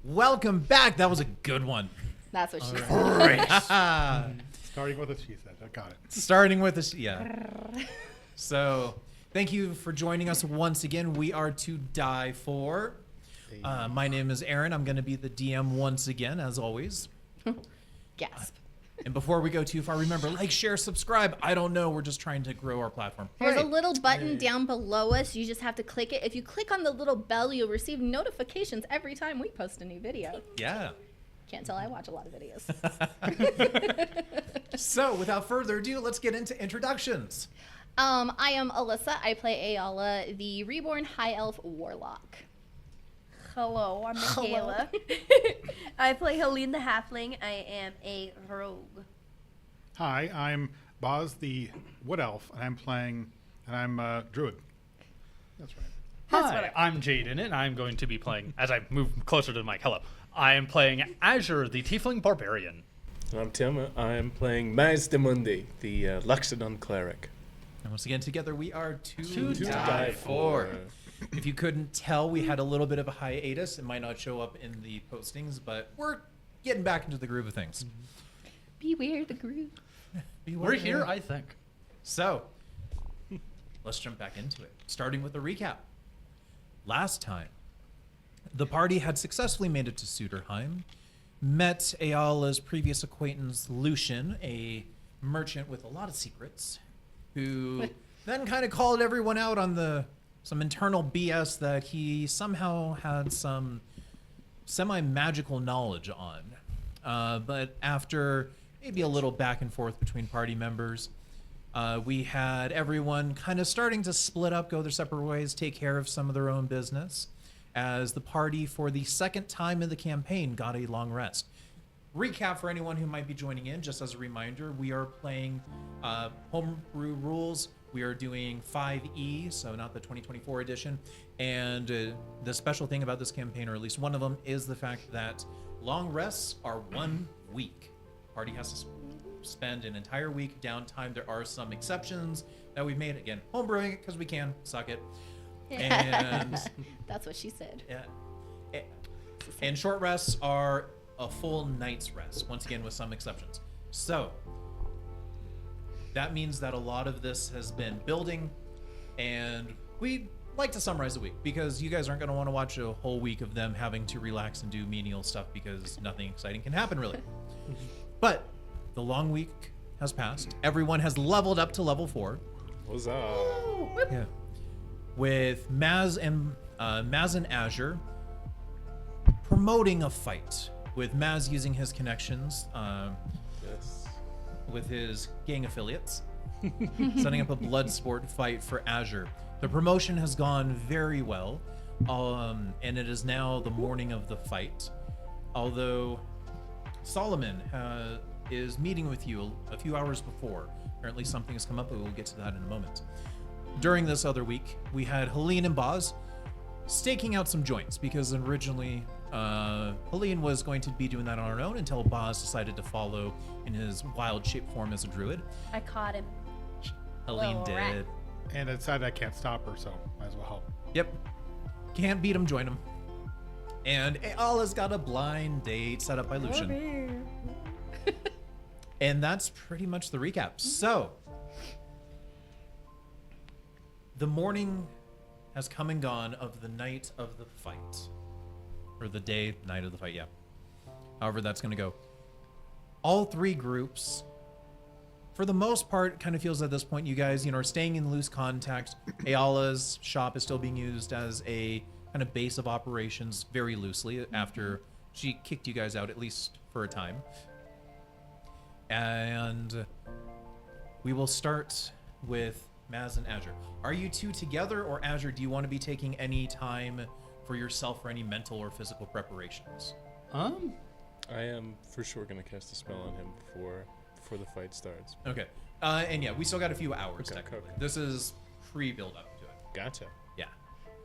Welcome back. That was a good one. That's what she said. Right. Starting with a she said. I got it. Starting with this, yeah. So, thank you for joining us once again. We are to die for. My name is Aaron. I'm going to be the DM once again, as always. Gasp. And before we go too far, remember, like, share, subscribe. I don't know. We're just trying to grow our platform. There's a little button down below us. You just have to click it. If you click on the little bell, you'll receive notifications every time we post a new video. Yeah. Can't tell I watch a lot of videos. So, without further ado, let's get into introductions. I am Alyssa. I play Eala, the reborn high elf warlock. Hello, I'm Michaela. I play Helene the halfling. I am a rogue. Hi, I'm Boz, the wood elf, and I'm a druid. That's right. Hi, I'm Jaden, and I'm going to be playing, as I move closer to the mic, hello, I am playing Azur, the tiefling barbarian. I'm Tim. I'm playing Mazda, the Luxodon cleric. And once again, together we are To to die die for. If you couldn't tell, we had a little bit of a hiatus. It might not show up in the postings, but we're getting back into the groove of things. Beware the groove. We're here, I think. So, let's jump back into it, starting with a recap. Last time, the party had successfully made it to Suderhiem, met Eala's previous acquaintance, Lucian, a merchant with a lot of secrets, who then kind of called everyone out on some internal BS that he somehow had some semi-magical knowledge on. But after maybe a little back and forth between party members, we had everyone kind of starting to split up, go their separate ways, take care of some of their own business, as the party, for the second time in the campaign, got a long rest. Recap for anyone who might be joining in, just as a reminder, we are playing homebrew rules. We are doing 5e, so not the 2024 edition. And the special thing about this campaign, or at least one of them, is the fact that long rests are 1 week. Party has to spend an entire week downtime. There are some exceptions that we've made. Again, homebrewing it because we can. Suck it. And That's what she said. yeah. And short rests are a full night's rest, once again with some exceptions. So that means that a lot of this has been building, and we like to summarize the week because you guys aren't going to want to watch a whole week of them having to relax and do menial stuff because nothing exciting can happen really. But the long week has passed. Everyone has leveled up to level 4. What's up? Yeah. With Maz and Azur promoting a fight, with Maz using his connections, Yes. with his gang affiliates, setting up a blood sport fight for Azur. The promotion has gone very well, and it is now the morning of the fight. Although Solomon is meeting with you a few hours before. Apparently something has come up, but we'll get to that in a moment. During this other week, we had Helene and Boz staking out some joints because originally Helene was going to be doing that on her own until Boz decided to follow in his wild shape form as a druid. I caught him. Helene Little rat. did. And I decided I can't stop her, so might as well help. Yep. Can't beat him, join him. And Eala's got a blind date set up by Lucian. And that's pretty much the recap. So, the morning has come and gone of the night of the fight. Or the night of the fight, yeah. However that's going to go. All 3 groups, for the most part, kind of feels at this point you guys, are staying in loose contact. Eala's shop is still being used as a kind of base of operations very loosely after she kicked you guys out, at least for a time. And we will start with Maz and Azur. Are you 2 together, or Azur, do you want to be taking any time for yourself for any mental or physical preparations? I am for sure going to cast a spell on him before the fight starts. Okay. And yeah, we still got a few hours, Okay, technically. okay. This is pre-build up to it. Gotcha. Yeah.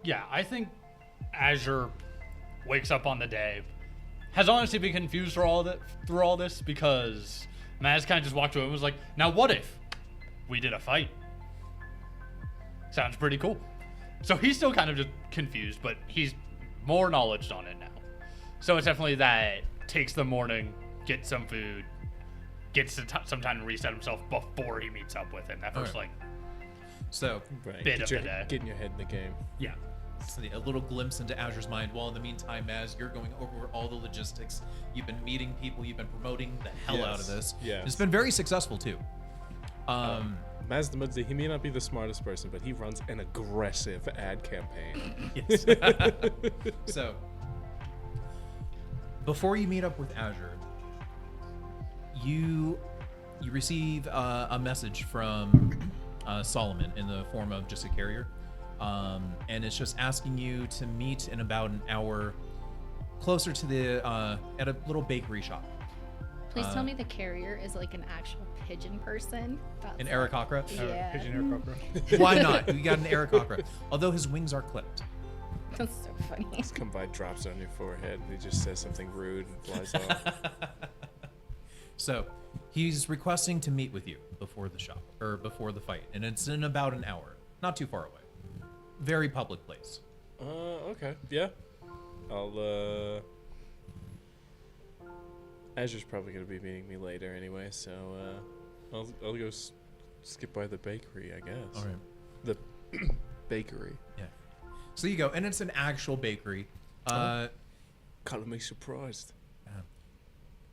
Yeah, I think Azur wakes up on the day, has honestly been confused through all this because Maz kind of just walked away and was like, now what if we did a fight? Sounds pretty cool. So he's still kind of just confused, but he's more knowledge on it now. So it's definitely that takes the morning, gets some food, gets some time to reset himself before he meets up with him. That first Alright. like So, Right. Bit Get of your, the day. Getting your head in the game. yeah. So a little glimpse into Azur's mind. While in the meantime, as you're going over all the logistics, you've been meeting people, you've been promoting the hell out of Yes, this. yes. It's been very successful too. Mazda, he may not be the smartest person, but he runs an aggressive ad campaign. Yes. So, before you meet up with Azur, you receive a message from Solomon in the form of just a carrier, and it's just asking you to meet in about an hour, closer to the at a little bakery shop. Please tell me the carrier is like an actual pigeon person. That's An like- Aarakocra? Yeah. Pigeon aircraft. Why not? We got an Aarakocra, although his wings are clipped. That's so funny. Just come by, drops on your forehead, and he just says something rude and flies off. So, he's requesting to meet with you before the shop or before the fight, and it's in about an hour, not too far away. Very public place. Okay, yeah. Azur's probably gonna be meeting me later anyway, so I'll go skip by the bakery, I guess. All right. The bakery. Yeah. So you go, and it's an actual bakery. Color me surprised.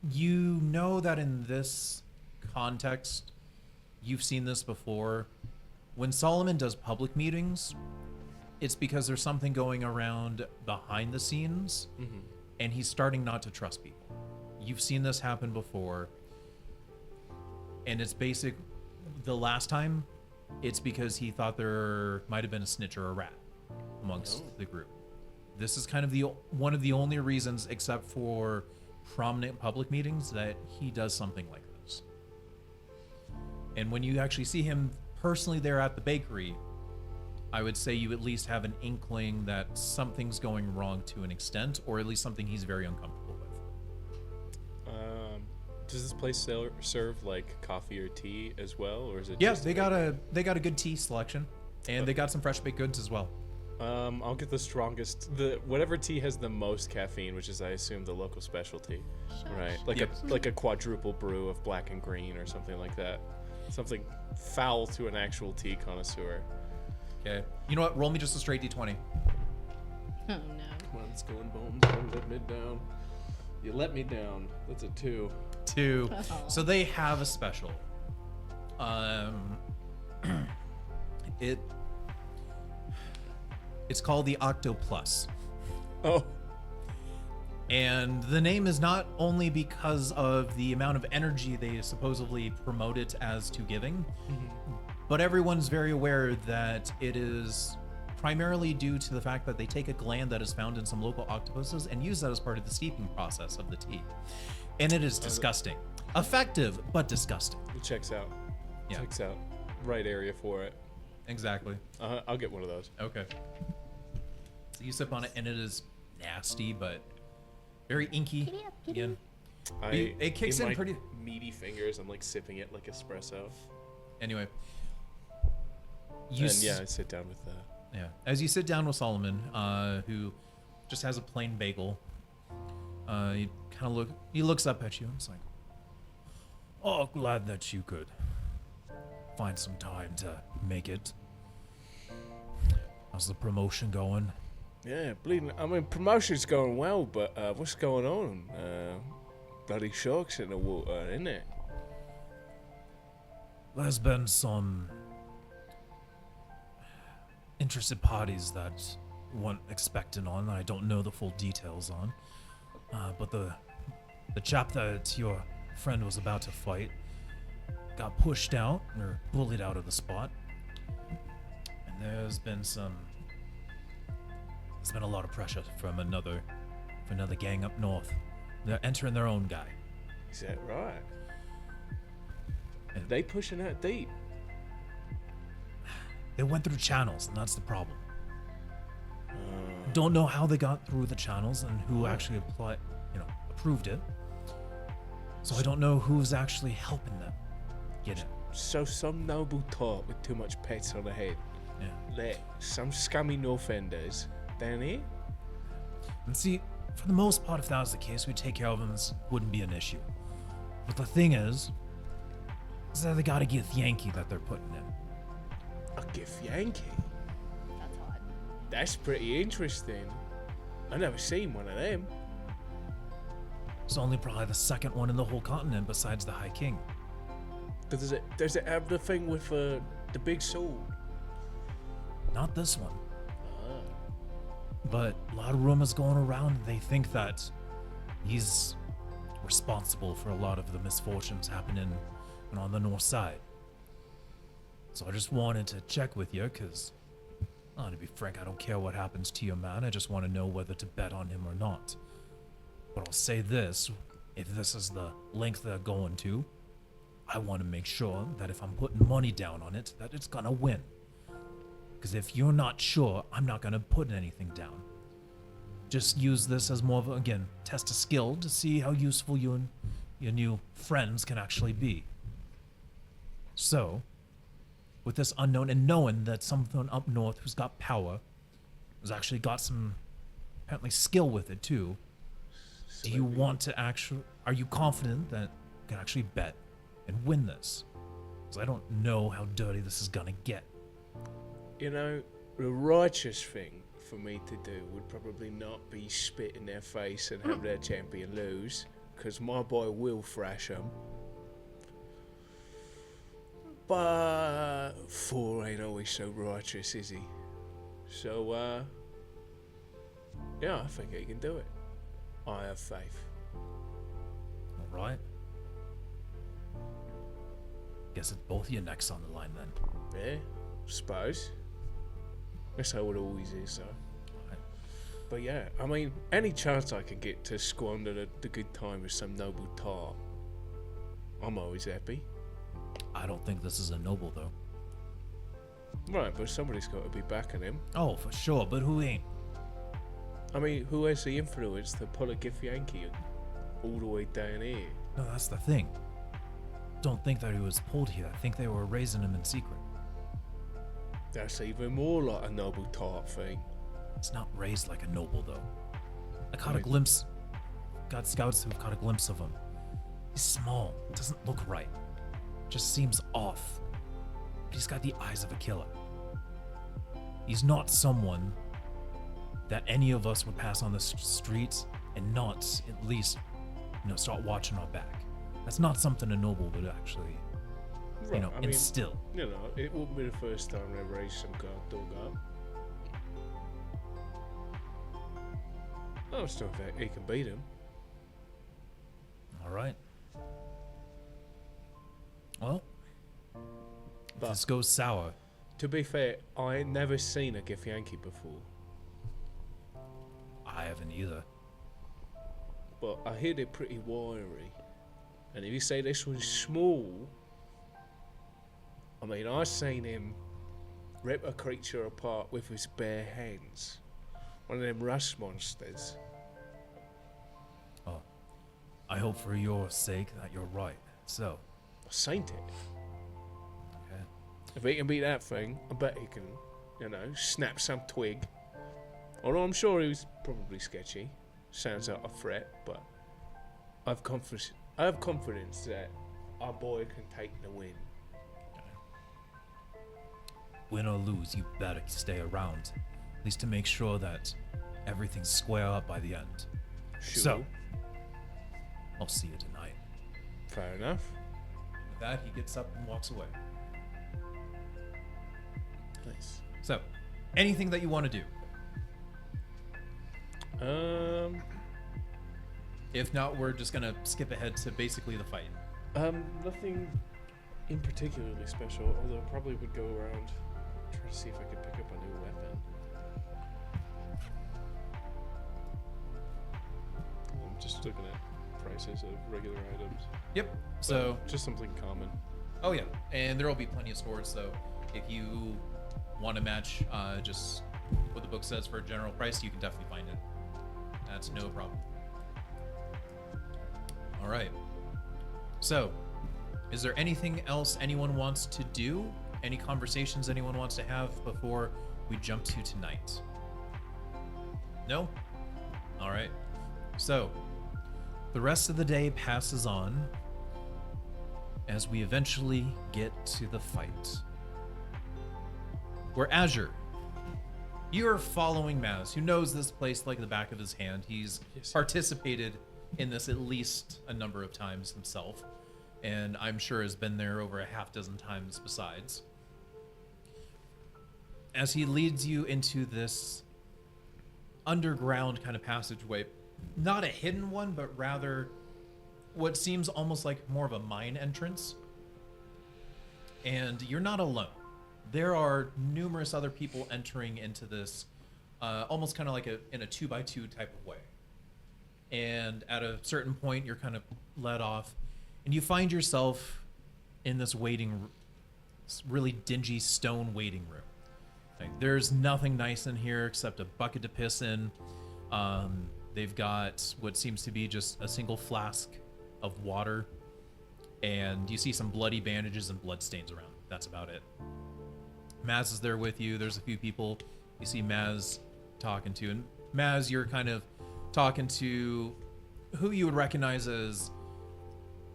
You know that in this context, you've seen this before. When Solomon does public meetings, it's because there's something going around behind the scenes, and he's starting not to trust people. You've seen this happen before, and it's basic. The last time, it's because he thought there might have been a snitch or a rat amongst the group. This is kind of one of the only reasons, except for prominent public meetings, that he does something like this. And when you actually see him personally there at the bakery, I would say you at least have an inkling that something's going wrong to an extent, or at least something he's very uncomfortable with. Does this place serve like coffee or tea as well, or is it? Yeah, just they got a good tea selection, and they got some fresh baked goods as well. I'll get the strongest, whatever tea has the most caffeine, which is I assume the local specialty, right? Like Yep. like a quadruple brew of black and green or something like that. Something foul to an actual tea connoisseur. Okay. You know what? Roll me just a straight d20. Oh no. Come on, let's go in bones. Don't let me down. You let me down. That's a 2. 2. Oh. So they have a special. It's called the Octo Plus. Oh, And the name is not only because of the amount of energy they supposedly promote it as to giving, but everyone's very aware that it is primarily due to the fact that they take a gland that is found in some local octopuses and use that as part of the steeping process of the tea. And it is disgusting. Effective, but disgusting. it checks out. Yeah. Checks out. Right area for it. Exactly. I'll get one of those. Okay. So you sip on it, and it is nasty, but very inky. Giddy up, giddy Again. I, It kicks in my pretty- meaty fingers. I'm like sipping it like espresso. Anyway. And yeah, I sit down with that. Yeah. As you sit down with Solomon, who just has a plain bagel, he looks up at you and it's like, "Oh, glad that you could find some time to make it. How's the promotion going?" Yeah, bleeding. I mean, promotion's going well, but what's going on? Bloody sharks in the water, isn't it? There's been some interested parties that weren't expecting on. I don't know the full details on. But the chap that your friend was about to fight got pushed out or bullied out of the spot. And there's been a lot of pressure from another gang up north. They're entering their own guy. Is that right? And- They pushing that deep. They went through channels, and that's the problem. Don't know how they got through the channels and who actually approved it. So I don't know who's actually helping them get in. So some noble talk with too much pets on the head. Yeah. Let some scummy Northenders down here. And see, for the most part, if that was the case, we'd take care of them. This wouldn't be an issue. But the thing is that they gotta get the Yankee that they're putting in. A gift Yankee? That's odd. That's pretty interesting. I never seen one of them. It's only probably the second one in the whole continent besides the High King. Does it have the thing with the big sword? Not this one. Ah. But a lot of rumors going around. They think that he's responsible for a lot of the misfortunes happening on the north side. So I just wanted to check with you, because, to be frank, I don't care what happens to your man. I just want to know whether to bet on him or not. But I'll say this, if this is the length they're going to, I want to make sure that if I'm putting money down on it, that it's gonna win. Because if you're not sure, I'm not gonna put anything down. Just use this as more of a, again, test of skill to see how useful you and your new friends can actually be. So, with this unknown and knowing that someone up north who's got power, has actually got some, apparently, skill with it too, do you want to actually, are you confident that you can actually bet and win this? Because I don't know how dirty this is gonna get. You know, the righteous thing for me to do would probably not be spit in their face and have their champion lose, because my boy will thrash them. But Thor ain't always so righteous, is he? So, yeah, I think he can do it. I have faith. Alright. Guess it's both your necks on the line then. Yeah, suppose. That's how it always is, though. Alright. But yeah, I mean, any chance I can get to squander the good time with some noble tar, I'm always happy. I don't think this is a noble though. Right, but somebody's got to be backing him. Oh, for sure, but who ain't? I mean, who has the influence to pull a gift Yankee all the way down here? No, that's the thing. Don't think that he was pulled here. I think they were raising him in secret. That's even more like a noble tar thing. It's not raised like a noble though. I caught a Right. glimpse. Got scouts who've caught a glimpse of him. He's small. It doesn't look right. Just seems off. But he's got the eyes of a killer. He's not someone that any of us would pass on the streets and not at least, start watching our back. That's not something a noble would actually, Right, I mean, instill. it wouldn't be the first time they raised some guard dog up. I still think he can beat him. All right. Well, if But- this goes sour, To be fair, I ain't never seen a gift Yankee before. I haven't either. But I hear they're pretty wiry. And if you say this one's small, I mean, I've seen him rip a creature apart with his bare hands. One of them rust monsters. Oh, I hope for your sake that you're right. So, I seen it. okay. If he can beat that thing, I bet he can, snap some twig. Although I'm sure he was probably sketchy. Sounds like a threat, but I have confidence that our boy can take the win. Win or lose, you better stay around. At least to make sure that everything's square up by the end. Sure. So, I'll see you tonight. Fair enough. With that, he gets up and walks away. Nice. So, anything that you want to do? If not, we're just gonna skip ahead to basically the fight. Nothing in particularly special, although I probably would go around try to see if I could pick up a new weapon. I'm just looking at prices of regular items. Yep. So, But just something common. oh yeah, and there will be plenty of stores. So, if you want to match just what the book says for a general price, you can definitely find it. That's no problem. All right. So, is there anything else anyone wants to do? Any conversations anyone wants to have before we jump to tonight? No? All right. So, the rest of the day passes on as we eventually get to the fight. Where Azur, you're following Maz, who knows this place like the back of his hand. He's participated in this at least a number of times himself, and I'm sure has been there over a half dozen times besides. As he leads you into this underground kind of passageway, not a hidden one, but rather what seems almost like more of a mine entrance. And you're not alone. There are numerous other people entering into this, almost kind of like in a 2x2 type of way. And at a certain point, you're kind of led off, and you find yourself in this really dingy stone waiting room. Like, there's nothing nice in here except a bucket to piss in. They've got what seems to be just a single flask of water, and you see some bloody bandages and blood stains around. That's about it. Maz is there with you. There's a few people you see Maz talking to, and Maz, you're kind of talking to who you would recognize as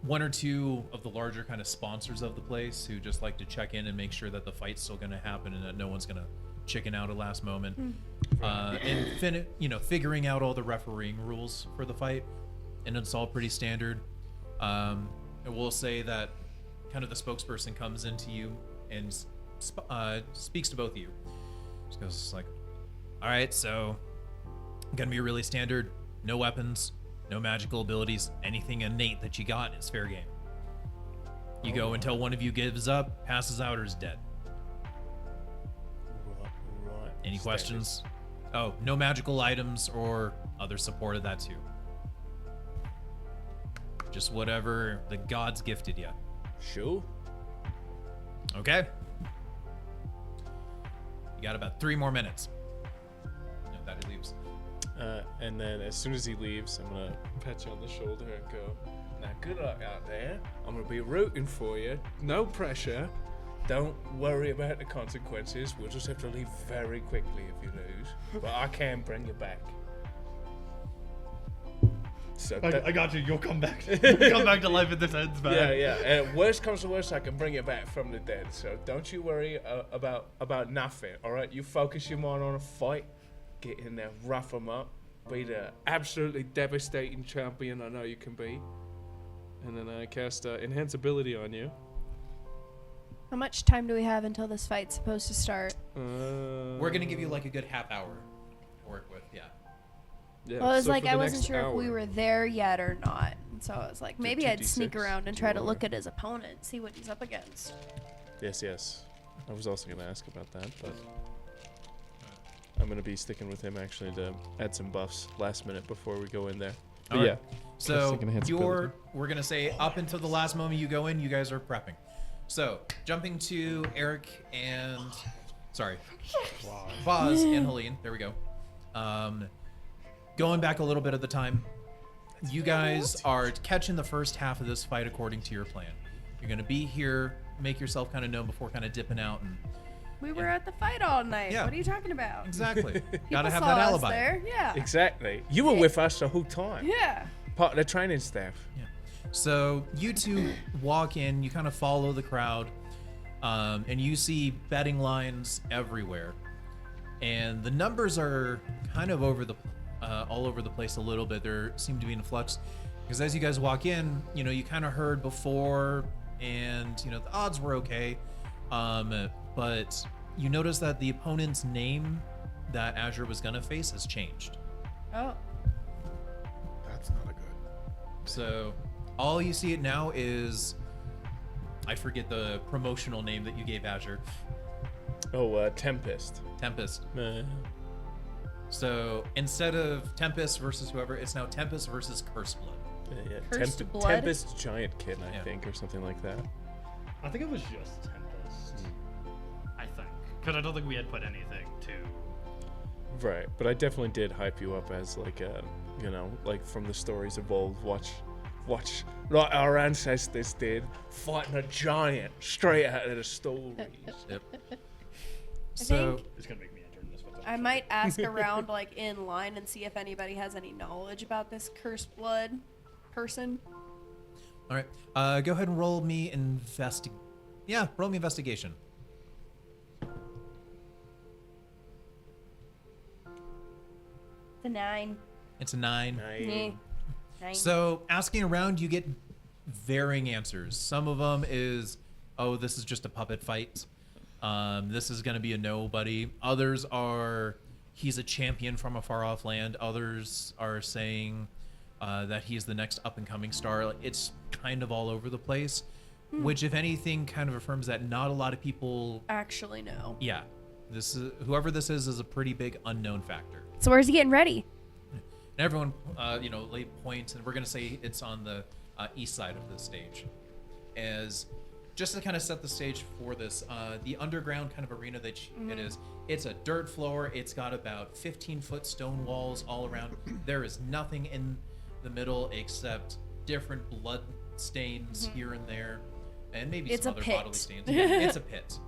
one or two of the larger kind of sponsors of the place, who just like to check in and make sure that the fight's still going to happen and that no one's going to chicken out at last moment. And figuring out all the refereeing rules for the fight, and it's all pretty standard. And we'll say that kind of the spokesperson comes into you and speaks to both of you. Just goes like, all right, so gonna be really standard. No weapons, no magical abilities. Anything innate that you got is fair game. You go until one of you gives up, passes out, or is dead. Right. Any questions? Oh, no magical items or other support of that too. Just whatever the gods gifted you. Sure. Okay. You got about 3 more minutes. No, that he leaves. And then as soon as he leaves, I'm gonna pat you on the shoulder and go, now good luck out there. I'm gonna be rooting for you. No pressure. Don't worry about the consequences. We'll just have to leave very quickly if you lose. But I can bring you back. So I got you. You'll come back. You'll come back to life at this ends, man. yeah. And worst comes to worst, I can bring you back from the dead. So don't you worry about nothing. All right, you focus your mind on a fight. Get in there, rough them up, be the absolutely devastating champion I know you can be. And then I cast enhance ability on you. How much time do we have until this fight's supposed to start? We're gonna give you like a good half hour to work with. Yeah. Yeah, Well, it was so like for the I wasn't next sure if we hour- were there yet or not. And so I was like, maybe I'd 2d6 sneak around and try to or- look at his opponent, see what he's up against. Yes. I was also going to ask about that, but I'm going to be sticking with him actually to add some buffs last minute before we go in there. But All right. yeah. So Casting enhance ability. we're gonna say up until the last moment you go in, you guys are prepping. So jumping to Eric and Boz and Helene. There we go. Going back a little bit of the time, you guys are catching the first half of this fight according to your plan. You're gonna be here, make yourself kind of known before kind of dipping out, and We were at the fight all night. Yeah. What are you talking about? exactly gotta People have saw that us alibi. there. Yeah. Exactly. You were with us the whole time. Yeah. Part of the training staff. Yeah. So you two walk in, you kind of follow the crowd, and you see betting lines everywhere. And the numbers are kind of all over the place a little bit. There seem to be in flux. Because as you guys walk in, you kind of heard before, and, the odds were okay. But you notice that the opponent's name that Azur was going to face has changed. Oh. That's not a good. So all you see it now is, I forget the promotional name that you gave Azur. Oh, Tempest. Tempest. So instead of Tempest versus whoever, it's now Tempest versus Cursed Blood. Yeah. Cursed blood? Tempest Giant Kid, I Yeah. think, or something like that. I think it was just Tempest. I think. Because I don't think we had put anything to. Right, but I definitely did hype you up as like like from the stories of old. Watch, like our ancestors did, fighting a giant straight out of the stories. Yep. I So think- It's going to make me enter this with them. I might ask around like in line and see if anybody has any knowledge about this cursed blood person. All right. Go ahead and roll me roll me investigation. The 9. It's a 9. Yeah. 9. So asking around, you get varying answers. Some of them is, oh, this is just a puppet fight. This is going to be a nobody. Others are, he's a champion from a far off land. Others are saying that he's the next up and coming star. Like, it's kind of all over the place, which, if anything, kind of affirms that not a lot of people. Actually, no. Yeah, whoever this is a pretty big unknown factor. So where's he getting ready? And everyone, lay points, and we're gonna say it's on the east side of the stage, as just to kind of set the stage for this. The underground kind of arena that it is, it's a dirt floor. It's got about 15-foot stone walls all around. There is nothing in the middle except different blood stains here and there, and maybe It's some a other pit. bodily stains. Yeah, it's a pit.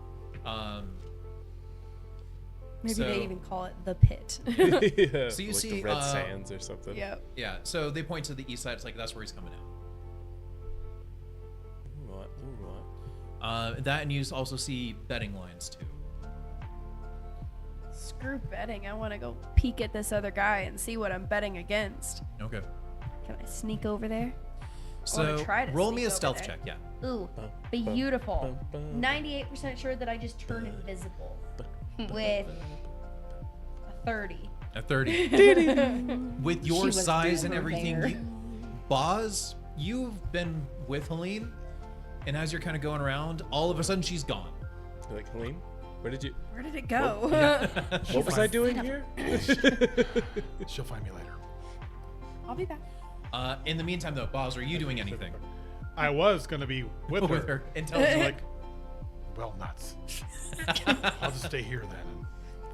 Maybe So- they even call it the pit. Yeah, So you like see, the red sands or something. Yep. Yeah, so they point to the east side. It's like that's where he's coming out. All right. That, and you also see betting lines too. Screw betting. I want to go peek at this other guy and see what I'm betting against. Okay. Can I sneak over there? So try to roll sneak me a over stealth there. check. Yeah. Ooh, beautiful. 98% sure that I just turn invisible with a 30. A 30. With your was size and over everything, there. Boz, you've been with Helene, and as you're kind of going around, all of a sudden she's gone. You're like, Helene, where did you? Where did it go? What was I doing here? She'll find me later. I'll be back. In the meantime, though, Boz, are you doing anything I was gonna be with her. with her until She's like, well, nuts. I'll just stay here then.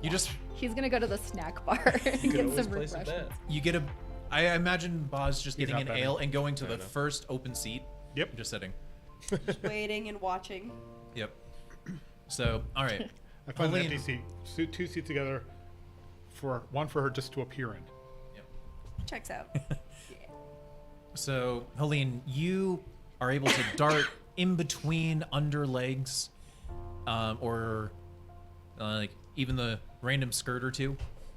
you just He's gonna go to the snack bar and You get could always some place a refreshments. bet. you get a. I imagine Boz just He's getting not an betting. ale and going to the enough. first open seat. Yep. And just sitting. Waiting and watching. Yep. So, all right. I find an Helene. empty seat, two seats together, one for her just to appear in. Yep. Checks out. So, Helene, you are able to dart in between underlegs, or like even the random skirt or two.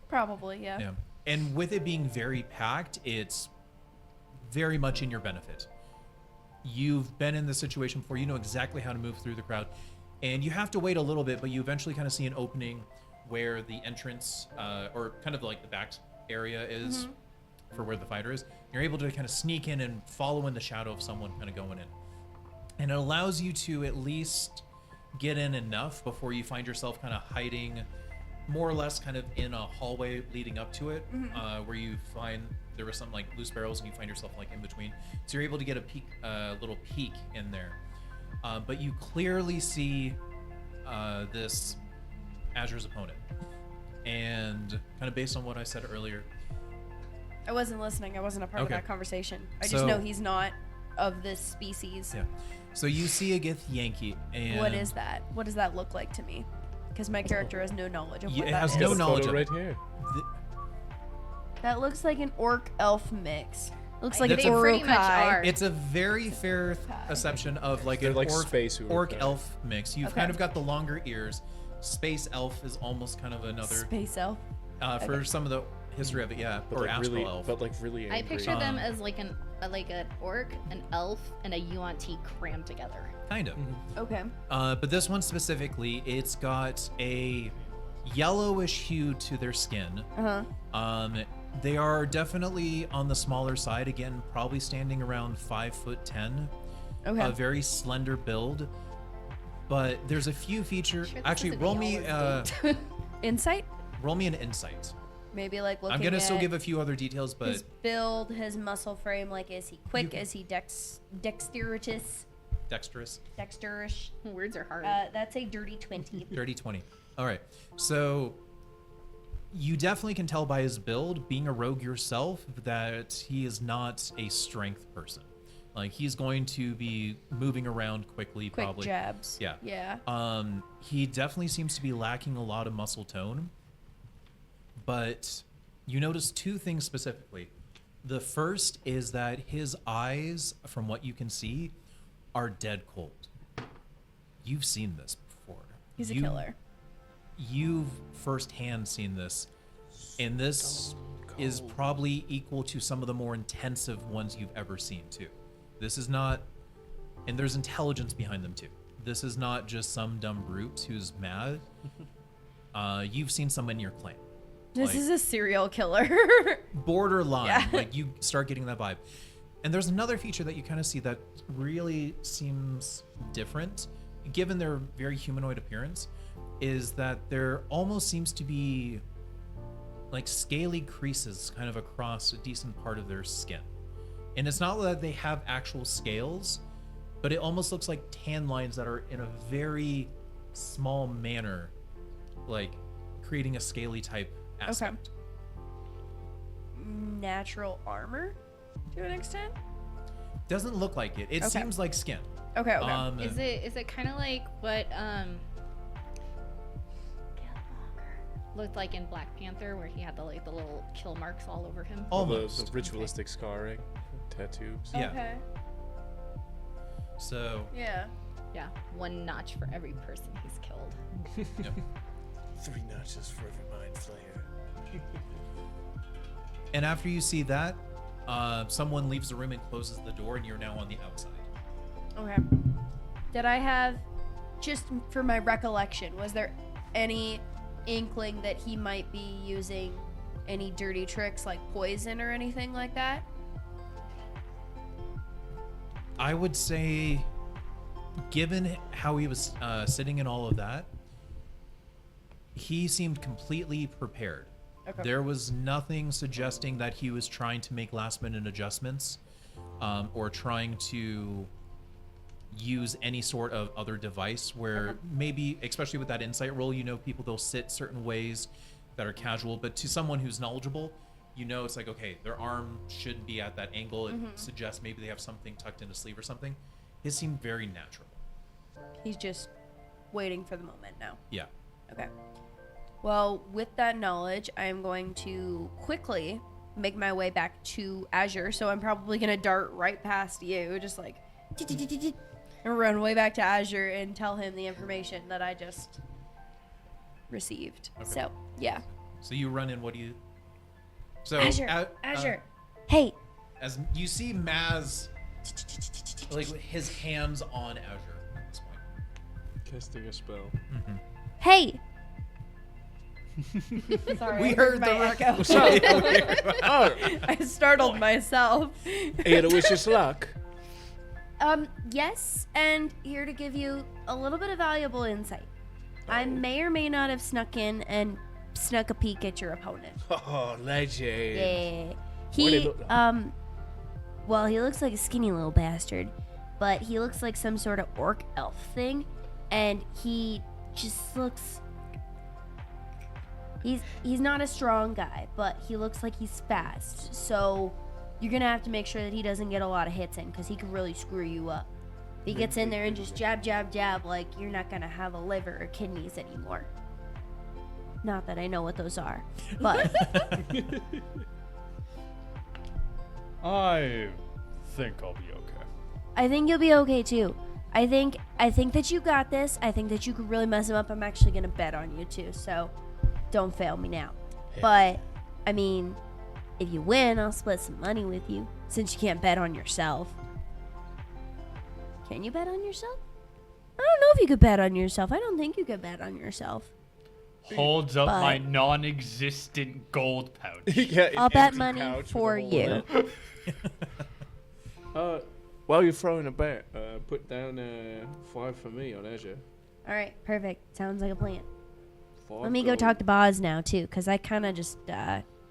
Probably, yeah. Yeah. And with it being very packed, it's very much in your benefit. You've been in this situation before. You know exactly how to move through the crowd. And you have to wait a little bit, but you eventually kind of see an opening where the entrance, or kind of like the back area is for where the fighter is. You're able to kind of sneak in and follow in the shadow of someone kind of going in. And it allows you to at least get in enough before you find yourself kind of hiding more or less kind of in a hallway leading up to it, where you find there were some like loose barrels and you find yourself like in between. So you're able to get a little peek in there. But you clearly see this Azur's opponent. And kind of based on what I said earlier, I wasn't listening. I wasn't a part of Okay. that conversation. I So- just know he's not of this species. yeah. So you see a Gith Yankee, and What is that? What does that look like to me? Because my character has no knowledge of Yeah, what it that has is. no Got a knowledge photo of right it. here. That looks like an orc elf mix. Looks I like think an they pretty much urukai. are. It's a very fair perception of like They're an like orc, space orc Urukai. elf mix. You've Okay. kind of got the longer ears. Space elf is almost kind of another Space elf. for some of the history of it, yeah, But or like astral really, elf. but like really I angry. picture them as like an orc, an elf, and a yuan-ti crammed together. Kind of. Okay. But this one specifically, it's got a yellowish hue to their skin. They are definitely on the smaller side. Again, probably standing around 5'10". Okay. A very slender build. But there's a few features. Sure this Actually, isn't roll me Eala's date. Insight? roll me an insight. Maybe like looking I'm gonna still at give a few other details, but his build, his muscle frame. Like, is he quick? Is he dexterous? dexterous. Dexterish? Words are hard. That's a dirty 20. Dirty 20. All right. So you definitely can tell by his build, being a rogue yourself, that he is not a strength person. Like, he's going to be moving around quickly, Quick probably. jabs. Yeah. Yeah. He definitely seems to be lacking a lot of muscle tone. but you notice two things specifically. The first is that his eyes, from what you can see, are dead cold. You've seen this before. He's a killer. You've firsthand seen this, and this is probably equal to some of the more intensive ones you've ever seen too. This is not, and there's intelligence behind them too. This is not just some dumb brute who's mad. You've seen some in your clan. This Like, is a serial killer. borderline. Yeah. Like you start getting that vibe. And there's another feature that you kind of see that really seems different, given their very humanoid appearance, is that there almost seems to be like scaly creases kind of across a decent part of their skin. And it's not that they have actual scales, but it almost looks like tan lines that are in a very small manner, like creating a scaly type aspect. Natural armor to an extent. Doesn't look like it. It Okay. seems like skin. Okay. Is it kind of like what looked like in Black Panther, where he had the little kill marks all over him? Almost. The ritualistic scarring, tattoos. Yeah. Okay. So Yeah. Yeah, one notch for every person he's killed. yep. 3 notches for every mind flayer. And after you see that, someone leaves the room and closes the door, and you're now on the outside. Okay. Did I have, just for my recollection, was there any inkling that he might be using any dirty tricks like poison or anything like that? I would say, given how he was sitting in all of that, he seemed completely prepared. Okay. There was nothing suggesting that he was trying to make last-minute adjustments or trying to use any sort of other device where maybe, especially with that insight roll, you know, people, they'll sit certain ways that are casual, but to someone who's knowledgeable, you know, it's like, okay, their arm should be at that angle. It suggests maybe they have something tucked in a sleeve or something. His seemed very natural. He's just waiting for the moment now. Yeah. Okay. Well, with that knowledge, I am going to quickly make my way back to Azur. So I'm probably going to dart right past you, just like, and run way back to Azur and tell him the information that I just received. Okay. So, yeah. So you run in, what do you... So, Azur. Hey. as you see Maz, like his hands on Azur at this point. Casting a spell. Hey. Sorry, We I heard my the rec- echo. Oh, I startled myself. here to wish us luck. Yes, and here to give you a little bit of valuable insight. I may or may not have snuck in and snuck a peek at your opponent. Oh, legend. Yeah. What He, did he look like? well, he looks like a skinny little bastard, but he looks like some sort of orc elf thing, and he just looks... He's not a strong guy, but he looks like he's fast, so you're gonna have to make sure that he doesn't get a lot of hits in, because he could really screw you up. If he gets in there and just jab, jab, jab, like, you're not gonna have a liver or kidneys anymore. Not that I know what those are, but I think I'll be okay. I think you'll be okay too. I think that you got this. I think that you could really mess him up. I'm actually gonna bet on you too, so don't fail me now. But I mean, if you win, I'll split some money with you, since you can't bet on yourself. Can you bet on yourself? I don't know if you could bet on yourself. I don't think you could bet on yourself. Holds up But- my non-existent gold pouch. Yeah, an I'll bet empty money pouch with a for hole you. in it. While you're throwing a bet, put down 5 for me on Azure. All right, perfect. Sounds like a plan. 5 Let me go gold. talk to Boz now too, because I kind of just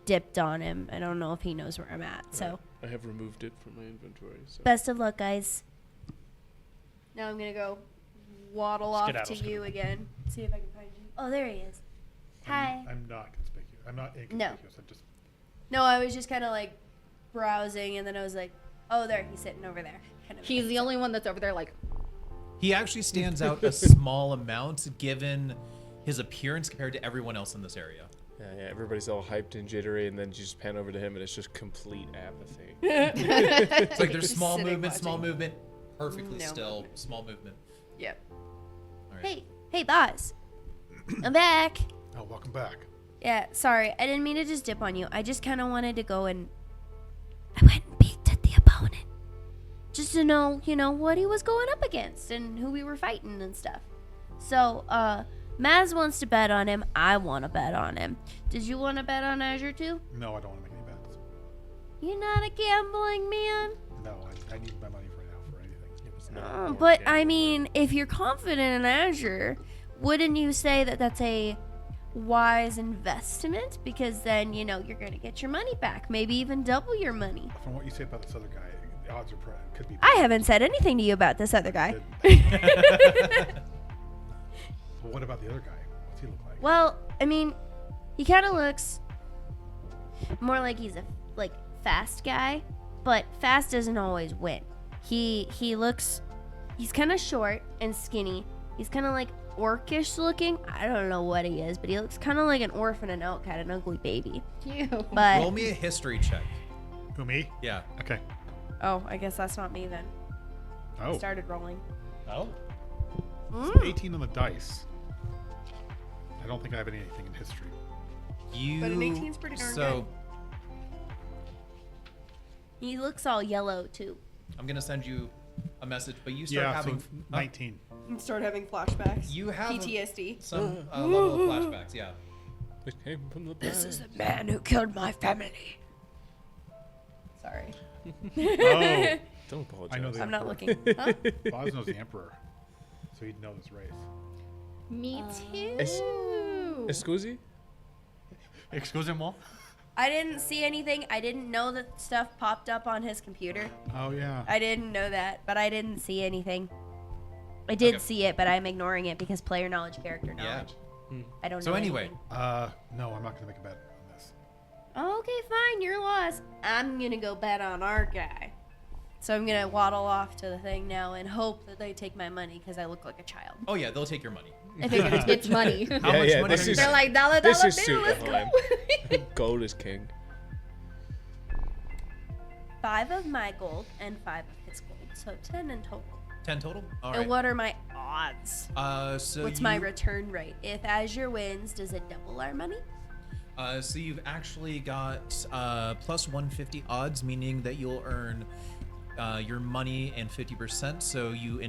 dipped on him. I don't know if he knows where I'm at. So I have removed it from my inventory. So. best of luck, guys. Now I'm gonna go waddle off Skedaddle, to you skedaddle. again. See if I can find you. Oh, there he is. Hi. I'm not conspicuous. I'm not inconspicuous. I'm just. No, I was just kind of like browsing, and then I was like, oh, there, he's sitting over there. Kind of. He's the only one that's over there, like, He actually stands out a small amount given his appearance compared to everyone else in this area. Yeah, everybody's all hyped and jittery, and then you just pan over to him, and it's just complete apathy. It's like there's Just small sitting movement, small watching. movement, perfectly No still, movement. small movement. Yep. All right. Hey, Boz. I'm back. Oh, welcome back. Yeah, sorry. I didn't mean to just dip on you. I just kind of wanted to go and I went and peeked at the opponent. Just to know, what he was going up against and who we were fighting and stuff. So, Maz wants to bet on him. I want to bet on him. Did you want to bet on Azur too? No, I don't want to make any bets. You're not a gambling man. No, I need my money right now for anything. It was not more But I gambling. mean, if you're confident in Azur, wouldn't you say that that's a wise investment? Because then, you're going to get your money back. Maybe even double your money. From what you say about this other guy, the odds are could be. I haven't said anything to you about this other guy. Well, what about the other guy? What's he look like? Well, I mean, he kind of looks more like he's a fast guy, but fast doesn't always win. He's kind of short and skinny. He's kind of like orcish looking. I don't know what he is, but he looks kind of like an orphan and elk had an ugly baby. Ew. But Roll me a history check. Who, me? Yeah. Okay. oh, I guess that's not me then. I Oh, started rolling. Oh. so 18 on the dice. I don't think I have anything in history. You. But an 18's pretty darn So He looks all yellow too. I'm gonna send you a message, but you start Yeah, having so 19. And start having flashbacks. you have PTSD. some level of flashbacks. Yeah. It came from the past. the man who killed my family. Sorry. Oh, Don't apologize. I know the I'm not Emperor. looking. Huh? Boz knows the Emperor, so he'd know this race. Me too. Excuse? Excusez-moi. I didn't see anything. I didn't know that stuff popped up on his computer. Oh, yeah. I didn't know that, but I didn't see anything. I did Okay. see it, but I'm ignoring it because player knowledge, character Yeah. knowledge. I don't know. So anyway, anything. No, I'm not going to make a bet on this. Okay, fine. You're lost. I'm going to go bet on our guy. So I'm going to waddle off to the thing now and hope that they take my money because I look like a child. oh yeah, they'll take your money. I figured it's It's money. How much money this are you is- They're like dollar This dollar is bill. Let's go. Suderhiem. Gold is king. 5 of my gold and 5 of his gold. So 10 in total. 10 total. All And right. what are my odds? So What's you, my return rate? If Azur wins, does it double our money? So you've actually got plus 150 odds, meaning that you'll earn your money and 50%. So you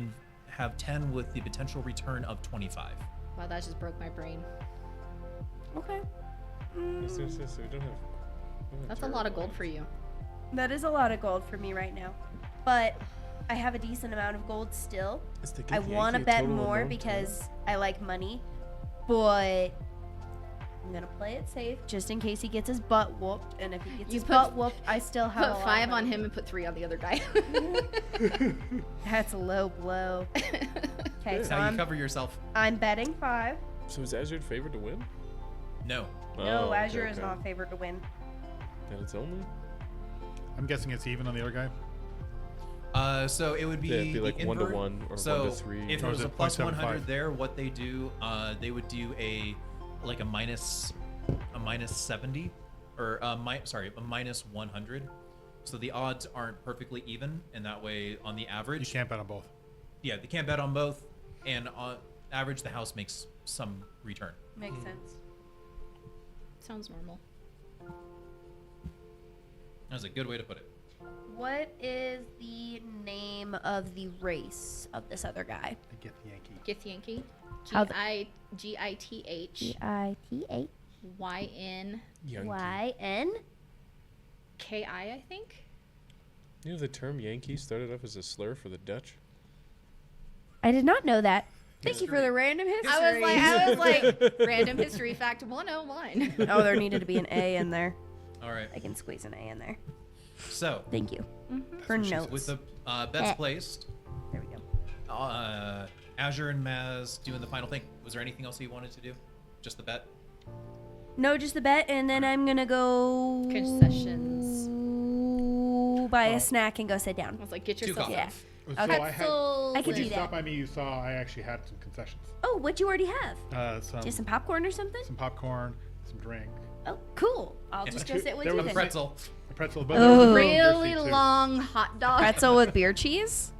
have 10 with the potential return of 25. Wow, that just broke my brain. Okay. Yes, yes, yes, we don't have. That's a lot of gold for you. That is a lot of gold for me right now. But I have a decent amount of gold still. I want to bet more because I like money. But I'm going to play it safe just in case he gets his butt whooped. And if he gets You his put- butt whooped, I still have a Put lot of 5 on money. him and put 3 on the other guy. That's a low blow. Okay, so Now you cover yourself. I'm betting 5. So is Azure favored to win? No. No, Oh, okay, Azure is okay. not favored to win. And it's only? I'm guessing it's even on the other guy. So it would be, Yeah, it'd be the like 1 to invert. 1 or So 1 to 3. if Or it is was a it plus 0.75? 100 there, what they do, they would do a minus 70 or a minus 100. So the odds aren't perfectly even, and that way on the You average, can't bet on both. yeah, they can't bet on both, and on average the house makes some return. Makes sense. Sounds normal. That's a good way to put it. What is the name of the race of this other guy? I get the Yankee. Gith Yankee. How the- Githyayn. Yankee. Y-N? Ki, I think. You know the term Yankee started off as a slur for the Dutch? I did not know that. Thank you for the random history. I was like, random history fact 101. Oh, there needed to be an A in there. All right. I can squeeze an A in there. So Thank you. For what she said. notes. with the bets placed, There we go. Azure and Maz doing the final thing. Was there anything else you wanted to do? Just the bet? No, just the bet, and then I'm gonna go Concessions. buy a snack and go sit down. I was like, get 2 yourself. coffees. Yeah. So Okay. I had, I could when you do stopped that. by me, you saw I actually had some concessions. Oh, what'd you already have? Some Just some popcorn or something? popcorn, some drink, Oh, cool. I'll just go sit with There you was A then. pretzel. A pretzel, but there was a beer Really seat, too. long hot dog. Pretzel with beer cheese?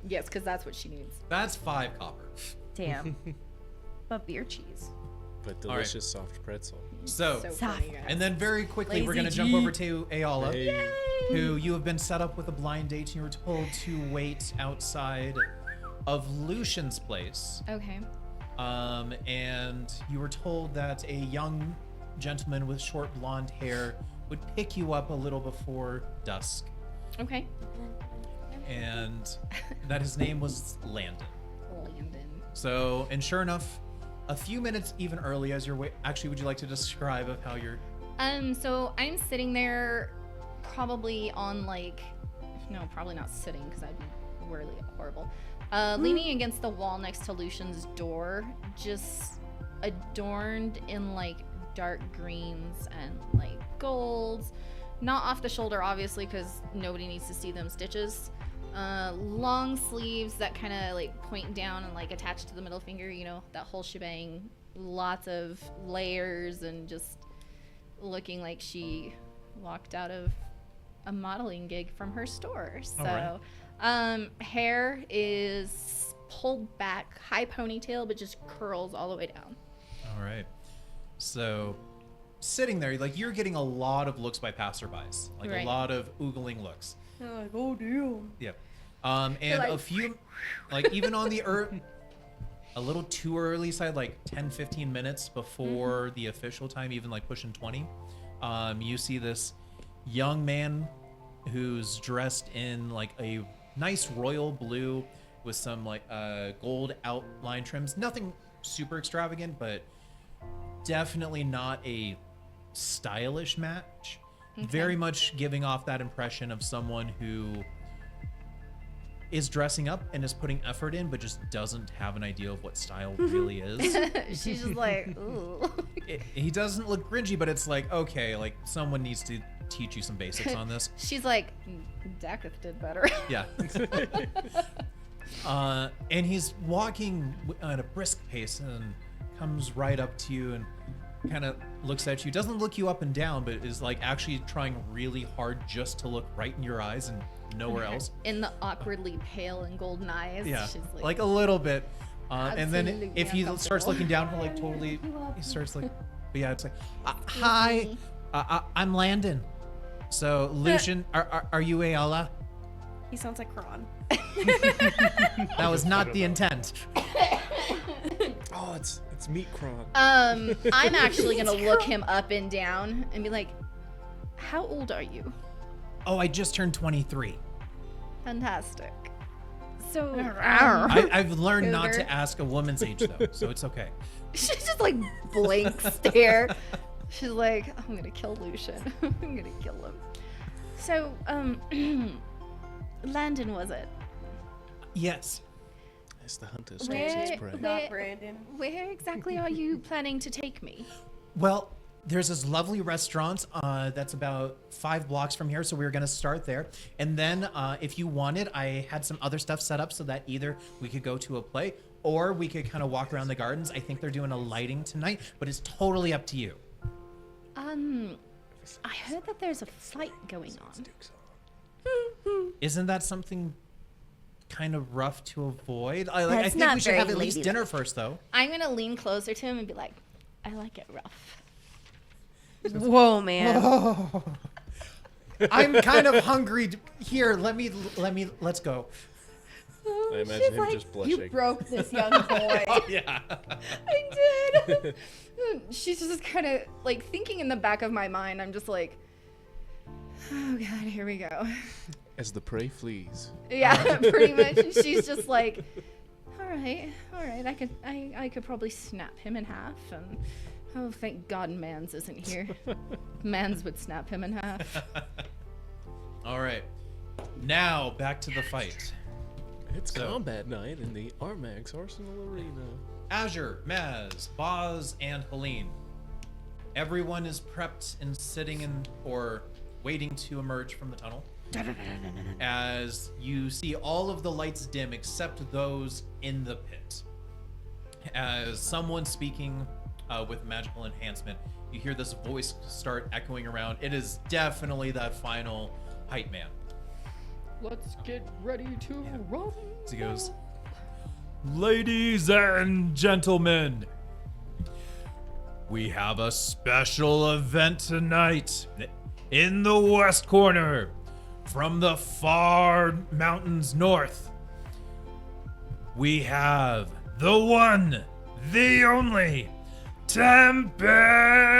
Yes, because that's what she needs. That's 5 copper. Damn. But beer cheese. But right. delicious soft pretzel. So, funny, guys. and then very quickly, we're Lazy going to jump G. over to Eala, Hey. who you have been set up with a blind date and you were told to wait outside of Lucian's place. Okay. And you were told that a young gentleman with short blonde hair would pick you up a little before dusk, Okay. and that his name was Landon. Landon. So, and sure enough, a few minutes even early as you're actually, would you like to describe of how you're? So I'm sitting there, probably on no, probably not sitting because I'd be really horrible. Leaning against the wall next to Lucian's door, just adorned in dark greens and golds, not off the shoulder obviously because nobody needs to see them stitches. Long sleeves that kind of point down and attach to the middle finger, that whole shebang. Lots of layers and just looking like she walked out of a modeling gig from her store. So hair is pulled back, high ponytail, but just curls all the way down. All right. So, sitting there, you're getting a lot of looks by passerbys, a Right. lot of oogling looks. They're like, oh, damn. Yep. And like- a few, even on the a little too early side, 10, 15 minutes before the official time, even pushing 20, you see this young man who's dressed in a nice royal blue with some gold outline trims. Nothing super extravagant, but definitely not a stylish match. Very much giving off that impression of someone who is dressing up and is putting effort in, but just doesn't have an idea of what style really is. She's just like, ooh. He doesn't look cringy, but it's okay, someone needs to teach you some basics on this. She's like, Daketh did better. Yeah. And he's walking at a brisk pace and comes right up to you and kind of looks at you. Doesn't look you up and down, but is actually trying really hard just to look right in your eyes and nowhere else. In the awkwardly pale and golden eyes. Yeah, She's a little bit. And then Absolutely if he starts uncomfortable. looking down, totally, he starts but yeah, it's hi, I'm Landon. So Lucian, are you Eala? He sounds like Kron. That was not the intent. Oh, it's meat cron. I'm actually gonna look him up and down and be like, how old are you? Oh, I just turned 23. Fantastic. So I've learned not Cougar. to ask a woman's age though, so it's okay. she's just blank stare. She's like, I'm gonna kill Lucian. I'm gonna kill him. So, Landon, was it? Yes. It's the hunter's Where- choice prey. Not Brandon. Where exactly are you planning to take me? Well, there's this lovely restaurant that's about 5 blocks from here, so we were going to start there. And then if you wanted, I had some other stuff set up so that either we could go to a play or we could kind of walk around the gardens. I think they're doing a lighting tonight, but it's totally up to you. I heard that there's a fight going on. Isn't that something kind of rough to avoid? I That's think not we should have very at least ladylike. dinner first, though. I'm gonna lean closer to him and be like, I like it rough. Whoa, man. I'm kind of hungry. Here, let's go. I imagine She's him like, just blushing. you broke this young boy. Yeah. I did. She's just kind of thinking in the back of my mind. I'm just like, oh god, here we go. As the prey flees. Yeah, pretty much. She's just like, all right, I could probably snap him in half, and oh, thank God Mans isn't here. Mans would snap him in half. All right. Now back to the fight. It's So- combat night in the Armax Arsenal Arena. Azur, Maz, Boz, and Helene. Everyone is prepped and sitting in or waiting to emerge from the tunnel. As you see all of the lights dim except those in the pit. As someone speaking with magical enhancement, you hear this voice start echoing around. It is definitely that final hype man. Let's get ready to run. So he goes, "Ladies and gentlemen, we have a special event tonight in the west corner from the far mountains north. We have the one, the only Tempest."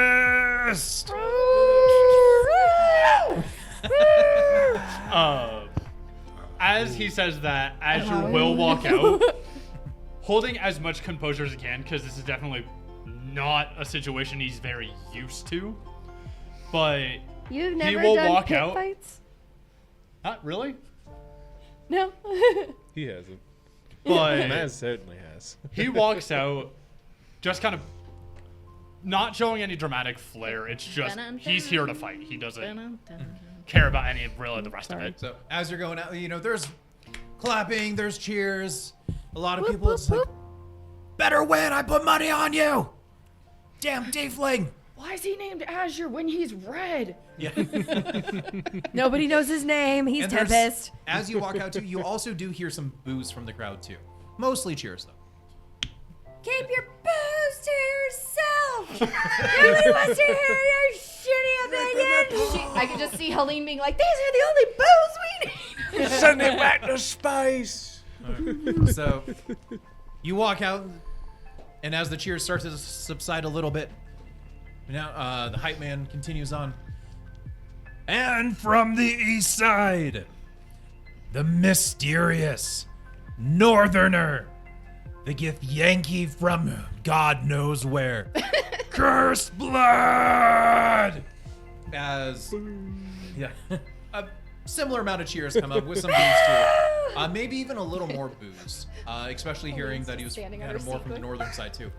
As he says that, Azur will walk out, holding as much composure as he can, because this is definitely not a situation he's very used to. But You've he never will done walk pit out. fights? Not really, No. He hasn't. but Maz certainly has. he walks out, just kind of not showing any dramatic flair. It's just he's here to fight. He doesn't care about any of really the rest of it. So as you're going out, there's clapping, there's cheers. A lot of people, it's like, "Better win, I put money on you. Damn tiefling." Why is he named Azure when he's red? Yeah. Nobody knows his name. He's And there's- Tempest. As you walk out too, you also do hear some boos from the crowd too. Mostly cheers though. Keep your booze to yourself. Nobody wants to hear your shitty opinion. I can just see Helene being like, "These are the only booze we need." Send it back to space. So you walk out, and as the cheers start to subside a little bit, now the hype man continues on. "And from the east side, the mysterious northerner, the Gith Yankee from God knows where, Cursed Blood." As a similar amount of cheers come up with some boos too. Maybe even a little more boos, especially hearing that he was standing kind under of more from the secret. northern side too.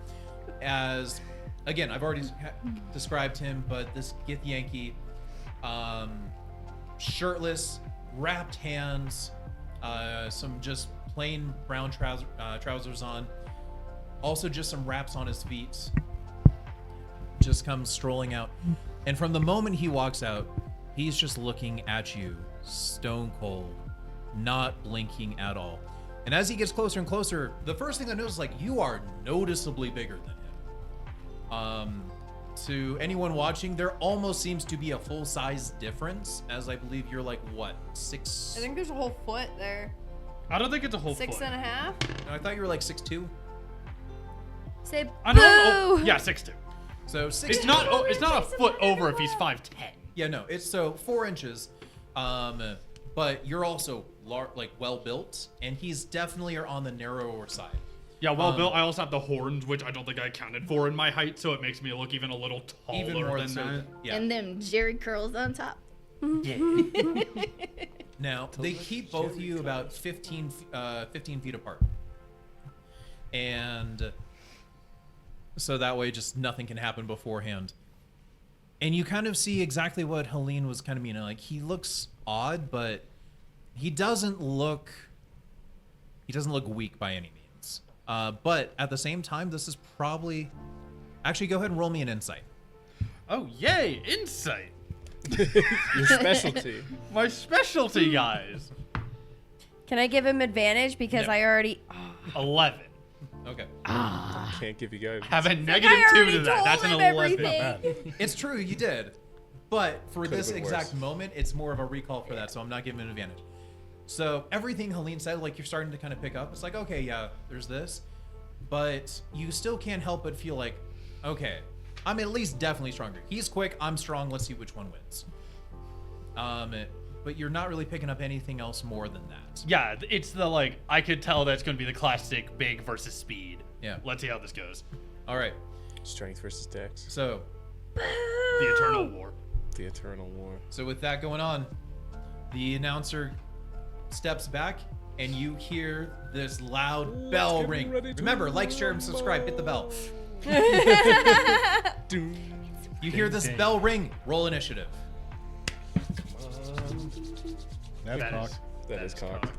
As again, I've already described him, but this Gith Yankee, shirtless, wrapped hands, some just plain brown trousers on, also just some wraps on his feet, just comes strolling out. And from the moment he walks out, he's just looking at you, stone cold, not blinking at all. And as he gets closer and closer, the first thing I notice is like, you are noticeably bigger than him. To anyone watching, there almost seems to be a full size difference, as I believe you're like what, 6? I think there's a whole foot there. I don't think it's a whole 6 foot. and a half. No, I thought you were like 6'2". Say I know. boo. Yeah, 6'2". So 6. It's not. It's not a foot over if he's 5'10". Yeah, no, it's so 4 inches. But you're also like well built, and he's definitely on the narrower side. Yeah, well built. I also have the horns, which I don't think I accounted for in my height, so it makes me look even a little taller Even more than so. that. Yeah. And them Jerry curls on top. Now, they keep both of you about 15 feet apart. And so that way just nothing can happen beforehand. And you kind of see exactly what Helene was kind of meaning. Like, he looks odd, but he doesn't look weak by any means. But at the same time, this is probably... Actually, go ahead and roll me an insight. Oh, yay! Insight! Your specialty. My specialty, guys! Can I give him advantage because No. I already 11. Okay. Can't give you guidance. Have a I negative 2 already to that. told That's an him 11. everything. It's true, you did. But for Could've this been exact worse. moment, it's more of a recall for that, so I'm not giving an advantage. So everything Helene said, like, you're starting to kind of pick up. It's like, okay, yeah, there's this. But you still can't help but feel like, okay, I'm at least definitely stronger. He's quick, I'm strong, let's see which one wins. But you're not really picking up anything else more than that. Yeah, it's the, like, I could tell that's going to be the classic big versus speed. Yeah. Let's see how this goes. All right, Strength versus dex. so The Eternal War. The eternal war. So with that going on, the announcer steps back and you hear this loud bell get ring. ready to Remember, like, share, and subscribe. Hit the bell. Doom. You hear this ding. bell ring. Roll initiative. That's That cocked. is- That is cocked. cocked.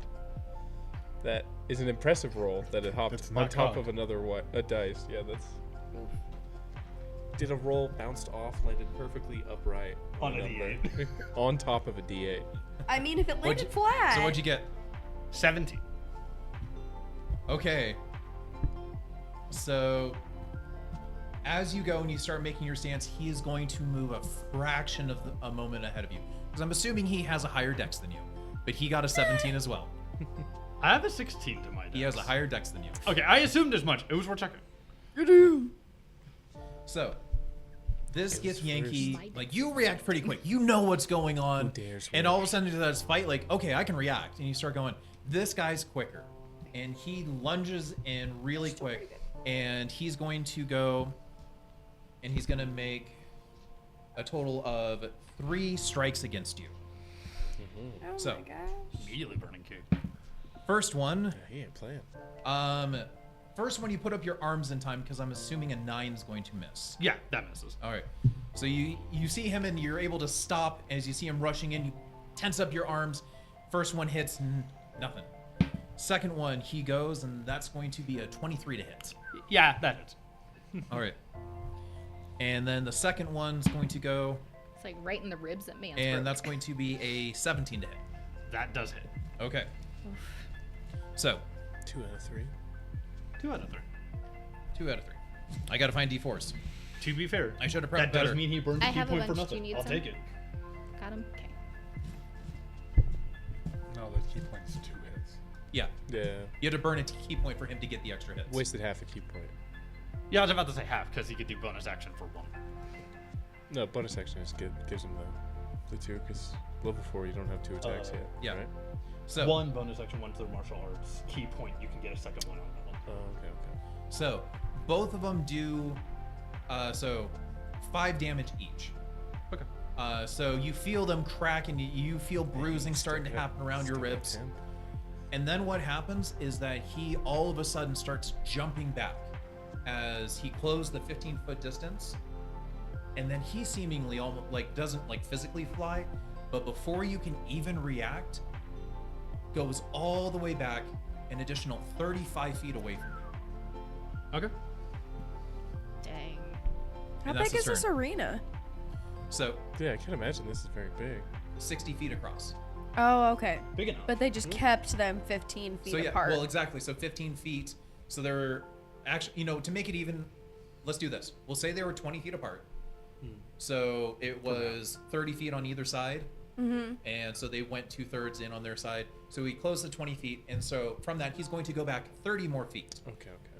That is an impressive roll that it hopped It's on not top cocked. of another a dice. Yeah, that's. did a roll, bounced off, landed perfectly upright On a number. D8. On top of a D8. I mean, if it What'd landed you- flat. So what'd you get? 17. Okay. So, as you go and you start making your stance, he is going to move a fraction of a moment ahead of you. Because I'm assuming he has a higher dex than you. But he got a 17 as well. I have a 16 to my dex. He has a higher dex than you. Okay, I assumed as much. It was worth checking. So, this gets was Yankee, first. like, you react pretty quick. You know what's going on. Who dares And work? all of a sudden, into this fight, like, okay, I can react. And you start going, this guy's quicker. And he lunges in really quick. And he's going to go, and he's going to make a total of 3 strikes against you. Oh So. my gosh. Immediately burning kick. First one, Yeah, he ain't playing. first one you put up your arms in time because I'm assuming a 9 is going to miss. Yeah, that misses. All right. So you see him and you're able to stop as you see him rushing in. You tense up your arms. First one hits, nothing. Second one, he goes, and that's going to be a 23 to hit. Yeah, that hits. All right. And then the second one's going to go, It's like right in the ribs at man's and that's going to be a 17 to hit. That does hit. Okay. So, 2 out of 3. 2 out of 3. 2 out of 3. I got to find D4s. To be fair, I should have prepped that better. does mean he burned I a key have a point for bunch. Do you nothing. need I'll some? take it. Got him. Okay. No, the key point's 2 hits. Yeah. Yeah. You had to burn a key point for him to get the extra hits. Wasted half a key point. Yeah, I was about to say half because he could do bonus action for 1. No, bonus action is good. Gives him the 2 because level 4 you don't have 2 attacks yet. yeah. Right? So, 1 bonus action, 1 to the martial arts. Key point, you can get a second one on that one. Oh, okay, okay. so both of them do, 5 damage each. Okay. So you feel them crack and you feel bruising starting to happen around your Still got ribs. 10. And then what happens is that he all of a sudden starts jumping back as he closed the 15-foot distance. And then he seemingly almost doesn't physically fly, but before you can even react, goes all the way back an additional 35 feet away from you. Okay. Dang. How And that's big his is this turn. arena? So Yeah, I can't imagine this is very big. 60 feet across. Oh, okay. Big enough. But they just kept them 15 feet So yeah, apart. well, exactly. So 15 feet. So they're actually, to make it even, let's do this. We'll say they were 20 feet apart. So it was 30 feet on either side. And so they went 2/3 in on their side. So he closed the 20 feet. And so from that, he's going to go back 30 more feet. Okay, okay.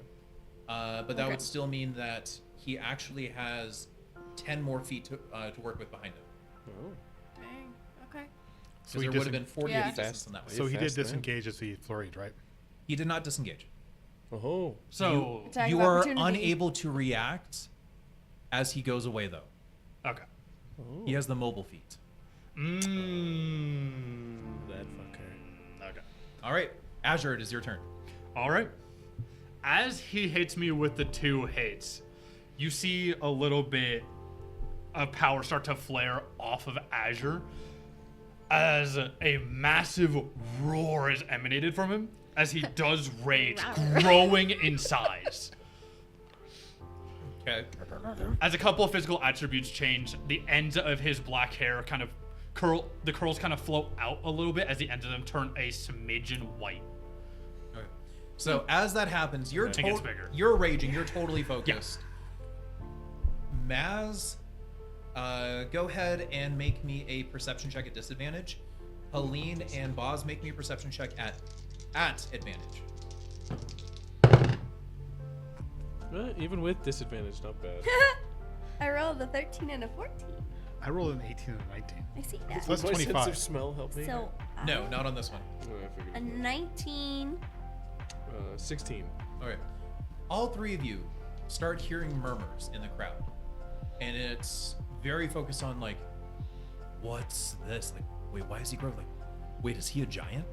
But that Okay. would still mean that he actually has 10 more feet to work with behind him. Oh. Dang. Okay. Because So he there would have disen- been 40 Yeah. feet distance in that way. So he did fast man. disengage as he flurried, right? He did not disengage. Oh. So, Attack You of are opportunity. unable to react as he goes away, though. okay. He has the mobile feat. That fucker. Okay. All right, Azure, it is your turn. All right. As he hits me with the 2 hits, you see a little bit of power start to flare off of Azure as a massive roar is emanated from him as he does rage, growing in size. Okay. As a couple of physical attributes change, the ends of his black hair kind of the curls kind of float out a little bit as the ends of them turn a smidgen white. Okay. So as that happens, you're It gets bigger. you're raging. You're totally focused. Maz, go ahead and make me a perception check at disadvantage. Helene and Boz, make me a perception check at advantage. Even with disadvantage, not bad. I rolled a 13 and a 14. I rolled an 18 and a 19. I see that. So that's My sense 25. of smell help me. So No, not on this one. Oh, I figured a it 19. was. 16. All right. All 3 of you start hearing murmurs in the crowd, and it's very focused on what's this? Wait, why is he growing? Wait, is he a giant?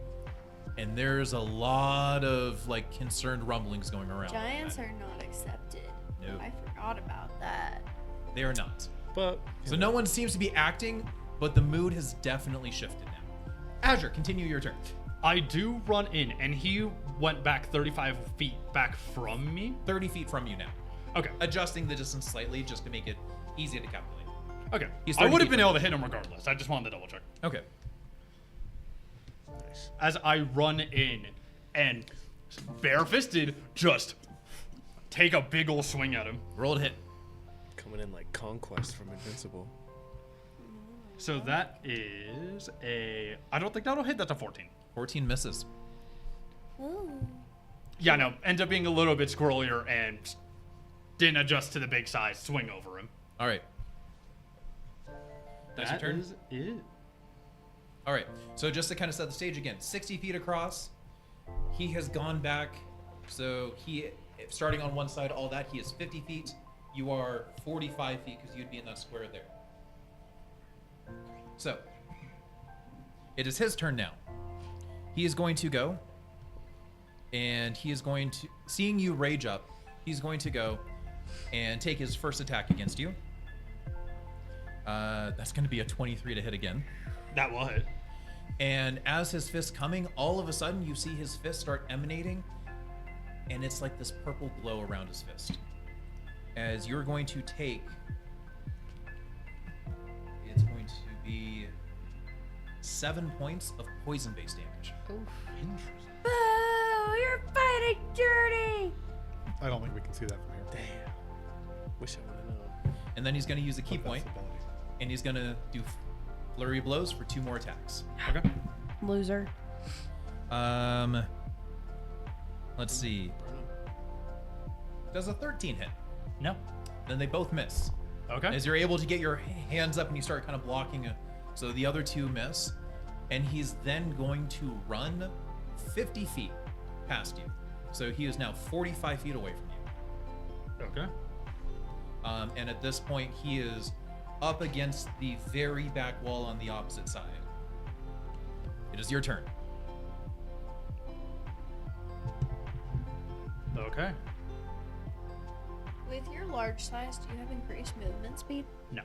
And there's a lot of concerned rumblings going around. Giants are not accepted. No. I forgot about that. They are not. But So no one seems to be acting, but the mood has definitely shifted now. Azure, continue your turn. I do run in, and he went back 35 feet back from me. 30 feet from you now. Okay. adjusting the distance slightly just to make it easy to calculate. Okay. He's I 30 would have feet been from able to hit him regardless. I just wanted to double check. Okay. Nice. As I run in and barefisted, just take a big ol' swing at him. Roll to hit. Coming in like Conquest from Invincible. So that is a. I don't think that'll hit. That's a 14. 14 misses. Ooh. Yeah, no. Ends up being a little bit squirrelier and didn't adjust to the big size swing over him. All right. That's your That turn. is it. All right. So just to kind of set the stage again, 60 feet across. He has gone back. So he, starting on one side, all that, he is 50 feet. You are 45 feet because you'd be in that square there. So it is his turn now. He is going to go. And he is going to, seeing you rage up, he's going to go and take his first attack against you. That's going to be a 23 to hit again. That will hit. And as his fist's coming, all of a sudden you see his fist start emanating, and it's like this purple glow around his fist. As you're going to take, it's going to be 7 points of poison-based damage. Oof. Interesting. Boo! You're fighting dirty! I don't think we can see that from here. Damn. Wish I would have known. And then he's going to use a key But that's point, the ability. and he's going to do flurry of blows for 2 more attacks. Okay. Loser. Let's see. Does a 13 hit? No. Then they both miss. Okay. As you're able to get your hands up and you start kind of blocking, so the other 2 miss, and he's then going to run 50 feet past you. So he is now 45 feet away from you. Okay. And at this point, he is up against the very back wall on the opposite side. It is your turn. Okay. With your large size, do you have increased movement speed? No.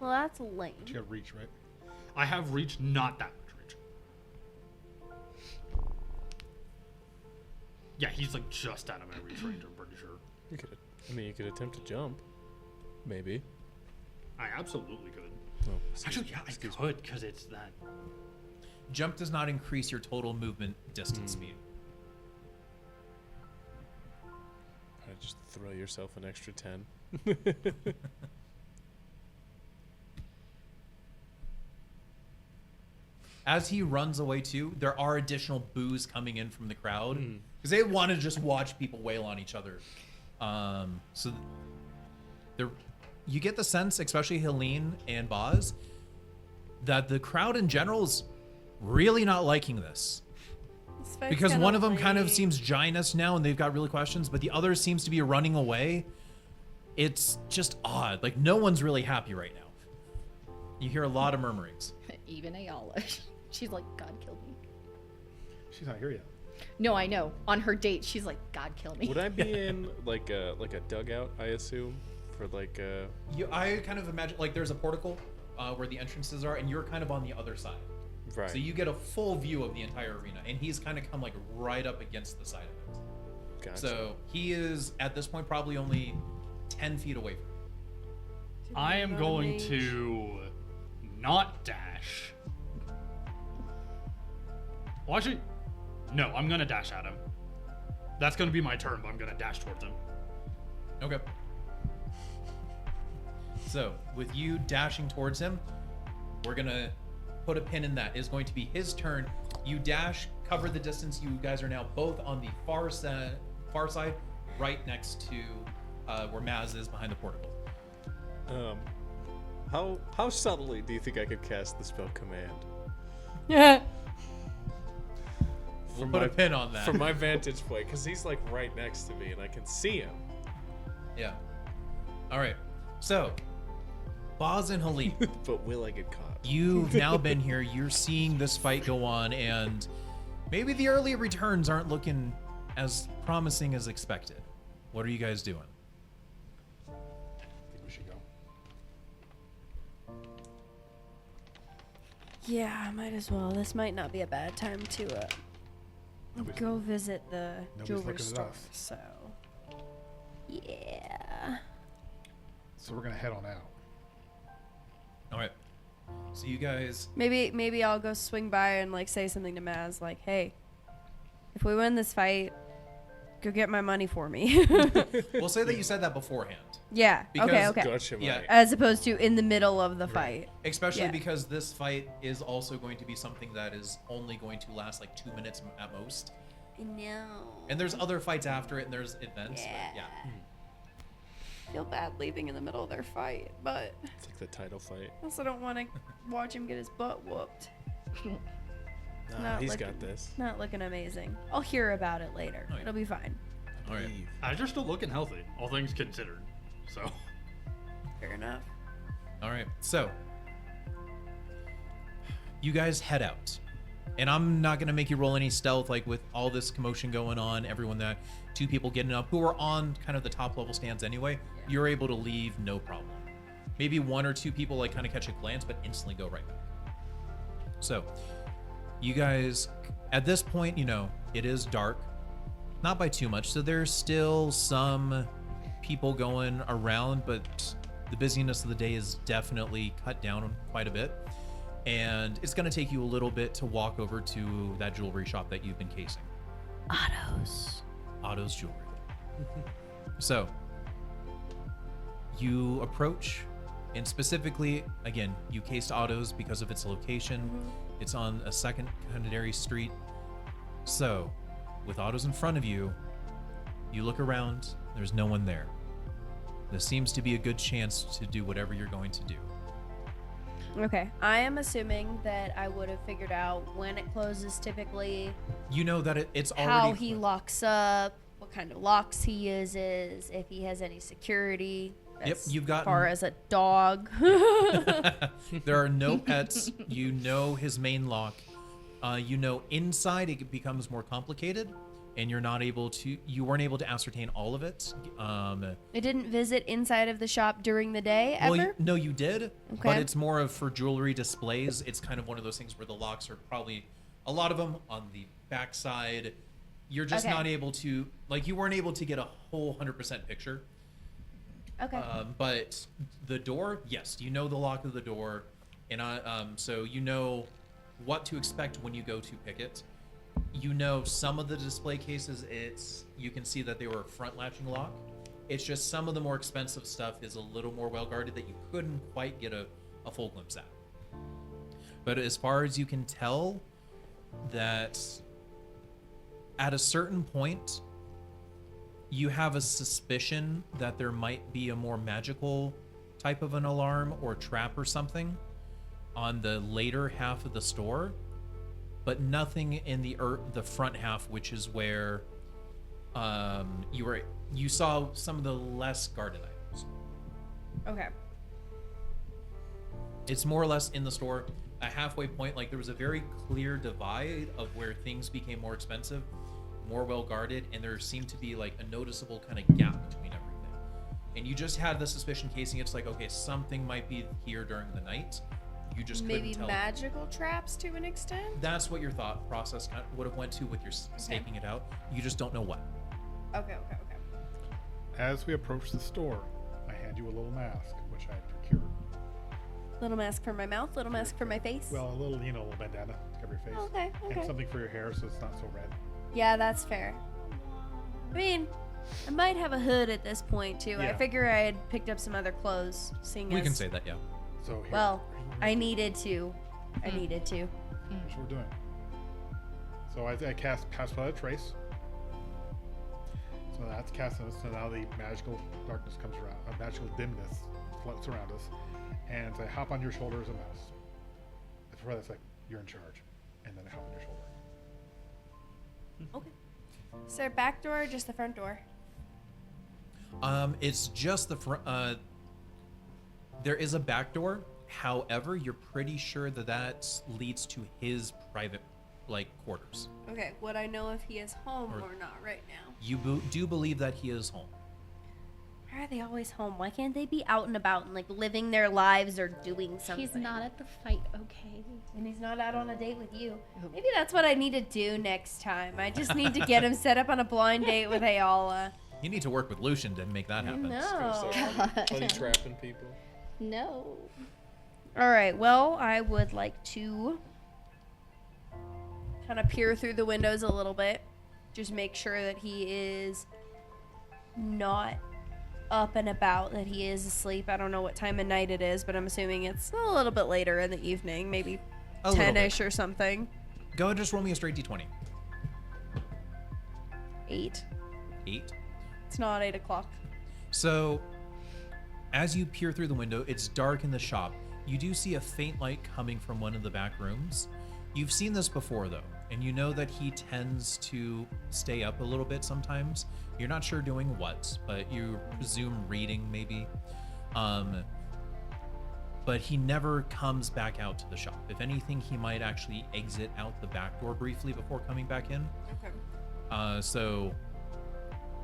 Well, that's lame. You got reach, right? I have reach, not that much reach. Yeah, he's like just out of my reach range, I'm pretty sure. You could. I mean, you could attempt to jump. Maybe. I absolutely could. Oh, Actually, yeah, I could, because it's that. Jump does not increase your total movement distance speed. Probably just throw yourself an extra 10. As he runs away too, there are additional boos coming in from the crowd because they want to just watch people wail on each other. So there, you get the sense, especially Helene and Boz, that the crowd in general is really not liking this. Because one of them kind of seems giantous now and they've got really questions, but the other seems to be running away. It's just odd. Like, no one's really happy right now. You hear a lot of murmurings. Even Eala. She's like, God killed me. She's not here yet. No, I know. On her date, she's like, God kill me. Would I be in like a dugout? I assume for like a. I kind of imagine, like, there's a portico where the entrances are, and you're kind of on the other side. Right. So you get a full view of the entire arena, and he's kind of come, like, right up against the side of it. Gotcha. So he is, at this point, probably only 10 feet away from you. I am going to not dash. Well, actually, no, I'm going to dash at him. That's going to be my turn, but I'm going to dash towards him. Okay. So, with you dashing towards him, we're going to put a pin in that. It's going to be his turn. You dash, cover the distance. You guys are now both on the far side, right next to where Maz is behind the portico. How subtly do you think I could cast the spell command? Yeah. We'll put a pin on that. From my vantage point, because he's like right next to me and I can see him. Yeah. All right. So, Boz and Helene, But will I get caught? you've now been here. You're seeing this fight go on, and maybe the early returns aren't looking as promising as expected. What are you guys doing? I think we should go. Yeah, might as well. This might not be a bad time to go visit the Nobody's jewelry looking at store. us. So Yeah. So we're gonna head on out. All right. So you guys, Maybe I'll go swing by and like say something to Maz, like, hey, if we win this fight, go get my money for me. we'll say that you said that beforehand. Yeah. Because- Okay. Gotcha, mate. Yeah. As opposed to in the middle of the fight. Especially Yeah. because this fight is also going to be something that is only going to last like 2 minutes at most. No. And there's other fights after it, and there's events. But yeah. Feel bad leaving in the middle of their fight, but It's like the title fight. I also don't want to watch him get his butt whooped. Nah, Not he's looking- got this. Not looking amazing. I'll hear about it later. Oh, yeah. It'll be fine. All right. Leave. Azur's still looking healthy, all things considered. So, Fair enough. All right. So you guys head out. And I'm not going to make you roll any stealth, like with all this commotion going on, everyone that 2 people getting up who are on kind of the top level stands anyway, you're able to leave no problem. Maybe 1 or 2 people like kind of catch a glance, but instantly go right back. So you guys, at this point, you know, it is dark, not by too much. So there's still some people going around, but the busyness of the day is definitely cut down quite a bit. And it's going to take you a little bit to walk over to that jewelry shop that you've been casing. Otto's Jewelry. So you approach, and specifically, again, you cased Otto's because of its location. It's on a secondary street. So with Otto's in front of you, you look around, there's no one there. This seems to be a good chance to do whatever you're going to do. Okay. I am assuming that I would have figured out when it closes typically, You know that it's already... how he locks up, what kind of locks he uses, if he has any security. Yep, as you've gotten- far as a dog. There are no pets. You know his main lock. You know inside it becomes more complicated, and you weren't able to ascertain all of it. I didn't visit inside of the shop during the day ever. Well, no, you did, but Okay. it's more of for jewelry displays. It's kind of one of those things where the locks are probably a lot of them on the backside. You're just Okay. not able to, like, you weren't able to get a whole 100% picture. Okay. But the door, yes, you know the lock of the door, and so you know what to expect when you go to pick it. You know some of the display cases, you can see that they were a front latching lock. It's just some of the more expensive stuff is a little more well guarded that you couldn't quite get a full glimpse at. But as far as you can tell, that at a certain point, you have a suspicion that there might be a more magical type of an alarm or trap or something on the later half of the store, but nothing in the front half, which is where you saw some of the less guarded items. Okay. It's more or less in the store, a halfway point. Like there was a very clear divide of where things became more expensive, more well guarded, and there seemed to be like a noticeable kind of gap between everything. And you just had the suspicion casing. It's like, okay, something might be here during the night. You just Maybe couldn't tell. magical traps to an extent. That's what your thought process kind of would have went to with your staking it out. You just don't know what. Okay. As we approach the store, I hand you a little mask, which I procured. Little mask for my mouth, little mask for my face. Well, a little bandana to cover your face. Oh, okay. And something for your hair so it's not so red. Yeah, that's fair. I mean, I might have a hood at this point too. I Yeah. figure I had picked up some other clothes, seeing We as can say that, yeah. So here, well, I needed to. here's what we're doing. So I cast Pass Without a Trace. So that's cast on us. So now the magical darkness comes around. Magical dimness floats around us. And I hop on your shoulder as a mouse. Before that's like, you're in charge. And then I hop on your shoulder. Okay. Is there a back door or just the front door? It's just the front. There is a back door. However, you're pretty sure that leads to his private, like, quarters. Okay. Would I know if he is home Or- or not right now? You do believe that he is home. Why are they always home? Why can't they be out and about and like living their lives or doing something? He's not at the fight, okay? And he's not out on a date with you. Maybe that's what I need to do next time. I just need to get him set up on a blind date with Eala. You need to work with Lucian to make that happen. No. Honey trapping people. No. All right. Well, I would like to kind of peer through the windows a little bit. Just make sure that he is not up and about, that he is asleep. I don't know what time of night it is, but I'm assuming it's a little bit later in the evening, maybe A little 10-ish or something. Go ahead and just roll me a straight d20. 8. 8. It's not 8 o'clock. So, as you peer through the window, it's dark in the shop. You do see a faint light coming from one of the back rooms. You've seen this before, though, and you know that he tends to stay up a little bit sometimes. You're not sure doing what, but you presume reading, maybe. But he never comes back out to the shop. If anything, he might actually exit out the back door briefly before coming back in. Okay. So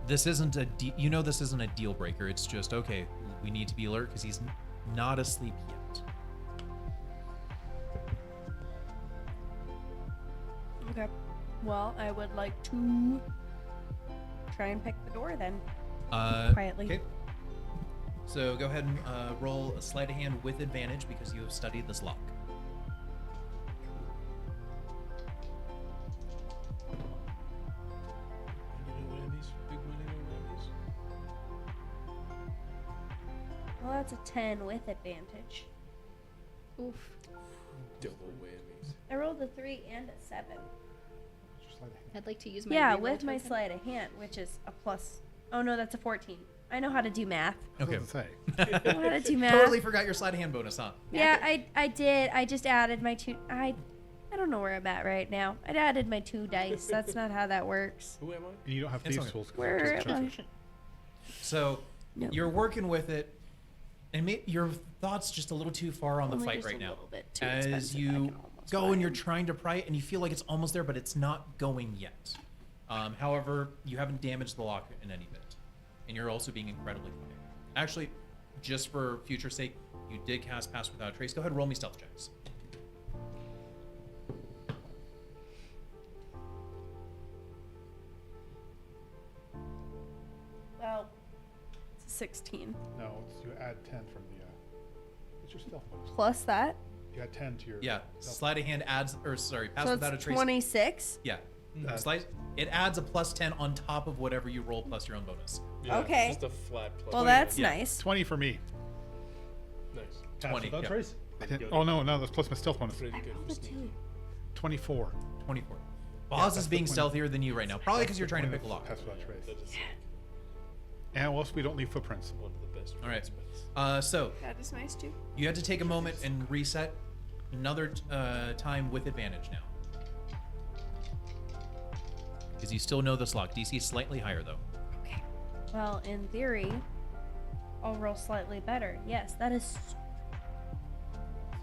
this isn't you know this isn't a deal breaker. It's just, okay, we need to be alert because he's not asleep yet. Okay. Well, I would like to try and pick the door then. Quietly. Okay. So go ahead and roll a sleight of hand with advantage because you have studied this lock. Well, that's a 10 with advantage. Oof. Double whammies. I rolled a 3 and a 7. Just like- I'd like to use my Yeah, reroll with my token. sleight of hand, which is a plus. Oh no, that's a 14. I know how to do math. Okay. Doesn't say. I know how to do math. Totally forgot your sleight of hand bonus, huh? Yeah, I did. I just added my 2. I don't know where I'm at right now. I added my 2 dice. That's not how that works. Who am I? And you don't have It's thieves' okay. tools. 'cause Where it's am I? just- So No. you're working with it, and your thoughts just a little too far on the Only fight just right a now. little bit too As expensive, I you can almost go buy and you're them. trying to pry it, and you feel like it's almost there, but it's not going yet. However, you haven't damaged the lock in any bit, and you're also being incredibly quiet. Actually, just for future sake, you did cast Pass Without a Trace. Go ahead and roll me stealth checks. Well, it's a 16. No, you add 10 from the. What's your stealth bonus? Plus that. You add 10 to your. Yeah, stealth. sleight of hand adds, or sorry, Pass So Without a it's Trace. 26. Yeah, it adds a plus 10 on top of whatever you roll plus your own bonus. Yeah, Okay. Just a flat plus. Well, that's Yeah. nice. 20 for me. Nice. Pass 20, without yeah. trace? I didn't, oh no, that's plus my stealth bonus. Pretty good. The Sneaky. 2. 24. 24. Boz that's is being the point. stealthier than you right now, probably because you're trying to pick a lock. Pass without trace. That is And also, we don't leave footprints. one of the best. All right. spells. So That is nice too. you had to take a moment and reset another time with advantage now. Because you still know this lock. DC is slightly higher, though. Okay. Well, in theory, I'll roll slightly better. Yes, that is.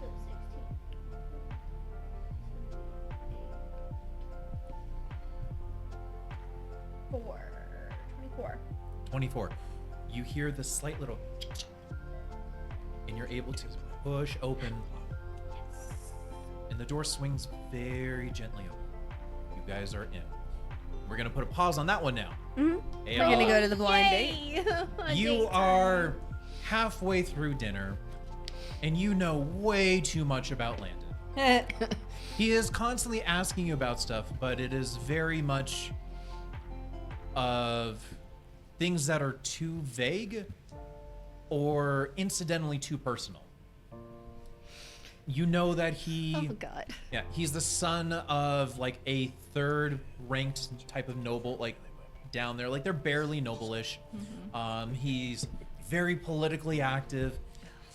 So 16. 24. 24. You hear the slight little... And you're able to push open. And the door swings very gently open. You guys are in. We're going to put a pause on that one now. Mm-hmm. Hey, We're gonna go to the blind date. Yay! A You date are halfway through dinner, and you know way too much about Landon. He is constantly asking you about stuff, but it is very much of things that are too vague or incidentally too personal. You know that Oh god. he's the son of like a third ranked type of noble, like down there, like they're barely noble-ish. He's very politically active,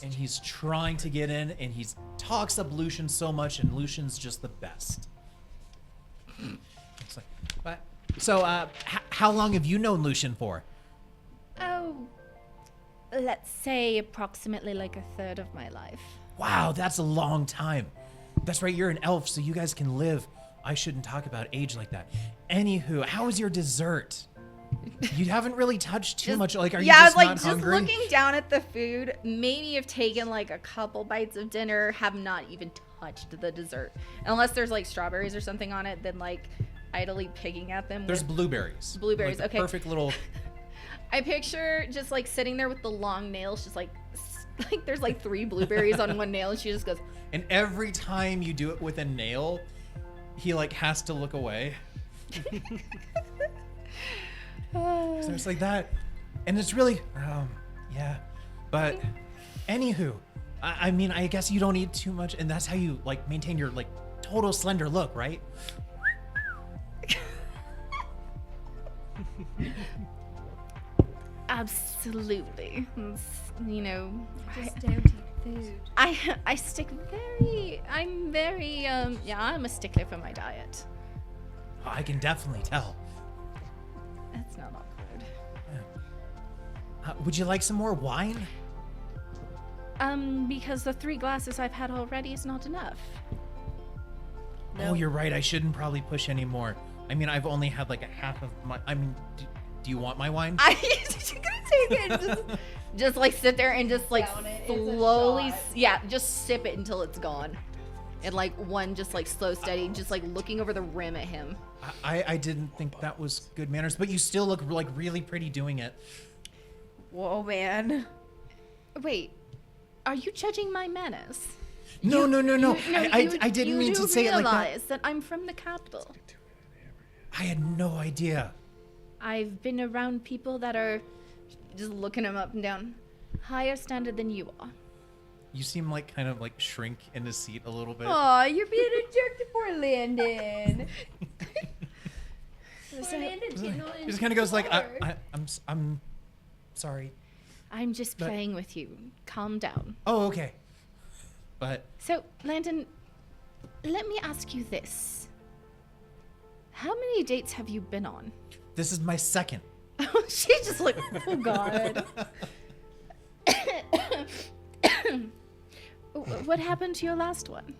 and he's trying to get in, and he talks up Lucian so much, and Lucian's just the best. It's like, but, so, how long have you known Lucian for? Oh, let's say approximately like a third of my life. Wow, that's a long time. That's right, you're an elf, so you guys can live. I shouldn't talk about age like that. Anywho, how was your dessert? You haven't really touched too much. Like, are you I just was like not just hungry? looking down at the food. Maybe have taken like a couple bites of dinner. Have not even touched the dessert, unless there's like strawberries or something on it. Then like idly picking at them. There's with blueberries. Blueberries, Like the okay. Perfect little. I picture just like sitting there with the long nails, just like there's like 3 blueberries on one nail, and she just goes, And every time you do it with a nail, he like has to look away. So it's like that. And it's really, yeah. But anywho, I mean, I guess you don't eat too much, and that's how you like maintain your like total slender look, right? Absolutely. You know, Just don't eat food. I stick very, I'm very, yeah, I'm a stickler for my diet. I can definitely tell. That's not awkward. Would you like some more wine? Because the 3 glasses I've had already is not enough. Oh, you're right. I shouldn't probably push any more. I mean, I've only had like a half of my. I mean, do you want my wine? I just gonna take it, just like sit there and just like Down it. It's a slowly, shot. yeah, just sip it until it's gone, and like one just like slow, steady, just like looking over the rim at him. I didn't think that was good manners, but you still look like really pretty doing it. Whoa, man. Wait, are you judging my manners? No. I didn't you mean do to say it like that. realize that I'm from the capital. I had no idea. I've been around people that are just looking him up and down, higher standard than you are. You seem like kind of like shrink in the seat a little bit. Aw, you're being a jerk to poor Landon. Poor Landon's getting all He just kind of goes like, insecure. I'm sorry. I'm just But- playing with you. Calm down. Oh, okay. But So, Landon, let me ask you this. How many dates have you been on? this is my second. She's just like, oh God. What happened to your last one?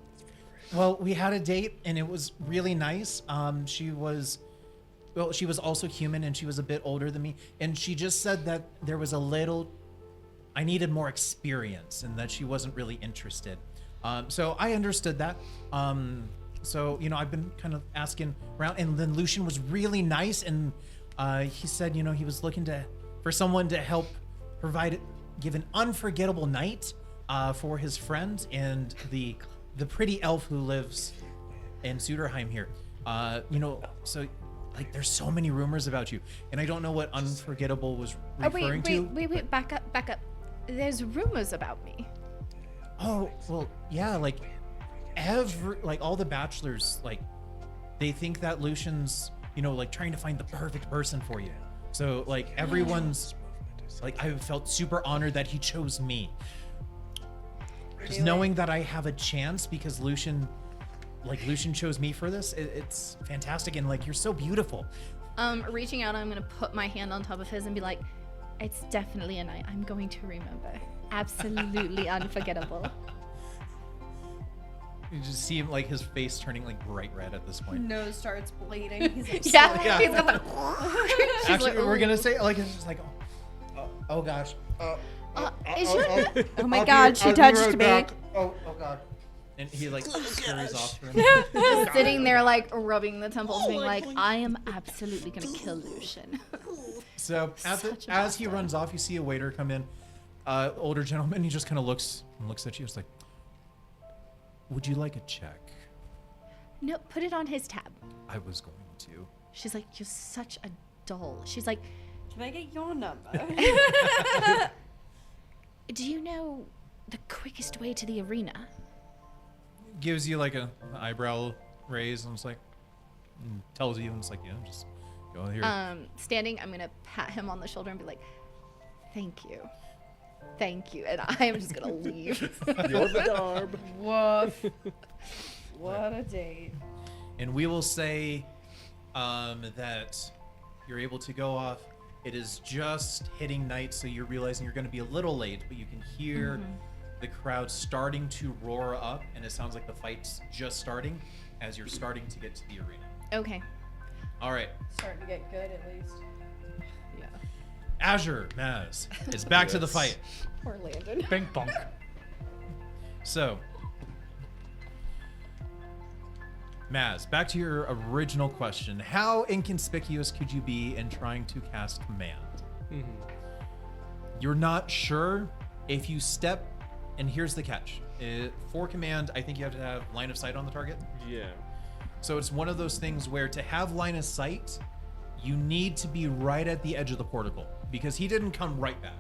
Well, we had a date and it was really nice. She was also human and she was a bit older than me. And she just said that there was I needed more experience and that she wasn't really interested. So I understood that. So, I've been kind of asking around, and then Lucian was really nice. And he said, he was looking for someone to help give an unforgettable night for his friend and the pretty elf who lives in Suderhiem here. So like there's so many rumors about you, and I don't know what unforgettable was referring to. Wait, back up. There's rumors about me. Oh, well, yeah, like all the bachelors, like they think that Lucian's, like trying to find the perfect person for you. So like everyone's like, I felt super honored that he chose me. Just knowing that I have a chance because Lucian chose me for this, it's fantastic. And like, you're so beautiful. Reaching out, I'm gonna put my hand on top of his and be like, it's definitely a night I'm going to remember. Absolutely unforgettable. You just see him, like his face turning like bright red at this point. Nose starts bleeding. He's like, Yeah, Yeah. he's got the. Actually, like, we're "Ooh." gonna say like it's just like, oh gosh. Is your oh my God, she touched me. Oh god. And he like scurries off from just sitting there like rubbing the temples, being like, I am absolutely gonna kill Lucian. So Such a as he bastard. runs off, you see a waiter come in, older gentleman. He just kind of looks at you. It's like, would you like a check? No, put it on his tab. I was going to. She's like, you're such a doll. She's like, Can I get your number? do you know the quickest way to the arena? Gives you like an eyebrow raise, and it's like, and tells you, and it's like, yeah, just go here. Standing, I'm gonna pat him on the shoulder and be like, thank you, and I am just gonna leave. You're the darb. Woof. What a date. And we will say that you're able to go off. It is just hitting night, so you're realizing you're going to be a little late, but you can hear the crowd starting to roar up, and it sounds like the fight's just starting as you're starting to get to the arena. Okay. All right. Starting to get good at least. Yeah. Azur, Maz, is back to the Yes. fight. Poor Landon. Bing bong. So, Maz, back to your original question. How inconspicuous could you be in trying to cast command? You're not sure if you step, and here's the catch. For command, I think you have to have line of sight on the target. Yeah. So it's one of those things where to have line of sight, you need to be right at the edge of the portico, because he didn't come right back.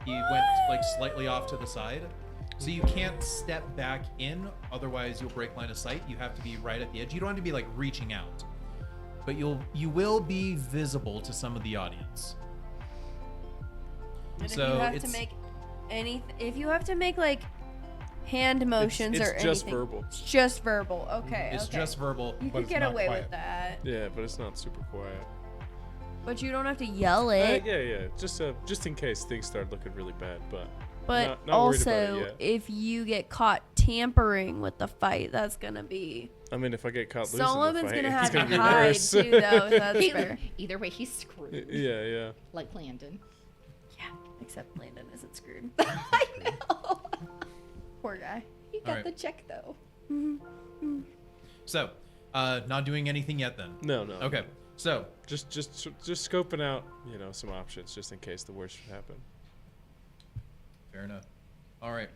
He went like slightly off to the side. So you can't step back in, otherwise you'll break line of sight. You have to be right at the edge. You don't have to be like reaching out, but you will be visible to some of the audience. And So if you have it's- to make if you have to make like hand motions it's or just anything, verbal. it's just verbal. Okay, It's okay. just verbal. You but could it's get not away quiet. with that, Yeah, but it's not super quiet. but you don't have to yell it. Yeah. Just in case things start looking really bad, but. But not worried about it also, yet. if you get caught tampering with the fight, that's gonna be. I mean, if I get caught losing Solomon's the fight, gonna it's have gonna to be hide worse. too, though. That's fair. Either way, he's screwed. Yeah. Like Landon. Yeah, except Landon isn't screwed. I know. Poor guy. He got Alright. the check though. So, not doing anything yet then. No. Okay. So, Just scoping out, some options just in case the worst should happen. fair enough. All right.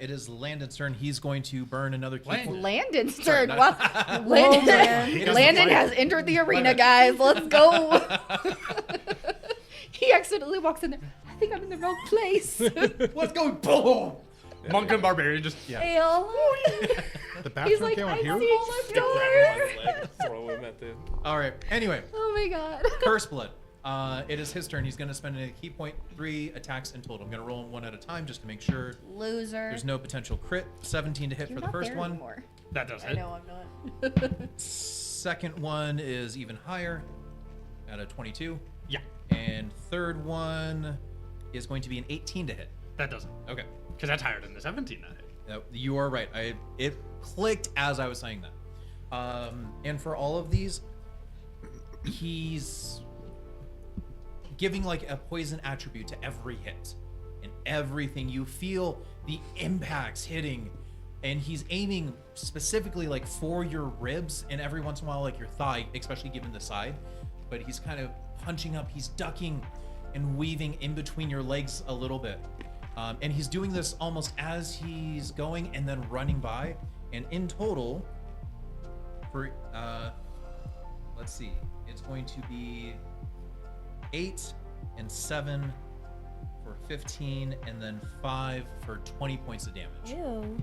It is Landon's turn. He's going to burn another key Landon. point. Landon's Sorry, turn. not- Wow. man. He doesn't Landon fight. has entered the arena, minute. guys. Let's go. He accidentally walks in there. I think I'm in the wrong place. Let's go. Boom. Monk and barbarian just Ale. The He's bathroom like, came out I here? see the door. Leg, throw him at the. All right. Anyway, Oh my god. Curse Blood. It is his turn. He's going to spend a key point, 3 attacks in total. I'm going to roll them one at a time just to make sure Loser. there's no potential crit. 17 to hit You're for the not first there one. anymore. that does I it. know I'm not. Second one is even higher at a 22. Yeah, And third one is going to be an 18 to hit. that doesn't. Okay. Because that's higher than the 17 that hit. You are right. It clicked as I was saying that. And for all of these, he's giving like a poison attribute to every hit, and everything. You feel the impacts hitting, and he's aiming specifically like for your ribs, and every once in a while like your thigh, especially given the side. But he's kind of punching up. He's ducking and weaving in between your legs a little bit. And he's doing this almost as he's going and then running by. And in total, for let's see, it's going to be 8 and 7 for 15, and then 5 for 20 points of damage. Ew.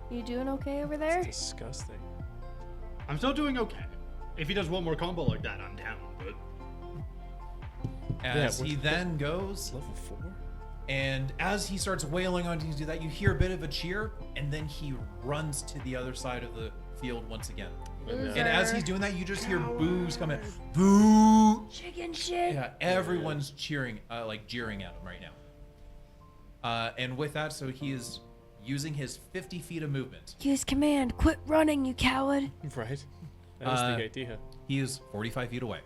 You doing okay over there? It's disgusting. I'm still doing okay. If he does one more combo like that, I'm down. But As what- he then goes, Level 4? and as he starts wailing on you to do that, you hear a bit of a cheer, and then he runs to the other side of the field once again. Loser. And as he's doing that, you just hear boos coming. Boo! Chicken shit. Yeah, everyone's cheering, like jeering at him right now. And with that, so he is using his 50 feet of movement. Use command. Quit running, you coward. Right. That was the idea. He is 45 feet away.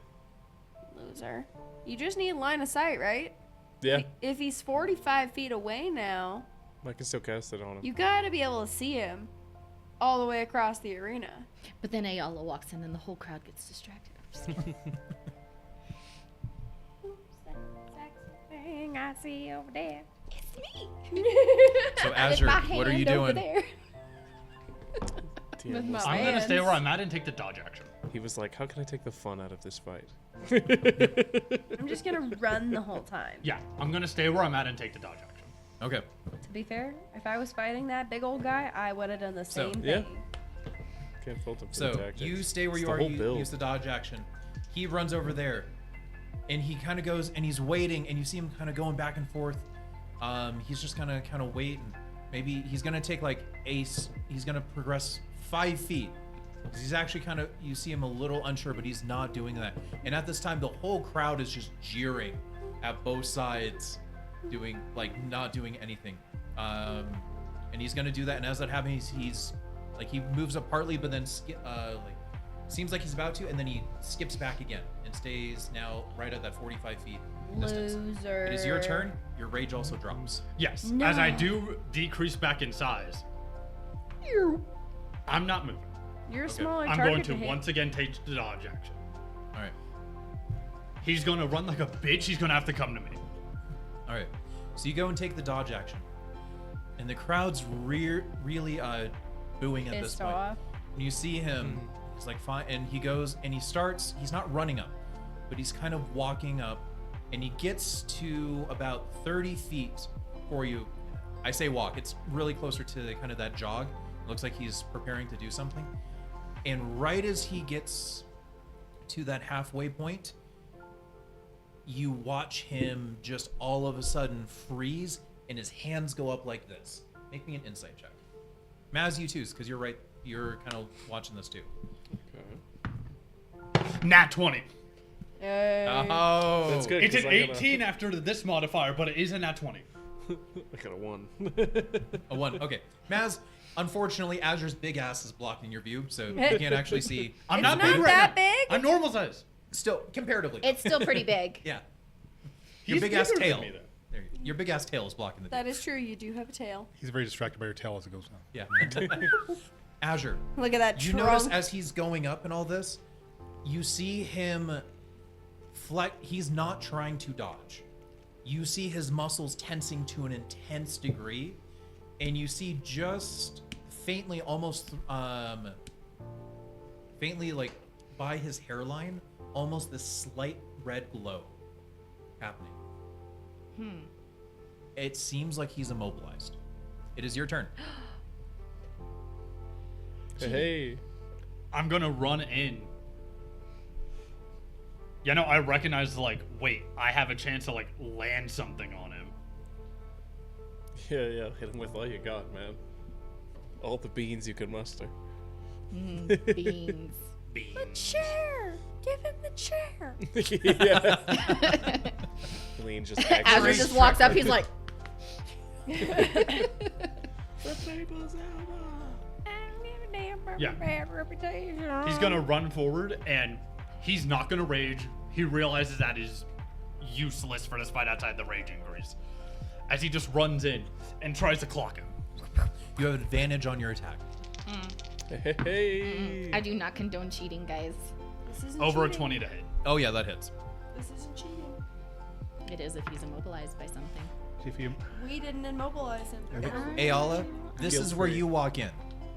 Loser. You just need line of sight, right? Yeah. If he's 45 feet away now, I can still cast it on him. you gotta be able to see him all the way across the arena. But then Eala walks in and the whole crowd gets distracted. I'm just kidding. Thing I see over there. It's me. So With Azur, my what are you hand over doing? there. TM With my was- I'm gonna stay hands. where I'm at and take the dodge action. He was like, how can I take the fun out of this fight? I'm just gonna run the whole time. Yeah, I'm gonna stay where I'm at and take the dodge action. Okay. To be fair, if I was fighting that big old guy, I would have done the So, same yeah. thing. Can't fault him for So the tactics. you stay where It's you the are. whole You build. use the dodge action. He runs over there, and he kind of goes and he's waiting, and you see him kind of going back and forth. He's just gonna kind of wait, and maybe he's gonna take like he's gonna progress 5 feet. 'Cause he's actually kind of, you see him a little unsure, but he's not doing that. And at this time, the whole crowd is just jeering at both sides, doing like not doing anything. And he's gonna do that. And as that happens, he's like he moves up partly, but then like seems like he's about to, and then he skips back again and stays now right at that 45 feet distance. Loser. It is your turn. Your rage also drops. Yes, No. as I do decrease back in size, I'm not moving. You're a Okay. smaller I'm target going to hit. once again take the dodge action. All right. He's gonna run like a bitch. He's gonna have to come to me. All right. So you go and take the dodge action, and the crowd's really booing at this Pissed point. off. And you see him, he's like fine, and he goes and he starts. He's not running up, but he's kind of walking up, and he gets to about 30 feet for you. I say walk. It's really closer to kind of that jog. It looks like he's preparing to do something, and right as he gets to that halfway point, you watch him just all of a sudden freeze, and his hands go up like this. Make me an insight check. Maz, you too, because you're right. You're kind of watching this too. Nat 20. Oh, That's good. It's 'cause an I got 18 after this modifier, but it is a nat 20. I got a 1. A 1. Okay, Maz. Unfortunately, Azur's big ass is blocking your view, so you can't actually see. I'm It's not not big right that now. big. I'm normal size. Still, comparatively. It's still pretty big. Yeah. Your He's big ass bigger than tail. me, though. There you go. Your big ass tail is blocking the view. That is true. You do have a tail. He's very distracted by your tail as it goes down. Yeah. Azure. Look at that You trunk. notice as he's going up and all this, you see him he's not trying to dodge. You see his muscles tensing to an intense degree, and you see just faintly, almost faintly, like by his hairline, almost this slight red glow happening. It seems like he's immobilized. It is your turn. Hey. I'm gonna run in. You know, I recognize, like, wait, I have a chance to, like, land something on him. Yeah, hit him with all you got, man. All the beans you can muster. Beans. Beans. Chair. Give him the chair. Yeah. Helene just Azure actually just walks up. He's like, Yeah. Bad reputation. He's gonna run forward, and he's not gonna rage. He realizes that is useless for this fight outside the raging grease. As he just runs in and tries to clock him. You have advantage on your attack. Hey. I do not condone cheating, guys. This isn't Over a cheating. 20 to hit. Oh yeah, that hits. This isn't cheating. It is if he's immobilized by something. See if you. We didn't immobilize him. Ayala, this Feel is where free. you walk in,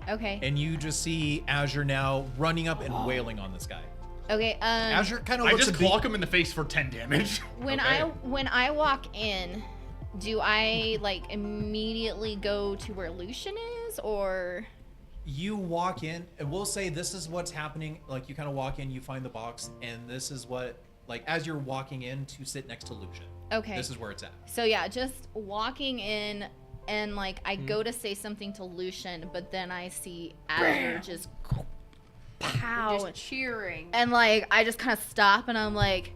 Okay. and you just see Azure now running up and wailing on this guy. Okay. Azure kind of I looks just a bit. clock him in the face for 10 damage. When I walk in, do I like immediately go to where Lucian is, or? You walk in, and we'll say this is what's happening. Like you kind of walk in, you find the box, and this is what, like, as you're walking in to sit next to Lucian. Okay. This is where it's at. So yeah, just walking in, and like I go to say something to Lucian, but then I see Azure just pow, Just cheering. and like I just kind of stop, and I'm like,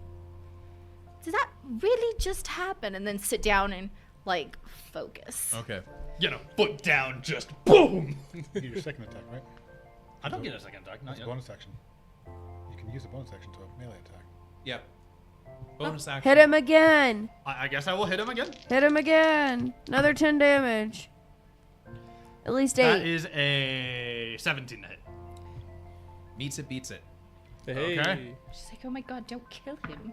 did that really just happen? And then sit down and like focus. Okay. You know, foot down, just boom. You get your second attack, right? I don't get a second attack. Not That's a yet. bonus action. You can use a bonus action to a melee attack. Yep. Bonus action. Hit him again. I guess I will hit him again. Hit him again. Another 10 damage. At least 8. That is a 17 to hit. Meets it, beats it. Hey. Okay. She's like, oh my god, don't kill him.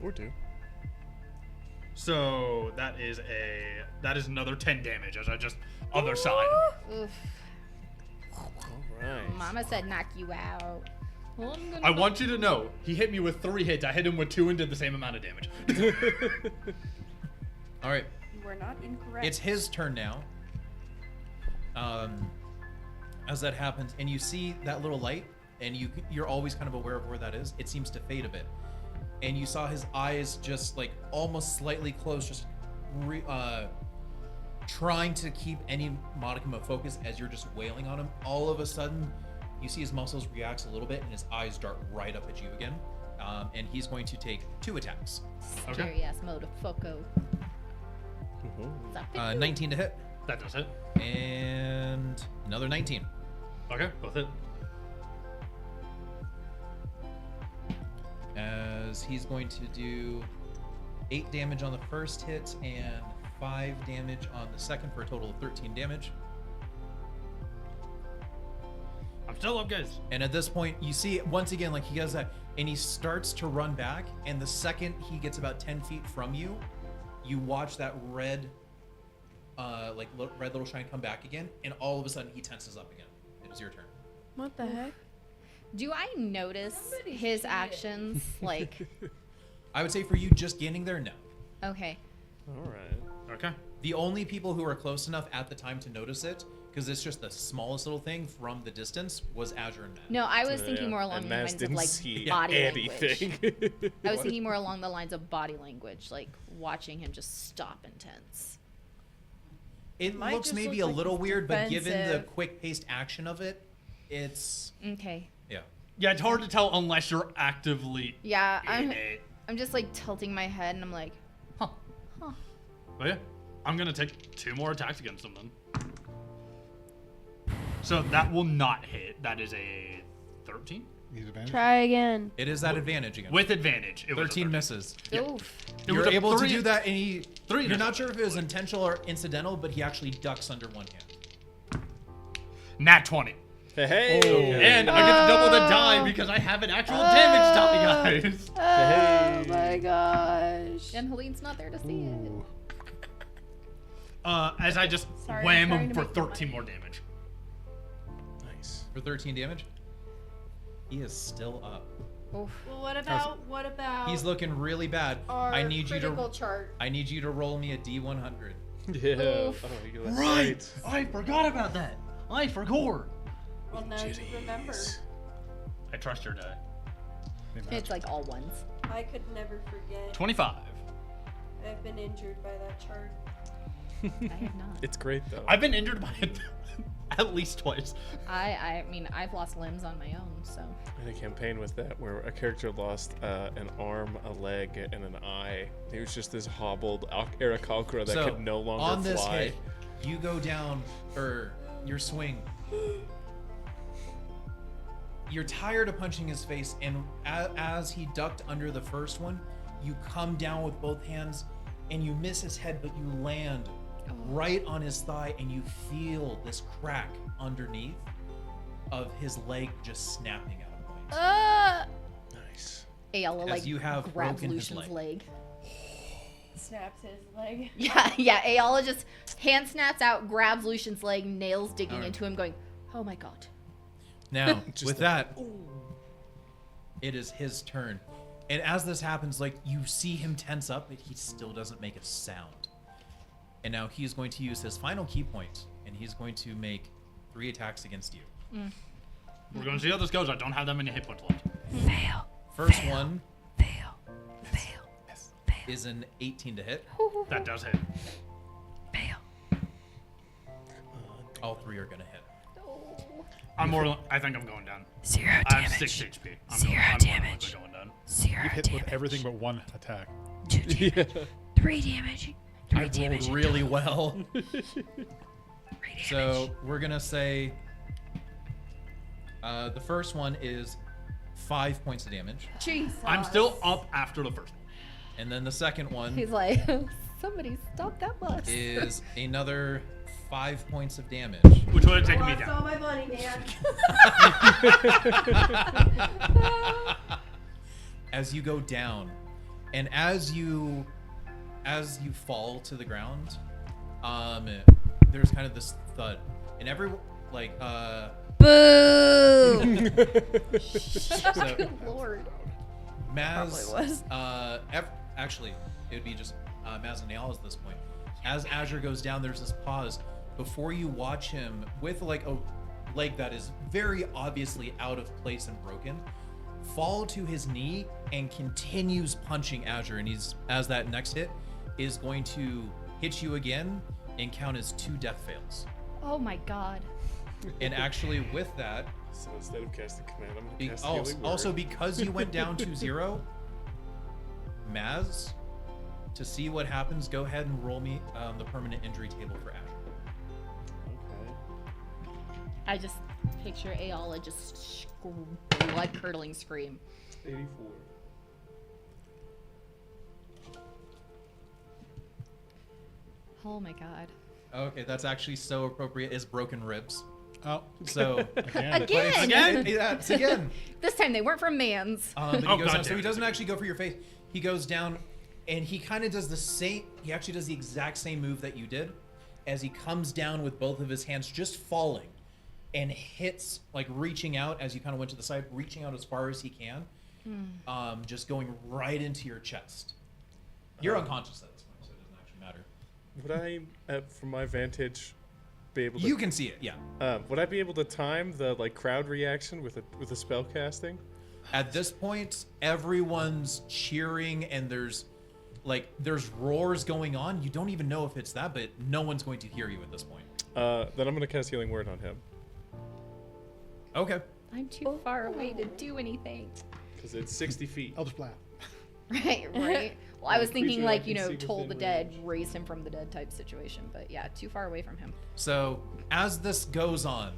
Or do. So that is another 10 damage as I just other side. Oof. All right. Mama said knock you out. Well, I'm gonna I want you to know, he hit me with 3 hits. I hit him with 2 and did the same amount of damage. All right. We're not incorrect. It's his turn now. As that happens, and you see that little light, and you're always kind of aware of where that is. It seems to fade a bit, and you saw his eyes just like almost slightly closed, just trying to keep any modicum of focus as you're just wailing on him. All of a sudden, you see his muscles relax a little bit, and his eyes dart right up at you again. And he's going to take 2 attacks. Okay. Scary ass motherfucker. Stop it. 19 to hit, That does hit. and another 19. Okay, both hit. As he's going to do 8 damage on the first hit and 5 damage on the second for a total of 13 damage. I'm still up, guys. And at this point, you see once again, like he does that, and he starts to run back. And the second he gets about 10 feet from you, you watch that red, red little shine come back again, and all of a sudden he tenses up again. It's your turn. What the heck? Do I notice his actions? Like, I would say for you, just getting there, no. okay. All right. Okay. The only people who are close enough at the time to notice it, because it's just the smallest little thing from the distance, was Azur and Matt. No, I was thinking more along and the Maz lines of didn't like see body anything. language. I was thinking more along the lines of body language, like watching him just stop and tense. It Might looks just maybe look a like little he's weird, but given the defensive. quick-paced action of it, it's Okay. yeah. Yeah, it's hard to tell unless you're actively Yeah, in it. I'm just like tilting my head and I'm like, Huh. But yeah, I'm gonna take 2 more attacks against him then. So that will not hit. That is a 13 Need advantage. Try again. It is that advantage again. with advantage. It was a 13 misses. oof. It was You're a able to 3 do that, and he. 3 You're not initial. sure if it was intentional or incidental, but he actually ducks under one hand. Nat 20. Hey. And I get to double the die because I have an actual damage die, guys. Oh my gosh. And Helene's not there to see it. Ooh. As I just Sorry, I'm wham trying him to for make 13 more damage. Nice. For 13 damage. He is still up. Oof. Well, what about He's looking really bad. I need you to. chart. I need you to roll me a D100. Yeah. Oof. Oh, you're that's Right. I forgot about that. I forgot. Well, now you remember. I trust your die. It's like all ones. I could never forget. 25. I've been injured by that chart. I have not. It's great though. I've been injured by it at least twice. I mean, I've lost limbs on my own, so. I had a campaign with that where a character lost an arm, a leg, and an eye. He was just this hobbled Aarakocra that So, could no longer on this fly. hit, you go down, or your swing. You're tired of punching his face, and as he ducked under the first one, you come down with both hands, and you miss his head, but you land right on his thigh, and you feel this crack underneath of his leg just snapping out of place. Nice. Eala As like you have grabs broken his Lucian's leg. leg. snaps his leg? Yeah. Eala just hand snaps out, grabs Lucian's leg, nails digging Alright. into him, going, "Oh my god." Now, Just with a- that, it is his turn. And as this happens, like, you see him tense up, but he still doesn't make a sound. And now he's going to use his final key point, and he's going to make 3 attacks against you. We're gonna see how this goes. I don't have that many hit points left. Fail. First one Fail. Fail. is an 18 to hit. That does hit. Fail. All 3 are going to hit. I think I'm going down. 0 I have damage. 6 HP. I'm Zero more than damage. likely going down. 0 You've hit damage. with everything but 1 attack. 2 damage. 3 damage. 3 I damage. rolled really well. 3 damage. So we're going to say the first one is 5 points of damage. Jesus. I'm still up after the first one. And then the second one He's like, "Somebody stop that bus." is another 5 points of damage. Which would have taken me Lost down. all my money, man. As you go down, and as you fall to the ground, there's kind of this thud, and Boo! so Good lord. Maz, Probably was. actually, it would be just Maz and Eala at this point. As Azur goes down, there's this pause before you watch him with like a leg that is very obviously out of place and broken, fall to his knee and continues punching Azur. And he's, as that next hit is going to hit you again and count as 2 death fails. Oh my god. And actually, with that, So instead of casting command, I'm gonna Be- cast also, healing also word. because you went down to 0, Maz, to see what happens, go ahead and roll me the permanent injury table for Azur. Okay. I just picture Eala just blood-curdling scream. 84. Oh my god. Okay, that's actually so appropriate. Is broken ribs. Oh, So again. Again. It's again. This time they weren't from Mans. But he Oh, goes God down, so damn he it. doesn't actually go for your face. He goes down, and he kind of does the same. He actually does the exact same move that you did, as he comes down with both of his hands just falling, and hits like reaching out as you kind of went to the side, reaching out as far as he can, just going right into your chest. You're unconscious at this point, so it doesn't actually matter. Would I, from my vantage, be able to? You can see it, yeah. Would I be able to time the like crowd reaction with a spell casting? At this point, everyone's cheering, and there's roars going on. You don't even know if it's that, but no one's going to hear you at this point. Then I'm gonna cast Healing Word on him Okay. I'm too far away to do anything. because it's 60 feet. Eldritch Blast. Right, right. Well, I was thinking Creature like, I you can know, see toll the within dead, range. raise him from the dead type situation. But yeah, too far away from him. So as this goes on,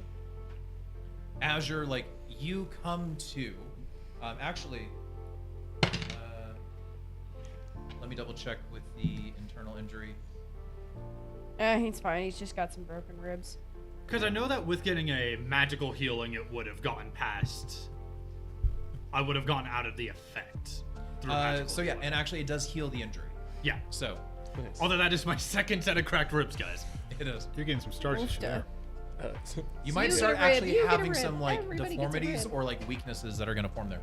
Azur, like you come to, actually, let me double check with the internal injury. He's fine. He's just got some broken ribs. Because I know that with getting a magical healing, it would have gotten past. I would have gone out of the effect. Through magical So yeah, healing. and actually it does heal the injury. Yeah. So Although that is my second set of cracked ribs, guys. it is. You're getting some starches there. You might You start get a rib, actually you get a having rib, some like everybody gets a deformities rib. or like weaknesses that are going to form there.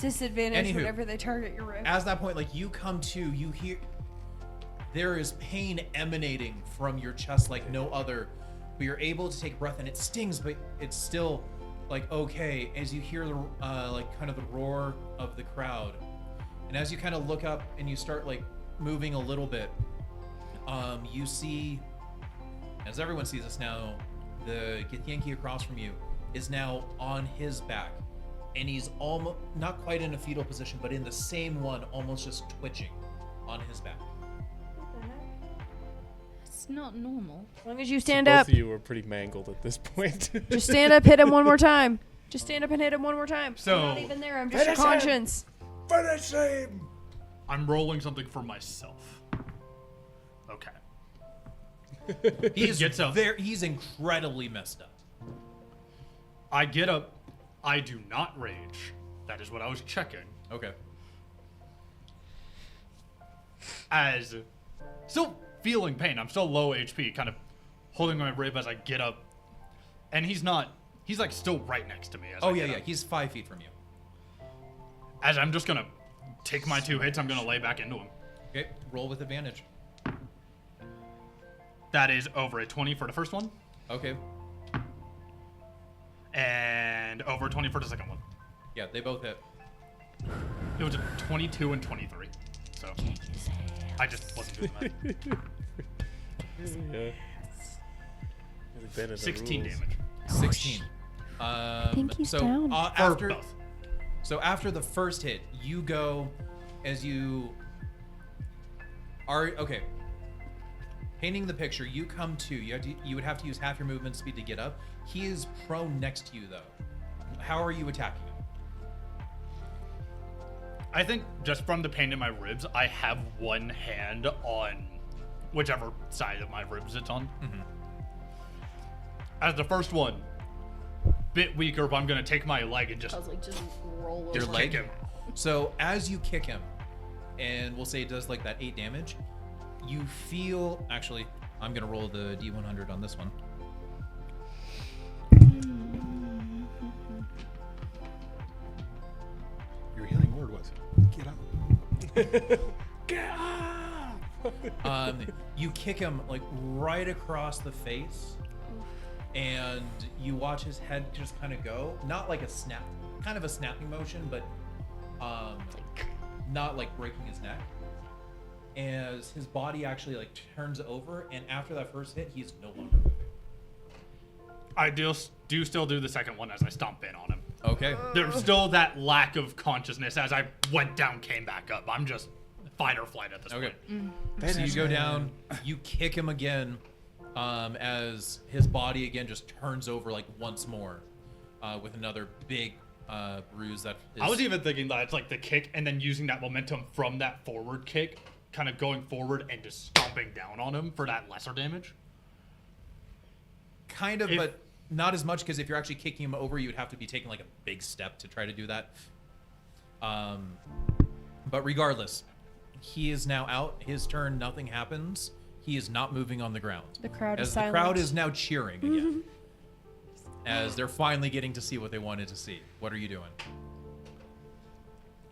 Disadvantage Anywho. whenever they target your rib. As that point, like you come to, you hear there is pain emanating from your chest like no other, but you're able to take breath and it stings, but it's still like okay. As you hear the like kind of the roar of the crowd, and as you kind of look up and you start like moving a little bit, you see, as everyone sees this now, the Githyanki across from you is now on his back. And he's almost not quite in a fetal position, but in the same one, almost just twitching on his back. It's not normal. As long as you stand Both up. of you are pretty mangled at this point. Just stand up, hit him one more time. Just stand up and hit him one more time. So- I'm not even there. I'm just your Finish him! conscience. Finish him! I'm rolling something for myself. Okay. He's gets up. He's incredibly messed up. I get up. I do not rage. That is what I was checking. Okay. As still feeling pain. I'm still low HP, kind of holding my rib as I get up. And he's like still right next to me. As Oh I yeah, get yeah. up. He's 5 feet from you. As I'm just gonna take my 2 hits, I'm gonna lay back into him. Okay. Roll with advantage. That is over a 20 for the first one, Okay. and over a 20 for the second one. Yeah, they both hit. It was a 22 and 23. So I just wasn't doing that. Yeah. Really bending the 16 rules. damage 16. think he's so down. for after both. So after the first hit, you go as you are okay. Painting the picture, you come to. You would have to use half your movement speed to get up. He is prone next to you though. How are you attacking him? I think just from the pain in my ribs, I have one hand on whichever side of my ribs it's on. As the first one, bit weaker, but I'm gonna take my leg and just I was like, just roll Your over. leg? kick him. So as you kick him, and we'll say it does like that 8 damage, you feel. Actually, I'm gonna roll the D100 on this one. Your healing word was, get up. You kick him like right across the face, and you watch his head just kind of go, not like a snap, kind of a snapping motion, but not like breaking his neck. As his body actually like turns over, and after that first hit, he's no longer moving. I do still do the second one as I stomp in on him. Okay. There's still that lack of consciousness as I went down, came back up. I'm just fight or flight at this Okay. point. So you go down, you kick him again, as his body again just turns over like once more, with another big bruise that is. I was even thinking that it's like the kick and then using that momentum from that forward kick, kind of going forward and just stomping down on him for that lesser damage. Kind of, If- but not as much, because if you're actually kicking him over, you'd have to be taking like a big step to try to do that. But regardless, he is now out. His turn, nothing happens. He is not moving on the ground. The crowd is As the crowd silent. is now cheering again. As they're finally getting to see what they wanted to see. What are you doing?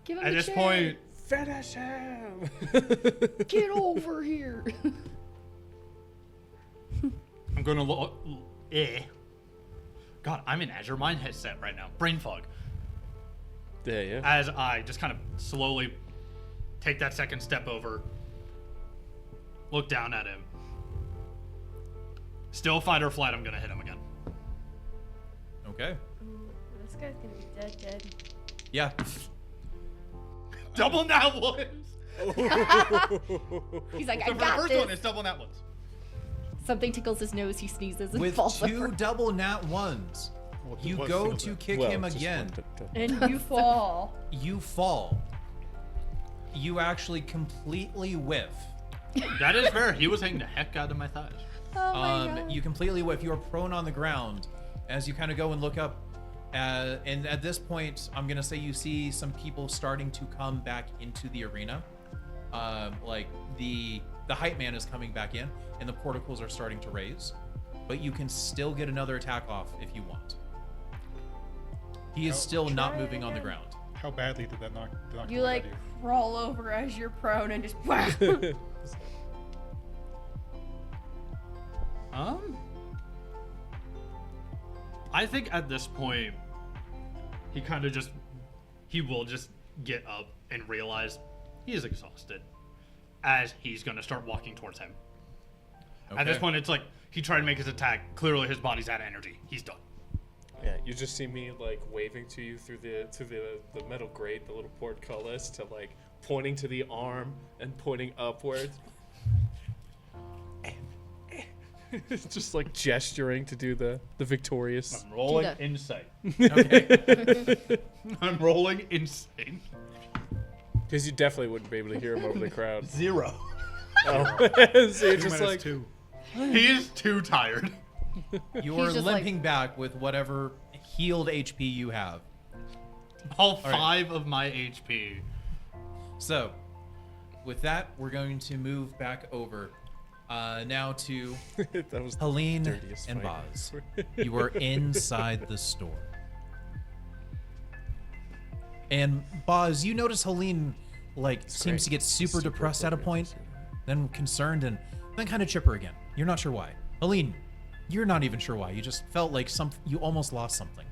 Give him At a this chair. point, Finish him! Get over here. I'm gonna look. God, I'm in Azure Mind headset right now. Brain fog. Yeah. As I just kind of slowly take that second step over, look down at him. Still fight or flight, I'm gonna hit him again. Okay. This guy's gonna be dead. Yeah. Double nat ones! He's like, I So for the got first this. one, it's double nat ones. Something tickles his nose. He sneezes and With falls 2 over. double nat ones, Well, you what go single to hit? kick Well, him just again. one, but, And you fall. You fall. You actually completely whiff. That is fair. He was hitting the heck out of my thighs. Oh my god. You completely whiff. You are prone on the ground as you kind of go and look up. And at this point, I'm gonna say you see some people starting to come back into the arena. Like the hype man is coming back in, and the portacles are starting to raise. But you can still get another attack off if you want. He is Oh, still not try moving on the again. ground. How badly did that knock You the wind like out of crawl over as you're prone and just whack. I think at this point, he will just get up and realize he is exhausted as he's going to start walking towards him. At this Okay. point, it's like he tried to make his attack. Clearly, his body's out of energy. He's done. yeah, you just see me like waving to you through the metal grate, the little portcullis, to like pointing to the arm and pointing upwards. Just like gesturing to do the victorious. I'm rolling that. insight. Okay. I'm rolling insane. Because you definitely wouldn't be able to hear him over the crowd. 0. Oh. So you're you. just Minus like, 2. He is too tired. You He's are just like- limping back with whatever healed HP you have. All right. 5 of my HP. So, with that, we're going to move back over now to that was Helene dirtiest and fight. Boz. You are inside the store. And Boz, you notice Helene seems to get super depressed at a point, then concerned, and then kind of chipper again. You're not sure why. Helene, you're not even sure why. You just felt like you almost lost something.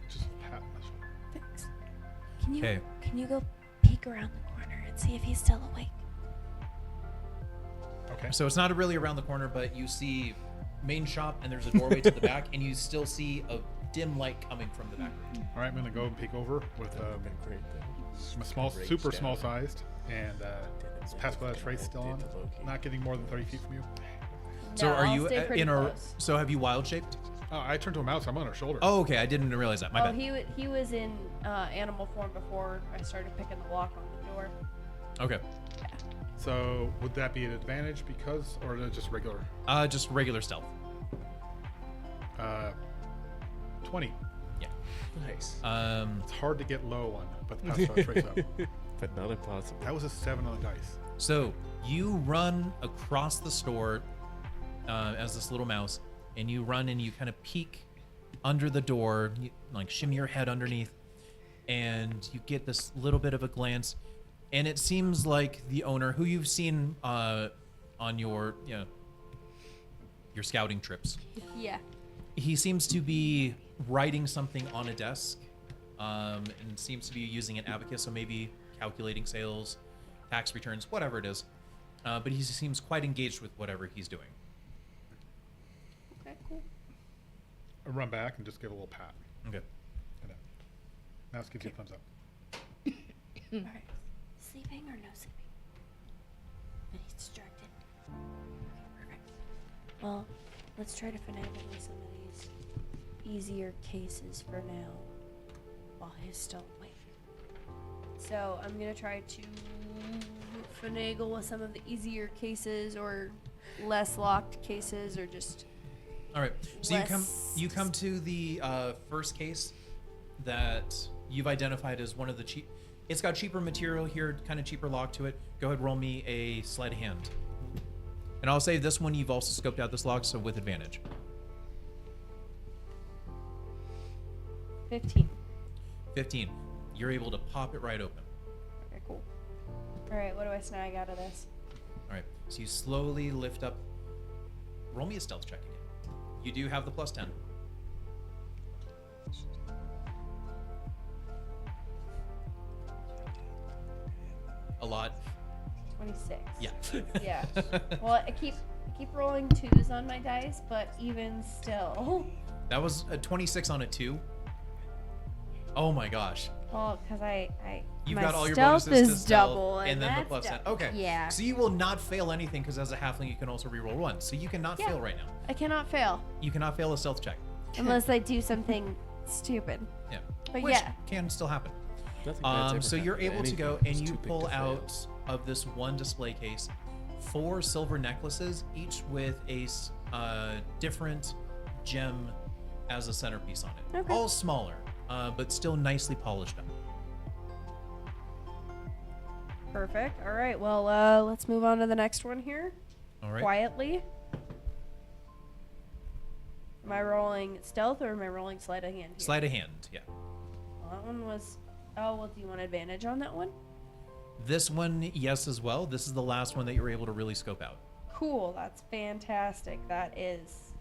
Just a pat on the shoulder. Thanks. Can you Okay. can you go peek around the corner and see if he's still awake? Okay. So it's not really around the corner, but you see main shop, and there's a doorway to the back, and you still see a dim light coming from the back. All right, I'm gonna go and peek over with Been great, though. I'm a small, Raged super out. small sized, and pass without a trace still on. Not getting more than 30 feet from you. So No, are I'll you stay pretty in a? close. So have you wild shaped? Oh, I turned to a mouse. I'm on her shoulder. Oh, okay. I didn't realize that. My Oh, bad. he was in animal form before I started picking the lock on the door. Okay. So would that be an advantage because, or is it just regular? Just regular stealth. 20. Yeah. Nice. It's hard to get low on, but the pass without trace up. But not impossible. That was a 7 on the dice. So you run across the store as this little mouse, and you run and you kind of peek under the door, you, like shimmy your head underneath, and you get this little bit of a glance, and it seems like the owner, who you've seen on your your scouting trips, Yeah. he seems to be writing something on a desk, and seems to be using an abacus, so maybe calculating sales, tax returns, whatever it is. But he seems quite engaged with whatever he's doing. Okay, cool. I run back and just give a little pat. Okay. And then mouse gives you a thumbs up. Alright. Sleeping or no sleeping? And he's distracted. Okay, perfect. Well, let's try to finagle with some of these easier cases for now while he's still awake. So I'm gonna try to finagle with some of the easier cases or less locked cases or just All right. So less- you come to the first case that you've identified as one of the cheap. It's got cheaper material here, kind of cheaper lock to it. Go ahead, roll me a sleight of hand. And I'll say this one you've also scoped out this lock, so with advantage. 15. 15. You're able to pop it right open. Okay, cool. All right, what do I snag out of this? All right. So you slowly lift up. Roll me a stealth check again. You do have the plus 10. A lot. 26. Yeah. Yeah. Well, I keep rolling 2s on my dice, but even still. That was a 26 on a 2. Oh my gosh. Well, because You've my got all your stealth bonuses to is stealth, double, and then the that's plus 10. double. Okay. Yeah. So you will not fail anything because as a halfling you can also reroll 1. So you cannot Yeah. fail right now. I cannot fail You cannot fail a stealth check. unless I do something stupid. Yeah. But Which yeah. can still happen. Nothing bad's ever So you're happened to able to go anything and that's you too big pull to fail. out of this one display case 4 silver necklaces, each with a different gem as a centerpiece on it. Okay. All smaller, but still nicely polished up. Perfect. All right. Well, let's move on to the next one here. All right. Quietly. Am I rolling stealth or am I rolling sleight of hand? Here? Sleight of hand, yeah. Well, that one was. Oh, well, do you want advantage on that one? This one, yes, as well. This is the last one that you were able to really scope out. Cool. That's fantastic. That is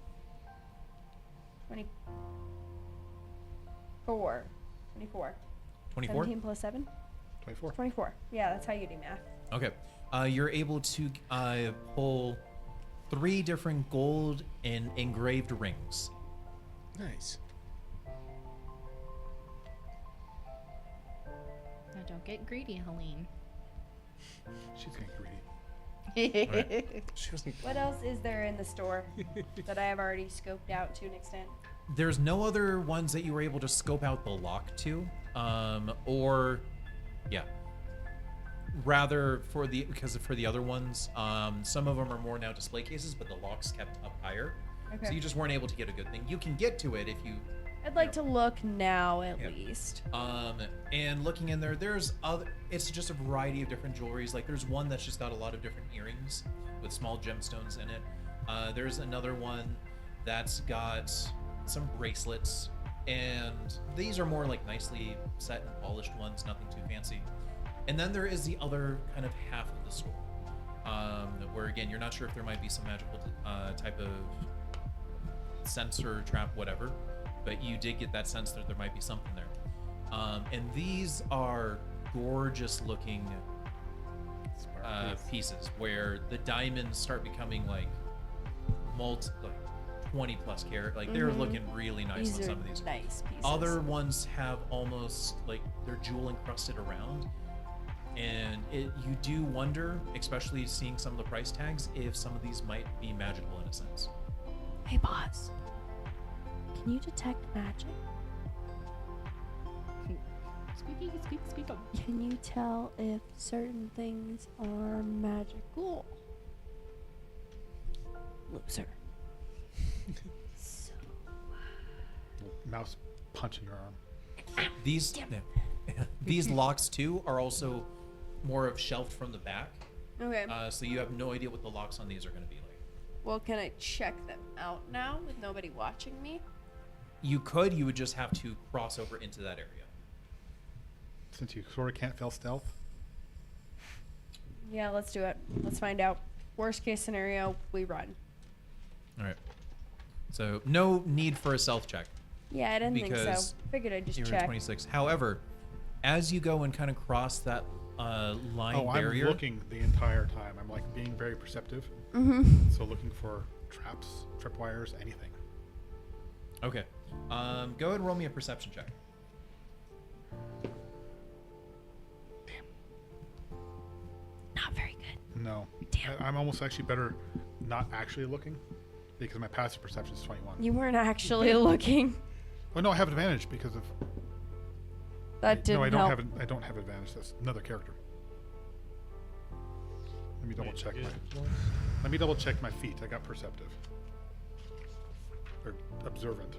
24. 24. 24? 17 plus 7? 24. 24. Yeah, that's how you do math. Okay. You're able to pull 3 different gold and engraved rings. Nice. Now don't get greedy, Helene. She's getting greedy. She doesn't. What else is there in the store that I have already scoped out to an extent? There's no other ones that you were able to scope out the lock to, or, yeah. Rather, for the other ones, some of them are more now display cases, but the lock's kept up higher. Okay. So you just weren't able to get a good thing. You can get to it if you. I'd like to look now at Yeah. least. And looking in there, there's other. It's just a variety of different jewelries. Like there's one that's just got a lot of different earrings with small gemstones in it. There's another one that's got some bracelets, and these are more like nicely set and polished ones, nothing too fancy. And then there is the other kind of half of the store, where again you're not sure if there might be some magical type of sensor trap, whatever. But you did get that sense that there might be something there. And these are gorgeous looking pieces where the diamonds start becoming like 20 plus carat. Like they're looking really nice These on are some of these. nice pieces. Other ones have almost like they're jewel encrusted around. And you do wonder, especially seeing some of the price tags, if some of these might be magical in a sense. Hey, boss. Can you detect magic? Squeaky, squeak, squeak up. Can you tell if certain things are magical? Loser. So, Mouse punching your arm. These these locks too are also more of shelved from the back. okay. So you have no idea what the locks on these are going to be like. Well, can I check them out now with nobody watching me? You would just have to cross over into that area. Since you sort of can't fail stealth. Yeah, let's do it. Let's find out. Worst case scenario, we run. All right. So no need for a stealth check. Yeah, I didn't think Because so. Figured I'd just You're at check. 26. However, as you go and kind of cross that line Oh, barrier, I'm looking the entire time. I'm like being very perceptive. Mm-hmm. So looking for traps, tripwires, anything. okay. Go ahead and roll me a perception check. Not very good. No. Damn. I'm almost actually better not actually looking because my passive perception is 21. You weren't actually looking. Oh no, I have advantage because of. That didn't No, I don't help. have. I don't have advantage. That's another character. Let me double Wait, check you my. get- Let me double check my feet. I got perceptive. Or observant.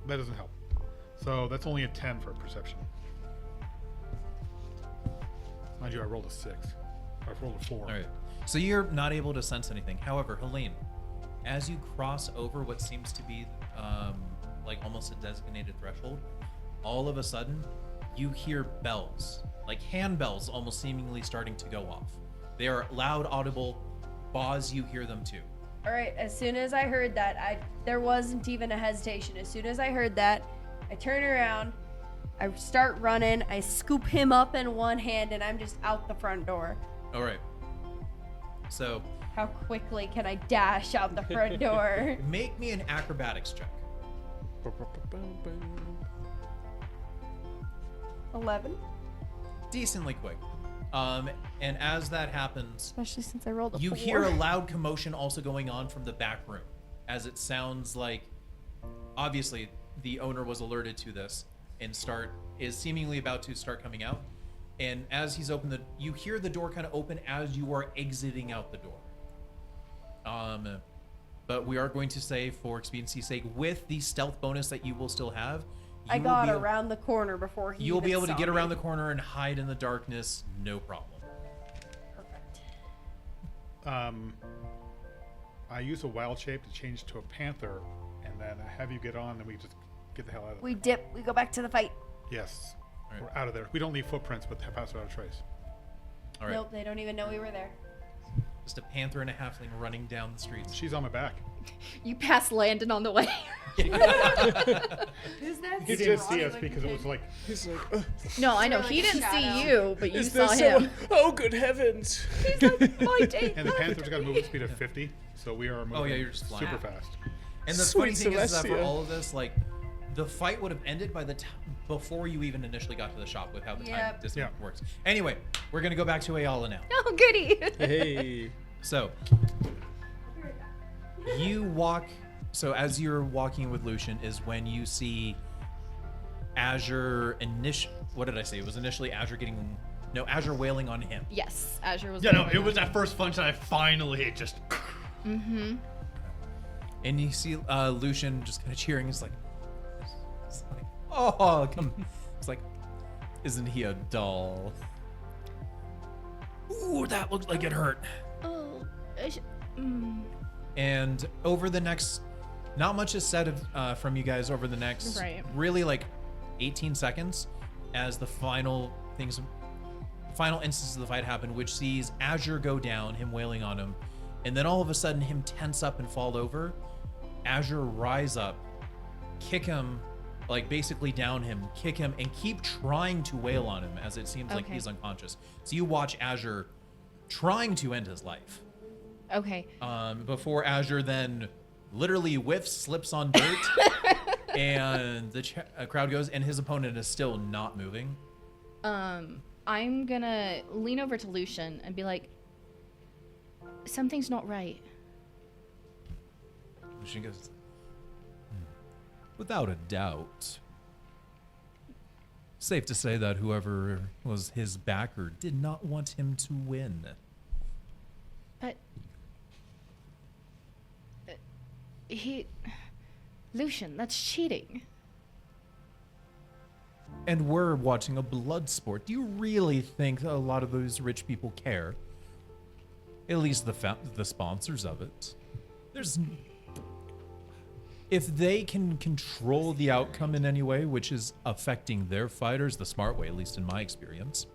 That doesn't help. So that's only a 10 for perception. Mind you, I rolled a 6. I rolled a 4. All right. So you're not able to sense anything. However, Helene, as you cross over what seems to be like almost a designated threshold, all of a sudden you hear bells, like handbells almost seemingly starting to go off. They are loud, audible. Boz, you hear them too. All right, as soon as I heard that, there wasn't even a hesitation. As soon as I heard that, I turn around, I start running, I scoop him up in one hand, and I'm just out the front door. All right. So How quickly can I dash out the front door? make me an acrobatics check. 11. Decently quick. And as that happens, Especially since I rolled a you 4. hear a loud commotion also going on from the back room, as it sounds like, obviously, the owner was alerted to this and is seemingly about to start coming out. And as he's you hear the door kind of open as you are exiting out the door. But we are going to say, for expediency's sake, with the stealth bonus that you will still have, I you will got be around the corner before he You'll even be able to saw get around me. the corner and hide in the darkness, no problem. Perfect. I use a wild shape to change to a panther, and then I have you get on, and we just get the hell out of there. We dip, we go back to the fight. Yes. All right. We're out of there. We don't leave footprints, but have pass without a trace. All right. Nope, they don't even know we were there. Just a panther and a halfling running down the streets. She's on my back. You passed Landon on the way. Who's that? He didn't see us because it was like, He's like, No, I know Like he a didn't shadow. see you, but you is saw there him. someone? Oh, good heavens! Fighting. and the panther's got a movement speed of 50, so we are moving Oh, yeah, you're just flying. super fast. And the Sweet funny thing is that for Celestia. all of this, like, the fight would have ended by the time before you even initially got to the shop with how the time Yep. distance Yeah. works. Anyway, we're gonna go back to Eala now. Oh, goody. Hey. So you walk. So as you're walking with Lucian, is when you see Azur What did I say? It was initially Azur Azur wailing on him. Yes, Azure was. Yeah, no, going it was on. that first punch that I finally hit. Just Mm-hmm. And you see Lucian just kind of cheering. It's like, oh, come. It's like, isn't he a doll? Ooh, that looked like it hurt. Oh. And over the next, not much is said from you guys over the next, Right. really like 18 seconds, as the final instances of the fight happen, which sees Azure go down, him wailing on him, and then all of a sudden him tense up and fall over. Azure rise up, kick him, like basically down him, kick him, and keep trying to wail on him as it seems like Okay. he's unconscious. So you watch Azure trying to end his life. Okay. Before Azure then literally whiffs, slips on dirt, and the crowd goes, and his opponent is still not moving. I'm gonna lean over to Lucian and be like, something's not right. She goes, without a doubt. Safe to say that whoever was his backer did not want him to win. But Lucian, that's cheating. And we're watching a blood sport. Do you really think a lot of those rich people care? At least the sponsors of it. If they can control the outcome in any way, which is affecting their fighters the smart way, at least in my experience.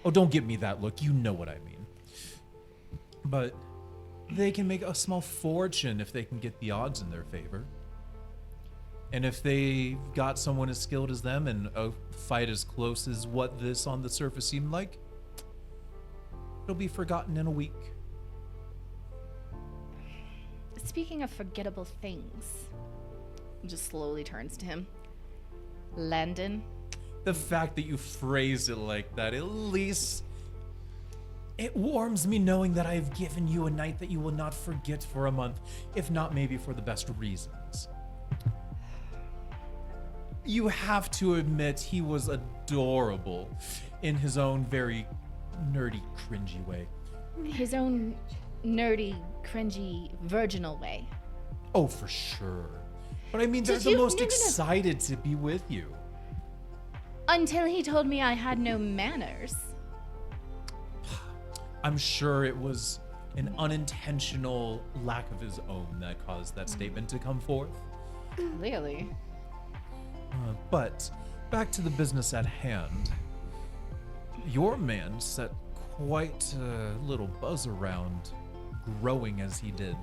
Oh, don't give me that look. You know what I mean. But they can make a small fortune if they can get the odds in their favor. And if they've got someone as skilled as them and a fight as close as what this on the surface seemed like, it'll be forgotten in a week. Speaking of forgettable things, just slowly turns to him. Landon, The fact that you phrased it like that, at least it warms me knowing that I've given you a night that you will not forget for a month, if not maybe for the best reasons. you have to admit he was adorable in his own very nerdy, cringy way. His own nerdy, cringy, virginal way. Oh, for sure. But I mean, they're Did the you- most no, no, no. excited to be with you. Until he told me I had no manners. I'm sure it was an unintentional lack of his own that caused that statement to come forth. Clearly. But back to the business at hand. Your man set quite a little buzz around, growing as he did.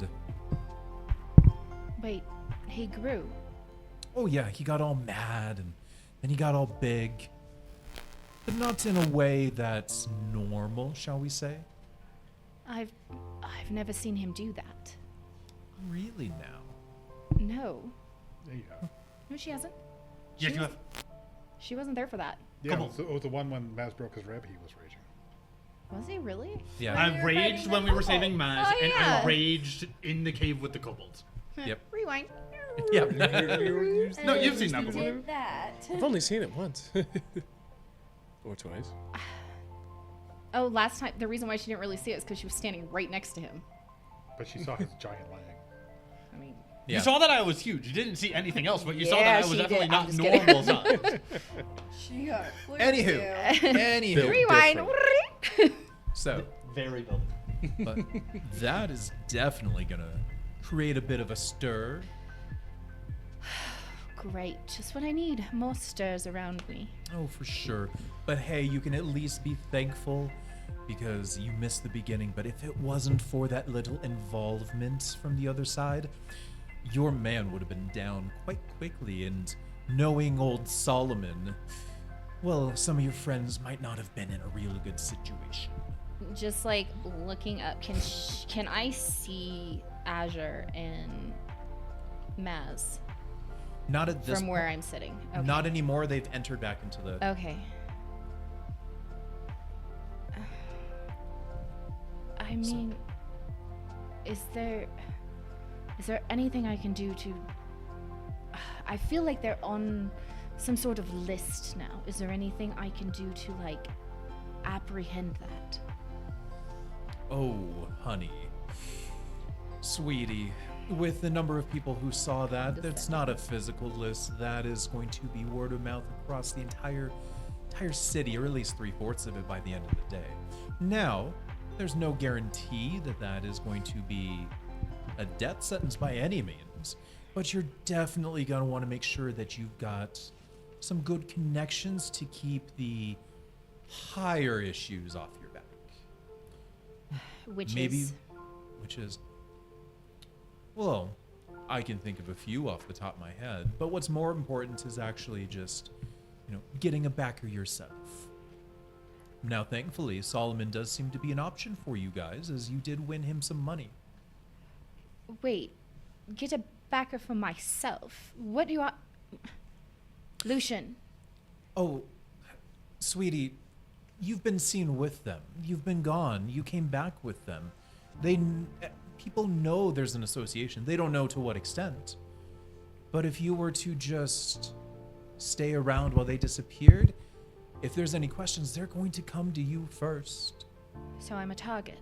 Wait, he grew. Oh yeah, he got all mad and then he got all big. But not in a way that's normal, shall we say? I've never seen him do that. Really now? No. Yeah, you have. No, she hasn't. Yes, you have. She wasn't there for that. Yeah, Come it was, it was the one when Maz broke his rib, he was raging. Was he really? Yeah. I raged when we were saving Maz, Oh, and yeah. I raged in the cave with the kobolds. Yep. Rewind. Yeah. No, you've seen that You before. did that. I've only seen it once. Or twice. Oh, last time, the reason why she didn't really see it is because she was standing right next to him. But she saw his giant leg. I mean, Yeah. You saw that I was huge. You didn't see anything else, but you saw Yeah, that I was she definitely did. I'm not just kidding. normal size. She got flew Anywho. too. Anywho. Built rewind. different. So, Very building. but that is definitely gonna create a bit of a stir. Great. Just what I need. More stirs around me. Oh, for sure. But hey, you can at least be thankful because you missed the beginning. But if it wasn't for that little involvement from the other side, your man would have been down quite quickly. And knowing old Solomon, well, some of your friends might not have been in a real good situation. Just like looking up, can I see Azur and Maz Not at this from where point. I'm sitting? Okay. Not anymore. They've entered back into the. Okay. I mean, is there anything I can do to? I feel like they're on some sort of list now. Is there anything I can do to like apprehend that? Oh, honey. Sweetie, with the number of people who saw that, that's not a physical list. That is going to be word of mouth across the entire city, or at least 3/4 of it by the end of the day. Now, there's no guarantee that that is going to be a death sentence by any means, but you're definitely going to want to make sure that you've got some good connections to keep the higher issues off your back. Which Maybe, is which is, well, I can think of a few off the top of my head, but what's more important is actually just, getting a backer yourself. Now, thankfully, Solomon does seem to be an option for you guys, as you did win him some money. wait, get a backer for myself. What do I? Lucian. Oh, sweetie, you've been seen with them. You've been gone. You came back with them. People know there's an association. They don't know to what extent. But if you were to just stay around while they disappeared, if there's any questions, they're going to come to you first. So I'm a target.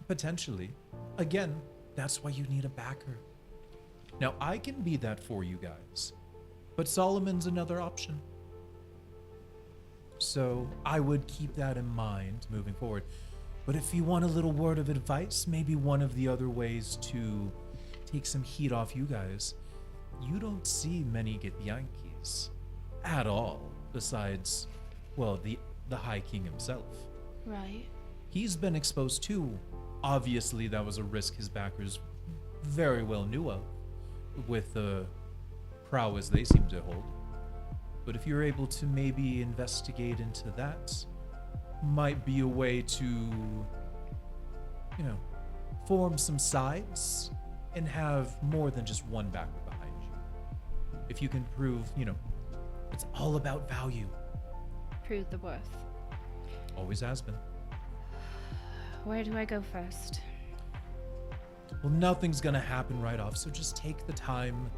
Potentially. Again, that's why you need a backer. Now, I can be that for you guys, but Solomon's another option. So I would keep that in mind moving forward. But if you want a little word of advice, maybe one of the other ways to take some heat off you guys, you don't see many Githyanki's at all, besides, well, the High King himself. Right. He's been exposed to. Obviously, that was a risk his backers very well knew of, with the prowess they seem to hold. But if you're able to maybe investigate into that, might be a way to, form some sides and have more than just one backer behind you. If you can prove, it's all about value. Prove the worth. Always has been. Where do I go first? Well, nothing's gonna happen right off, so just take the time.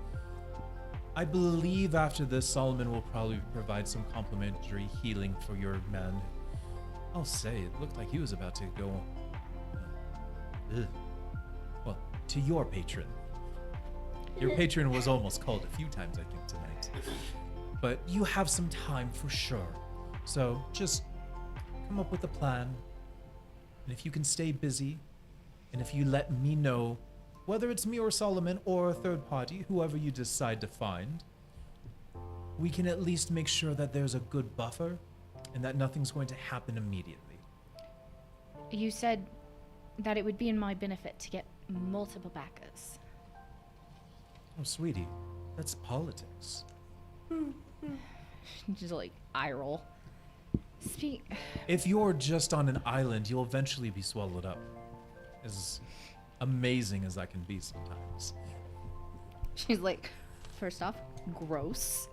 I believe after this, Solomon will probably provide some complimentary healing for your man. I'll say, it looked like he was about to go. Well, to your patron. Your patron was almost called a few times, I think, tonight. But you have some time for sure. So just come up with a plan. And if you can stay busy, and if you let me know, whether it's me or Solomon or a third party, whoever you decide to find, we can at least make sure that there's a good buffer and that nothing's going to happen immediately. You said that it would be in my benefit to get multiple backers. Oh, sweetie, that's politics. Just like eye roll. If you're just on an island, you'll eventually be swallowed up. As amazing as that can be sometimes. She's like, first off, gross.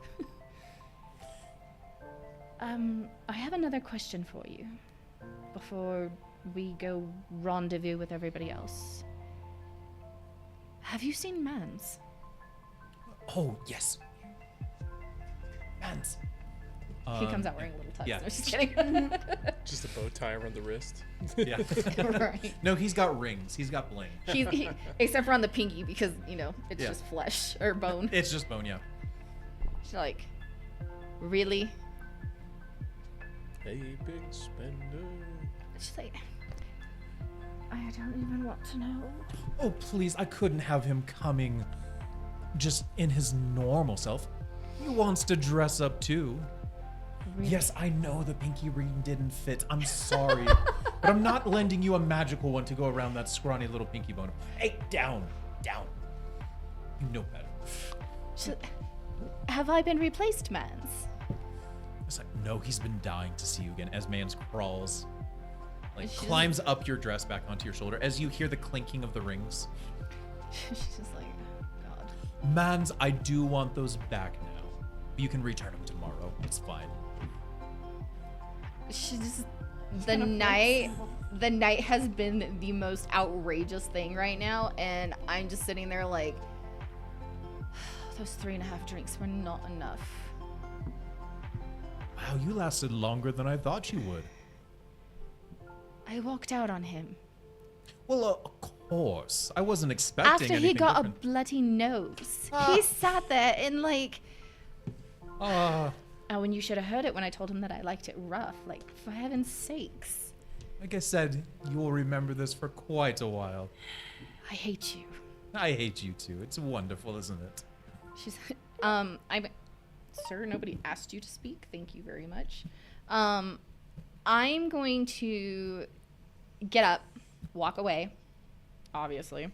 I have another question for you before we go rendezvous with everybody else. Have you seen Mans? Oh, yes. Mans. He comes out wearing a little tux. yeah. No, just kidding. Just a bow tie around the wrist. Yeah. Right. No, he's got rings. He's got bling. Except for on the pinky because, it's Yeah. just flesh or bone. It's just bone, yeah. She's like, really? Hey, big spender. She's like, I don't even want to know. Oh, please, I couldn't have him coming just in his normal self. He wants to dress up too. Really? Yes, I know the pinky ring didn't fit. I'm sorry. But I'm not lending you a magical one to go around that scrawny little pinky bone. Hey, down. You know better. Have I been replaced, Mans? It's like, no, he's been dying to see you again as Mans crawls. Like, She's- climbs up your dress back onto your shoulder as you hear the clinking of the rings. She's just like, oh, God. Mans, I do want those back now. But you can return them tomorrow. It's fine. She just the night has been the most outrageous thing right now, and I'm just sitting there like, those 3.5 drinks were not enough. Wow, you lasted longer than I thought you would. I walked out on him Well, of course. I wasn't expecting after anything he got different. a bloody nose. He sat there and like, Ah, oh, and you should have heard it when I told him that I liked it rough. Like, for heaven's sakes, like I said, you will remember this for quite a while. I hate you. I hate you too. It's wonderful, isn't it? She's, sir, nobody asked you to speak. Thank you very much. I'm going to get up, walk away, obviously,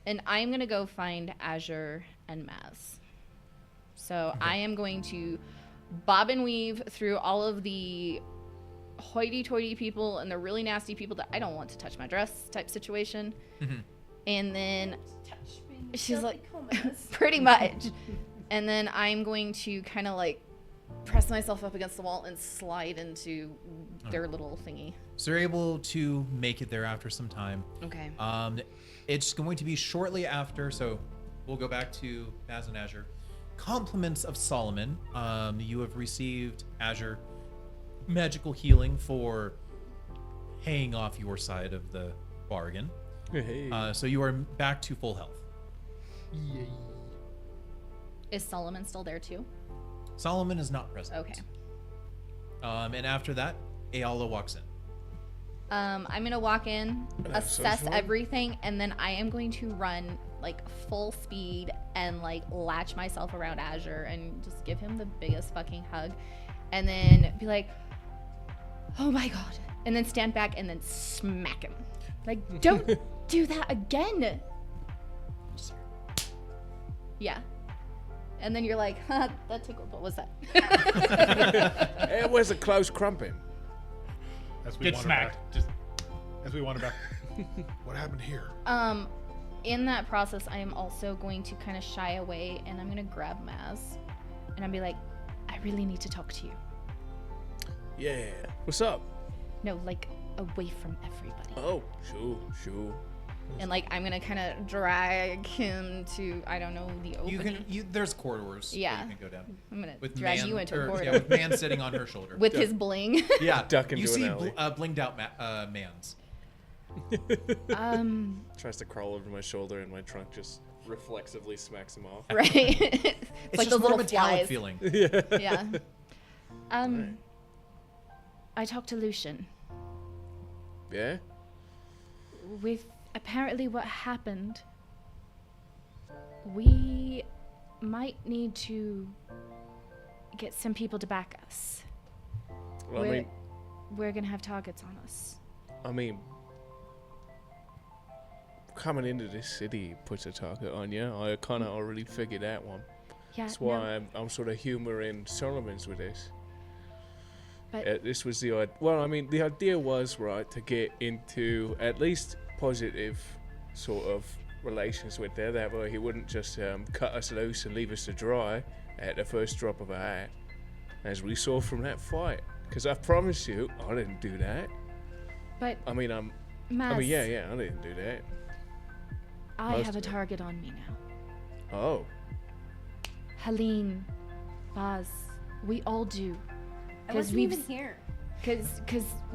and I'm going to go find Azur and Maz. So I am going to bob and weave through all of the hoity-toity people and the really nasty people that I don't want to touch my dress type situation. And then Touch me. she's Don't like, be comas. pretty much. And then I'm going to kind of like press myself up against the wall and slide into their little thingy. So you're able to make it there after some time. Okay. It's going to be shortly after, so we'll go back to Maz and Azur. Compliments of Solomon. You have received Azur magical healing for paying off your side of the bargain. Hey. So you are back to full health. Is Solomon still there too? Solomon is not present. Okay. And after that, Eala walks in. I'm gonna walk in, assess social? everything, and then I am going to run like full speed and like latch myself around Azur and just give him the biggest fucking hug, and then be like, "Oh my god!" and then stand back and then smack him. Like, don't do that again. Yeah. And then you're like, huh, that tickled. What was that? It was a close crumping. As we Get wander smacked. back. Just As we wander back. What happened here? In that process, I am also going to kind of shy away, and I'm gonna grab Maz, and I'll be like, I really need to talk to you. Yeah. What's up? No, like away from everybody. Oh, sure. And like I'm gonna kind of drag him to I don't know the opening. There's corridors. Yeah. That you can go down. I'm gonna With drag man, you into a or, corridor yeah, with man sitting on her shoulder. with his bling. Yeah, Duck into you an see alley. blinged out mans. Tries to crawl over my shoulder, and my trunk just reflexively smacks him off. Right. it's It's like just those more little metallic flies. feeling. Yeah. Right. I talked to Lucian. Yeah? With apparently what happened, we might need to get some people to back us. Well, I We're gonna have targets on us. mean, coming into this city puts a target on you. I kind of already figured that one. Yeah, That's why I'm sort of humoring Solomon's with this. but This was the idea. Well, I mean, the idea was, right, to get into at least positive sort of relations with her. That way he wouldn't just cut us loose and leave us to dry at the first drop of a hat, as we saw from that fight. Because I promise you, I didn't do that. but I mean, Maz, I didn't do that. I most have a of it. target on me now. Oh, Helene, Boz, we all do. I 'Cause wasn't we've even here. Cause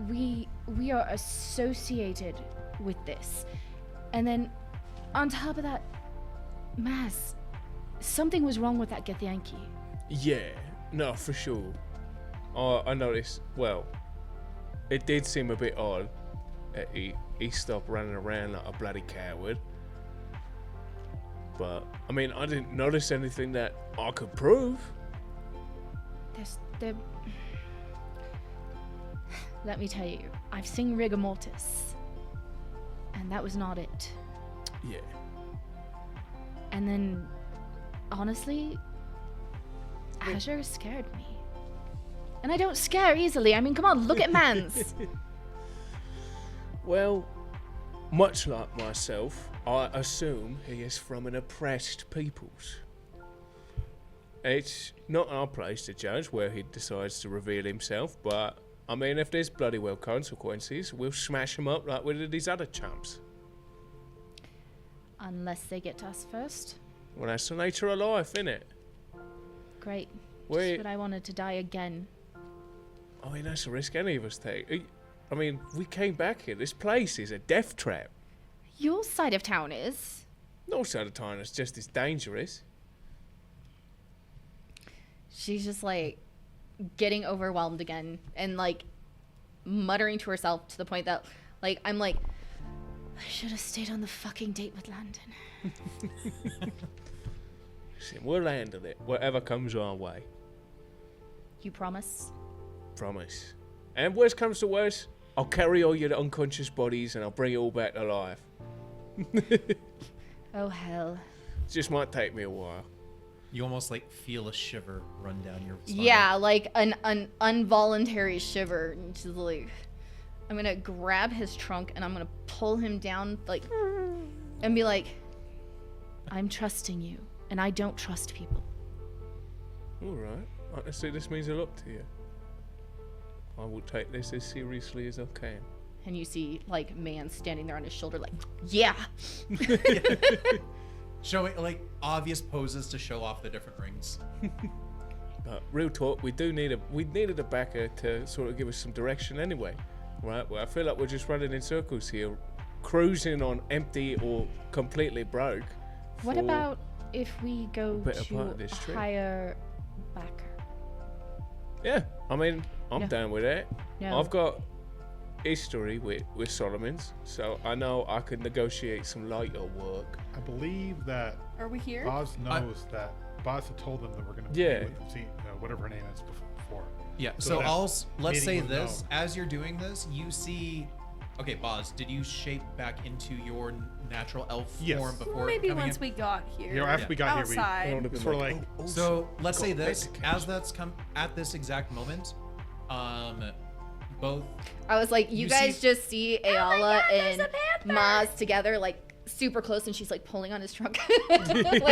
we are associated with this. And then on top of that, Maz, something was wrong with that Githyanki. yeah, no, for sure. I noticed. Well, it did seem a bit odd that he stopped running around like a bloody coward. But I mean, I didn't notice anything that I could prove. There Let me tell you, I've seen rigor mortis. And that was not it. Yeah. And then, honestly, Azur scared me. And I don't scare easily. I mean, come on, look at Mans. Well, much like myself, I assume he is from an oppressed peoples. It's not our place to judge where he decides to reveal himself, but I mean, if there's bloody well consequences, we'll smash him up like we did these other chumps. Unless they get to us first. Well, that's the nature of life, innit? Great. Wait. Just what I wanted to die again. I mean, that's a risk any of us take. I mean, we came back here. This place is a death trap. Your side of town is. No side of town is just as dangerous. She's just like getting overwhelmed again and like muttering to herself to the point that like I'm like, I should have stayed on the fucking date with Landon. Listen, we'll handle it. Whatever comes our way. You promise? Promise. And worst comes to worst, I'll carry all your unconscious bodies and I'll bring you all back to life. Oh hell. Just might take me a while. You almost like feel a shiver run down your spine. Yeah, like an involuntary shiver. And she's like, I'm gonna grab his trunk and I'm gonna pull him down like and be like, I'm trusting you and I don't trust people. Alright. Honestly, this means a lot to you. I will take this as seriously as I can. And you see like man standing there on his shoulder like, yeah. Showing like obvious poses to show off the different rings. But real talk, we needed a backer to sort of give us some direction anyway. Right? Well, I feel like we're just running in circles here, cruising on empty or completely broke. What for- about if we go better part to of this a trip. higher backer? Yeah, I mean, I'm No. down with it. No. I've got history with Solomon's, so I know I could negotiate some lighter work. I believe that Are we here? Boz knows that Boz had told them that we're going to Yeah. meet with whatever her name is before. Yeah. So So that let's say meeting was this. known. As you're doing this, you see. Okay, Boz, did you shape back into your natural elf Yes. form before Maybe coming once in? we got here. You know, after Yeah. we got I Outside. would've here, been we sort of like, like, oh, So let's got say this, medication. as that's come at this exact moment, both I was like, you You guys see- just see Eala God, there's and a panther! Maz together, like super close, and she's like pulling on his trunk. like,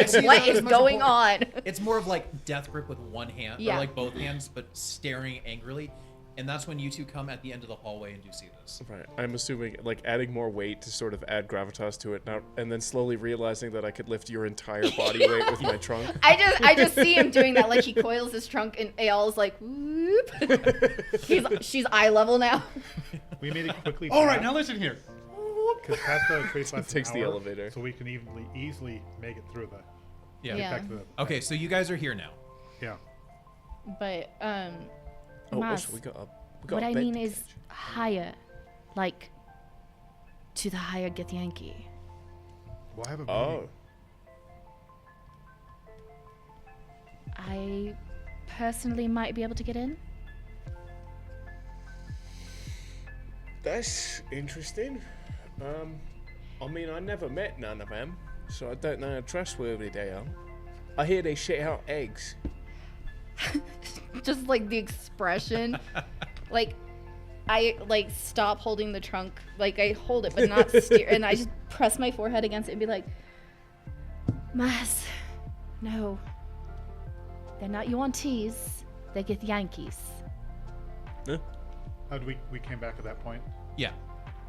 see what that is as much going more- on? it's more of like death grip with one hand, Yeah. or like both hands, but staring angrily. And that's when you two come at the end of the hallway and do see this. Right. I'm assuming like adding more weight to sort of add gravitas to it now, and then slowly realizing that I could lift your entire body weight with my trunk. I just see him doing that. Like he coils his trunk and Eala's like, whoop. She's eye level now. We made it quickly. All right, now listen here. Because past the trace last Takes an the hour, elevator. so we can easily make it through the. Yeah. Yeah. Back to the Okay, so you guys are here now. yeah. But Oh, Maz, also, we got a what I bed mean to is catch. higher, like to the higher get Yankee. We'll have a meeting. Oh. I personally might be able to get in. That's interesting. I mean, I never met none of them, so I don't know how trustworthy they are. I hear they shit out eggs. Just like the expression, like I like stop holding the trunk, like I hold it but not steer, and I just press my forehead against it and be like, Mas, no, they're not Yuan-Tis, they get Yankees. Huh? Oh, we came back at that point. Yeah.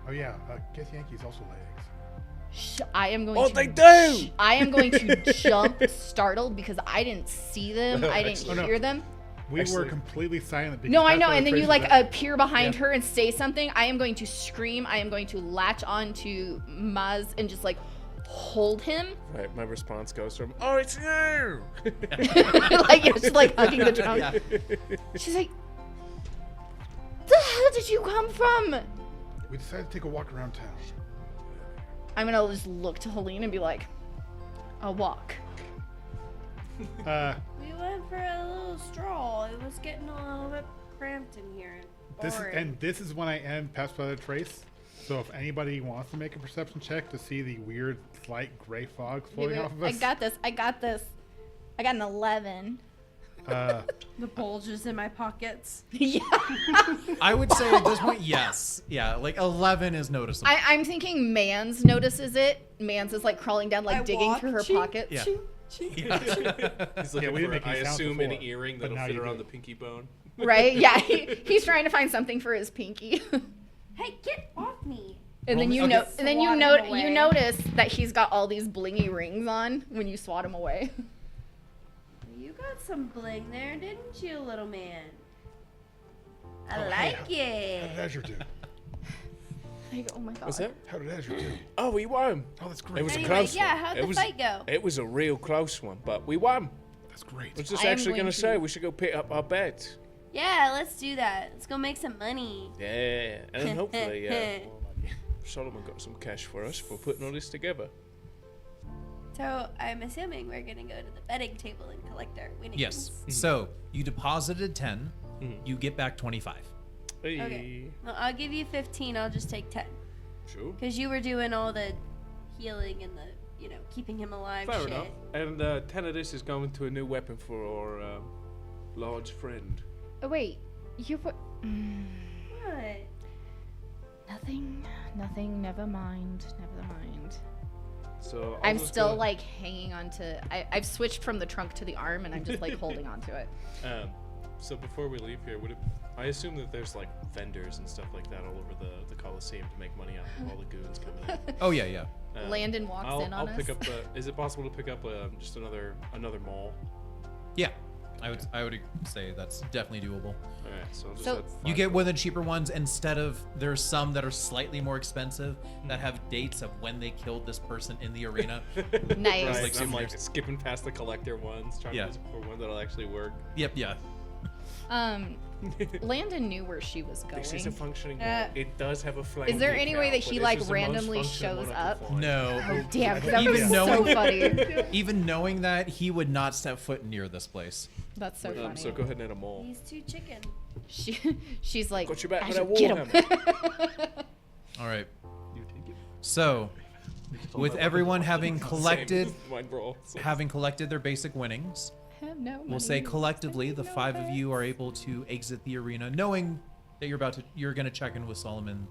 Oh yeah, guess Yankees also lay eggs. I am going Oh, to. they do! I am going to jump, startled, because I didn't see them. I didn't Oh, no. hear them. We Actually- were completely silent. Because No, I past know. the And then you trace like of that- appear behind Yeah. her and say something. I am going to scream. I am going to latch on to Maz and just like hold him. Right, my response goes from, "Oh, it's you!" Like you're just like hugging the trunk. Yeah. She's like, the hell did you come from? We decided to take a walk around town. I'm gonna just look to Helene and be like, a walk. We went for a little stroll. It was getting a little bit cramped in here. And This is when I end past by the trace. So if anybody wants to make a perception check to see the weird slight gray fog floating off of us, I got this. I got this. I got an 11. The bulges in my pockets. Yeah. I would say at this point, yes. Yeah, like 11 is noticeable. I'm thinking Mans notices it. Mans is like crawling down, like I digging walk, through her ching, pockets. Yeah. ching, ching. He's looking we didn't for, make any I sounds assume, before, an earring but that'll now fit you around do. the pinky bone. Right? Yeah. He's trying to find something for his pinky. Hey, get off me! And then you Okay. know, and then you Swat him you away. notice that he's got all these blingy rings on when you swat him away. You got some bling there, didn't you, little man? I Oh, hey, like How did it. Azure do? Like, oh my god. What's that? How did Azure do? Oh, we won. Oh, that's It great. was a Anyway, close yeah, one. how'd It the was, fight go? It was a real close one, but we won. That's great. I was just I am actually going going to to- say we should go pick up our bets. Yeah, let's do that. Let's go make some money. Yeah, and hopefully Solomon got some cash for us for putting all this together. So I'm assuming we're gonna go to the betting table and collect our winnings. Yes. So you deposited 10. Mhm. You get back 25. Hey. Okay. Well, I'll give you 15. I'll just take 10. Sure. Because you were doing all the healing and the, keeping him alive Fair shit. enough. And 10 of this is going to a new weapon for our large friend. Oh wait, you put What? nothing. Never mind. So I'm still like hanging on to. I've switched from the trunk to the arm, and I'm just like holding on to it. So before we leave here, I assume that there's like vendors and stuff like that all over the Coliseum to make money off of all the goons coming in. Oh, yeah, yeah. Landon walks in on I'll pick us. up. Is it possible to pick up just another mall? Yeah. I would say that's definitely doable. All right, so I'll just So- add You 5 get one of the cheaper ones instead of there's some that are slightly more expensive that have dates of when they killed this person in the arena. Nice. Right, Like I'm like souvenirs. skipping past the collector ones, trying Yeah. to look for one that'll actually work. Yep, yeah. Landon knew where she was going. This is a functioning Uh, mall. It does have a flame. Is there any way decal, that but he, it's like, just the most randomly functional shows one I could up? find. No. Oh damn! That Even was so knowing- funny. Even knowing that, he would not step foot near this place. That's so funny. So go ahead and add a mall. He's too chicken. She's like, Got your back with "Azure, that get him." warhammer. All right. So, with everyone having collected Same. Mine Brawl. their basic winnings, I have no we'll say money. collectively the No 5 of you bets. are able to exit the arena, knowing that you're gonna check in with Solomon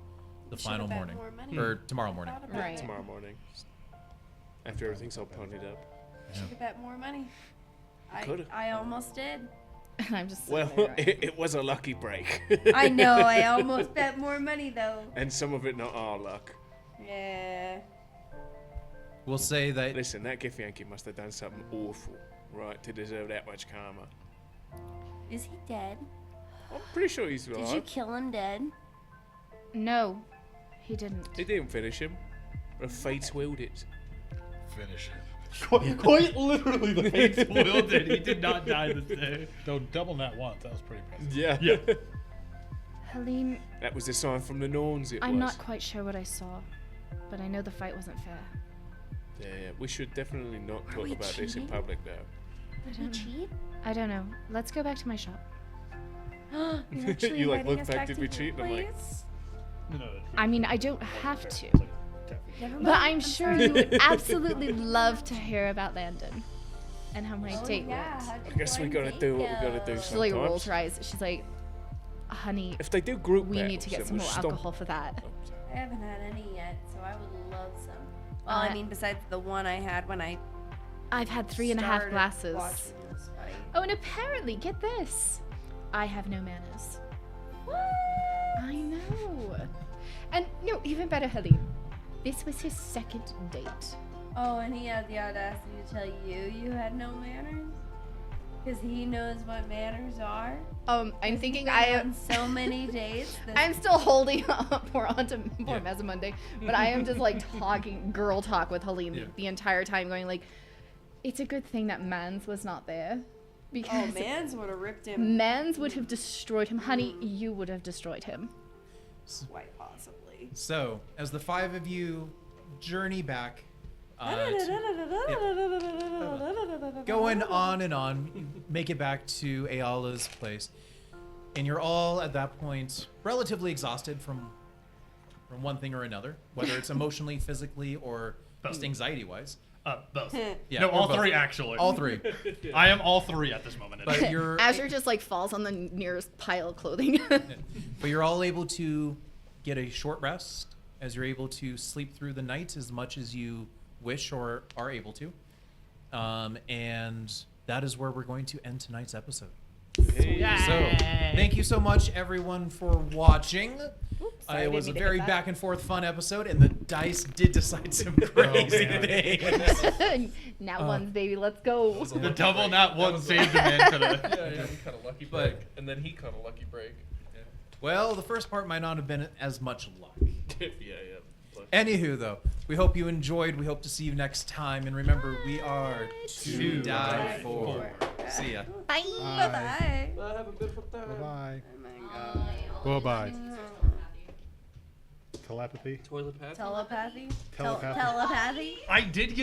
the We final should've bet morning more money. or tomorrow morning. Thought about Right. it. Tomorrow morning. After everything's all ponied up. Should've bet more money. Coulda. I almost did. And I'm just Well, sitting there, right? it was a lucky break. I know. I almost bet more money though. And some of it not our luck. Yeah. We'll say that Listen, that Githyanki must have done something awful, right, to deserve that much karma. Is he dead? I'm pretty sure he's Did you alive. kill him dead? No, he didn't. He didn't finish him. But fate's willed it. Finish him. Quite literally, the fates willed it. He did not die this day. Though double that once, that was pretty impressive. Yeah. Yeah. Helene, That was a sign from the Norns, it I'm was. not quite sure what I saw, but I know the fight wasn't fair. Yeah, we should definitely not talk we about this in cheating? public, though. Did we cheat? I don't know. Let's go back to my shop. You're actually You, like, inviting look us back, back did to we your cheat? And I'm like, place? No, I mean, I don't have to, Never mind. but I'm sure you would absolutely love to hear about Landon and how my Oh, date yeah. went. how'd your I guess we blind gotta date do what we go? gotta do She like rolls sometimes. her eyes. She's like, honey, If they do group we need to get battles, some then more we'll alcohol for that. I haven't had any yet, so I would love some. Well, I Uh, mean, besides the one I had when I I've had 3.5 started glasses. watching this fight. Oh, and apparently, get this, I have no manners. What? I know. And no, even better, Helene. This was his second date. Oh, and he had the audacity to tell you you had no manners? Because he knows what manners are? I'm He's thinking been I on am. so many dates. That I'm still holding poor Yeah. Mazamunde, but I am just like talking girl talk with Helene Yeah. the entire time, going like, "It's a good thing that Mans was not there, because Mans would have ripped him Mans would have destroyed him. Honey, you would have destroyed him." quite possibly. So, as the five of you journey back, going on and on, make it back to Eala's place, and you're all at that point relatively exhausted from one thing or another, whether it's emotionally, physically, or just anxiety-wise. Both. Yeah, No, or all both. three actually. All three, I am all three at this moment. but you're Azur just like falls on the nearest pile of clothing. but you're all able to get a short rest, as you're able to sleep through the night as much as you wish or are able to. And that is where we're going to end tonight's episode. So, thank you so much, everyone, for watching. sorry, It was didn't a mean to very hit that. back and forth fun episode, and the dice did decide some crazy things. Now ones, baby, let's go. The double not one saved a man today. Yeah, we cut a lucky But- break, and then he cut a lucky break. Yeah, Well, the first part might not have been as much luck. yeah. But Anywho, though, we hope you enjoyed. We hope to see you next time. And remember, we are to die for. See ya. Bye. Bye. I have a bit of a time. Bye. Oh my god. Bye-bye. Telepathy? Toilet pad. Telepathy? Telepathy? Telepathy? I did get